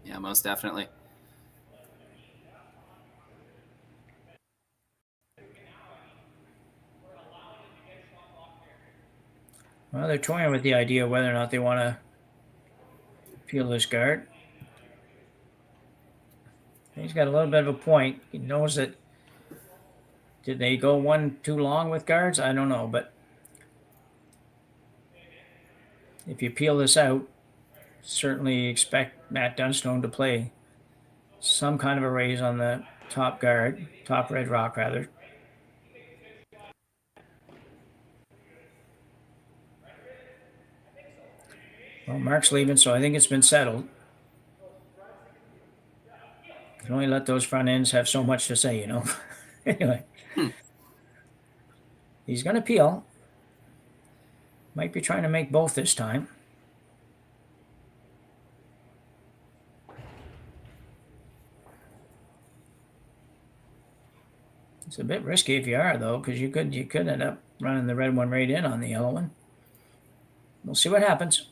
Yeah, most definitely. Well, they're toying with the idea of whether or not they want to peel this guard. He's got a little bit of a point. He knows that. Did they go one too long with guards? I don't know, but if you peel this out, certainly expect Matt Dunstone to play some kind of a raise on the top red rock rather. Well, Mark's leaving, so I think it's been settled. You can only let those front ends have so much to say, Anyway. He's going to peel. Might be trying to make both this time. It's a bit risky if you are, though, because you could end up running the red one right in on the yellow one. We'll see what happens.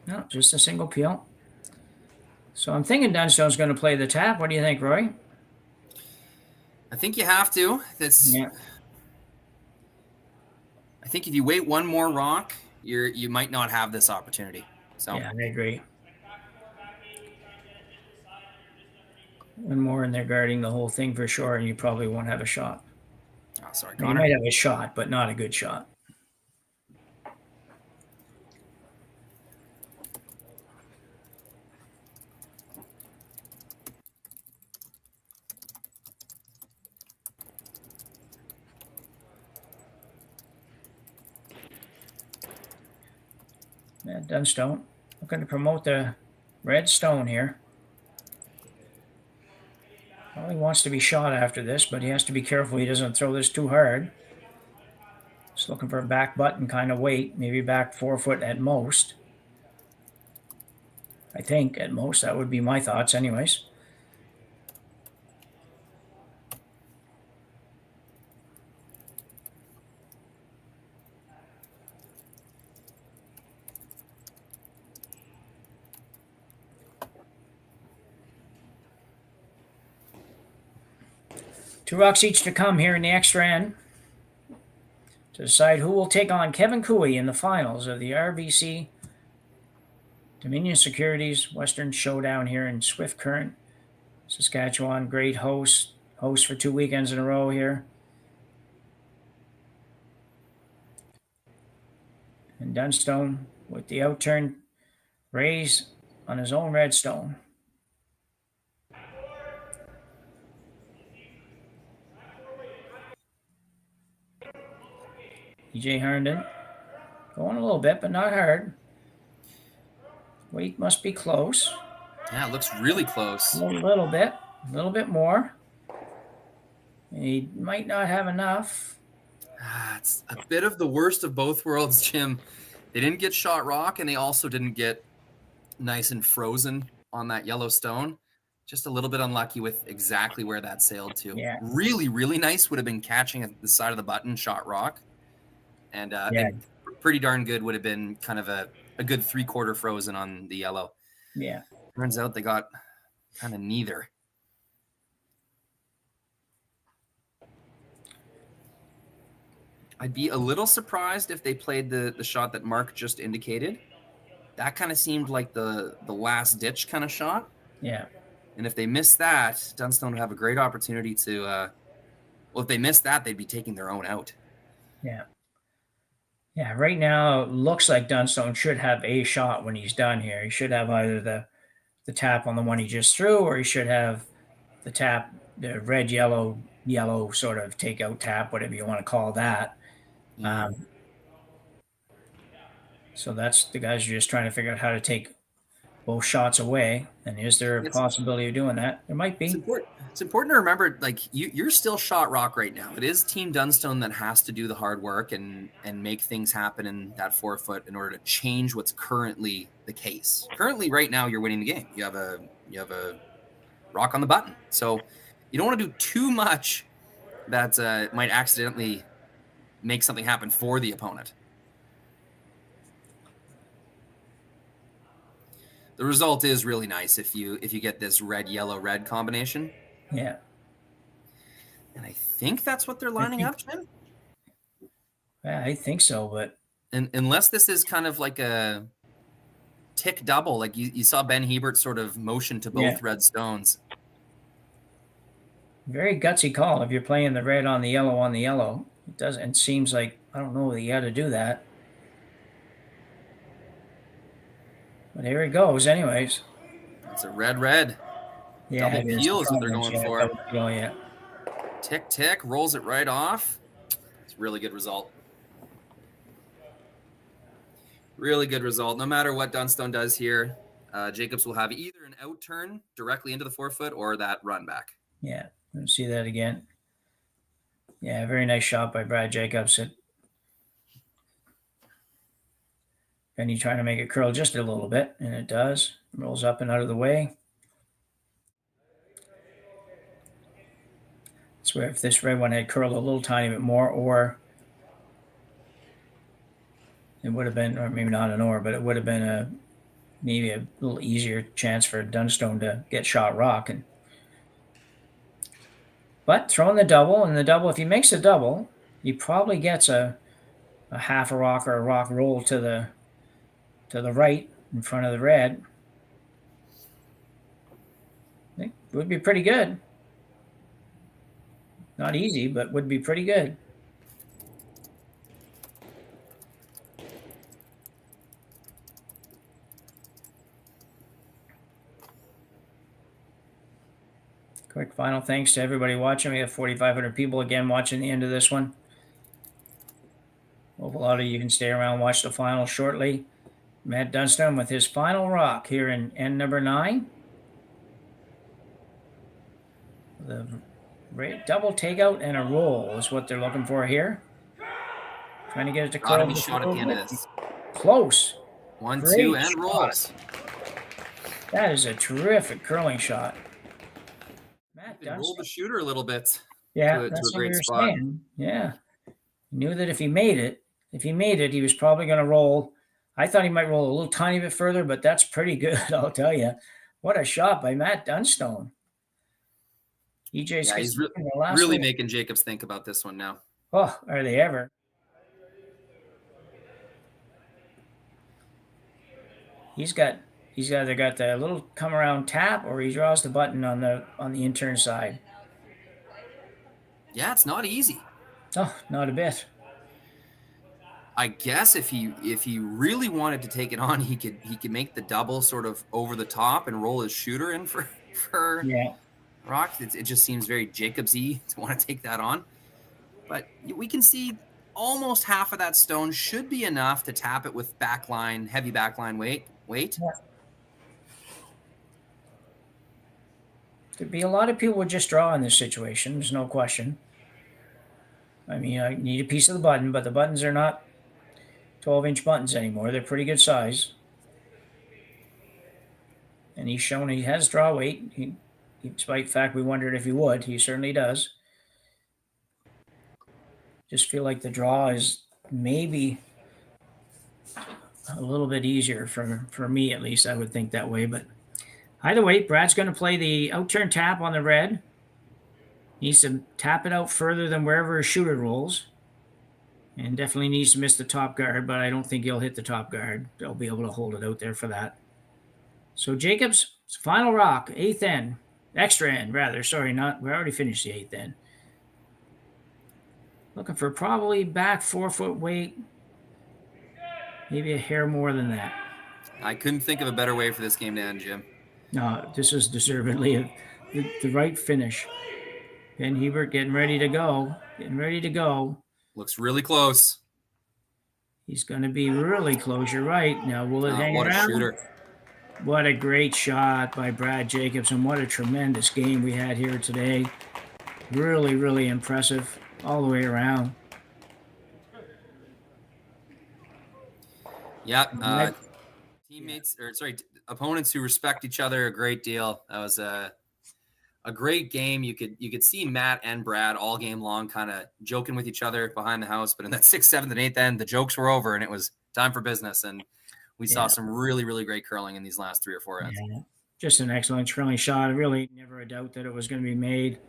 No, just a single peel. So I'm thinking Dunstone's going to play the tap. What do you think, Rory? I think you have to. Yeah. I think if you wait one more rock, you might not have this opportunity. So yeah, I agree. One more, and they're guarding the whole thing for sure, and you probably won't have a shot. Oh, sorry, You might have a shot, but not a good shot. Yeah, Dunstone looking to promote the red stone here. Well, he wants to be shot after this, but he has to be careful he doesn't throw this too hard. Just looking for a back button kind of weight, maybe back 4 foot at most. I think at most, that would be my thoughts anyways. Two rocks each to come here in the extra end to decide who will take on Kevin Cooey in the finals of the RBC Dominion Securities Western Showdown here in Swift Current, Saskatchewan. Great host for 2 weekends in a row here. And Dunstone with the outturn raise on his own red stone. EJ Herndon going a little bit, but not hard. Weight must be close. Yeah, it looks really close. A little bit more. He might not have enough. It's a bit of the worst of both worlds, Jim. They didn't get shot rock, and they also didn't get nice and frozen on that yellow stone. Just a little bit unlucky with exactly where that sailed to. Yeah. Really, really nice would have been catching at the side of the button shot rock. And pretty darn good would have been kind of a good 3/4 frozen on the yellow. Yeah. Turns out they got kind of neither. I'd be a little surprised if they played the shot that Mark just indicated. That kind of seemed like the last ditch kind of shot. Yeah. And if they miss that, Dunstone would have a great opportunity to if they miss that, they'd be taking their own out. Yeah. Yeah, right now it looks like Dunstone should have a shot when he's done here. He should have either the tap on the one he just threw, or he should have the tap, the red, yellow sort of takeout tap, whatever you want to call that. So that's the guys are just trying to figure out how to take both shots away. And is there a possibility of doing that? There might be. It's important to remember, like, you're still shot rock right now. It is Team Dunstone that has to do the hard work and make things happen in that 4 foot in order to change what's currently the case. Currently, right now, you're winning the game. You have a rock on the button. So you don't want to do too much that might accidentally make something happen for the opponent. The result is really nice if you get this red, yellow, red combination. Yeah. And I think that's what they're lining up, Jim. Yeah, I think so, but unless this is kind of like a tick double, like you saw Ben Hebert sort of motion to both red stones. Very gutsy call if you're playing the red on the yellow on the yellow. It doesn't. It seems like I don't know that you got to do that. But here it goes, anyways. It's a red. Yeah, Double it is. peel is what they're going for. Double peel, yeah. Tick, tick, rolls it right off. It's a really good result. Really good result. No matter what Dunstone does here, Jacobs will have either an out turn directly into the 4-foot or that run back. Yeah, let's see that again. Yeah, very nice shot by Brad Jacobs. And you trying to make it curl just a little bit, and it does. Rolls up and out of the way. That's where if this red one had curled a little tiny bit more, or it would have been, or maybe not an or, but it would have been maybe a little easier chance for Dunstone to get shot rock. But throwing the double, and the double, if he makes a double, he probably gets a half a rock or a rock roll to the right in front of the red. It would be pretty good. Not easy, but would be pretty good. Quick final thanks to everybody watching. We have 4,500 people again watching the end of this one. Hope a lot of you can stay around and watch the final shortly. Matt Dunstone with his final rock here in end number 9. The double takeout and a roll is what they're looking for here. Trying to get it to curl. Gotta be shot at the end of this. Close. 1, Great 2, and shot. rolls. That is a terrific curling shot. Matt He rolled the Dunstone. shooter a little bit. Yeah, to that's a what we great were spot. saying. Yeah. He knew that if he made it, he was probably going to roll. I thought he might roll a little tiny bit further, but that's pretty good, I'll tell you. What a shot by Matt Dunstone. EJ Yeah, he's really making Jacobs think about this one now. Oh, are they ever? He's either got the little come around tap or he draws the button on the intern side. Yeah, it's not easy. Oh, not a bit. I guess if he really wanted to take it on, he could make the double sort of over the top and roll his shooter in for yeah. rock. It just seems very Jacobs-y to want to take that on. But we can see almost half of that stone should be enough to tap it with heavy backline weight. Yeah. There'd be a lot of people would just draw in this situation. There's no question. I mean, I need a piece of the button, but the buttons are not 12-inch buttons anymore. They're pretty good size. And he's shown he has draw weight. Despite the fact we wondered if he would, he certainly does. Just feel like the draw is maybe a little bit easier for me, at least. I would think that way. But either way, Brad's going to play the out-turn tap on the red. Needs to tap it out further than wherever his shooter rolls. And definitely needs to miss the top guard, but I don't think he'll hit the top guard. They'll be able to hold it out there for that. So Jacobs, final rock, 8th end. Extra end, rather. Sorry, we already finished the 8th end. Looking for probably back 4-foot weight. Maybe a hair more than that. I couldn't think of a better way for this game to end, Jim. No, this is deservedly the right finish. Ben Hebert getting ready to go. Looks really close. He's going to be really close. You're right. Now, will it hang around? What a shooter. What a great shot by Brad Jacobs, and what a tremendous game we had here today. Really, really impressive all the way around. Yeah, opponents who respect each other a great deal. That was a great game. You could see Matt and Brad all game long kind of joking with each other behind the house, but in that 6th, 7th, and 8th end, the jokes were over and it was time for business. And we saw some really, really great curling in these last 3 or 4 ends. Yeah. Just an excellent curling shot. Really never a doubt that it was going to be made.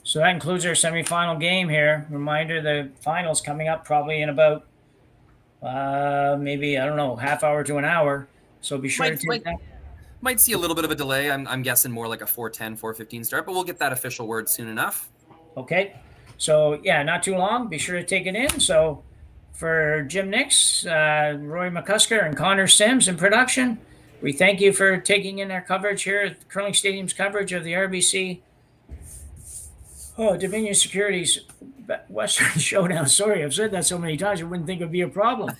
So that concludes our semifinal game here. Reminder, the finals coming up probably in about maybe, I don't know, half hour to an hour. So be sure to take that. Might see a little bit of a delay. I'm guessing more like a 4:10, 4:15 start, but we'll get that official word soon enough. Okay. So, yeah, not too long. Be sure to take it in. So, for Jim Nix, Rory McCusker, and Connor Sims in production, we thank you for taking in our coverage here at Curling Stadium's coverage of the RBC Dominion Securities Western Showdown. Sorry, I've said that so many times I wouldn't think it would be a problem.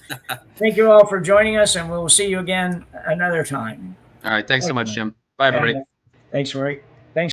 Thank you all for joining us, and we'll see you again another time. All right. Thanks so much, Jim. Bye, everybody. Thanks, Rory.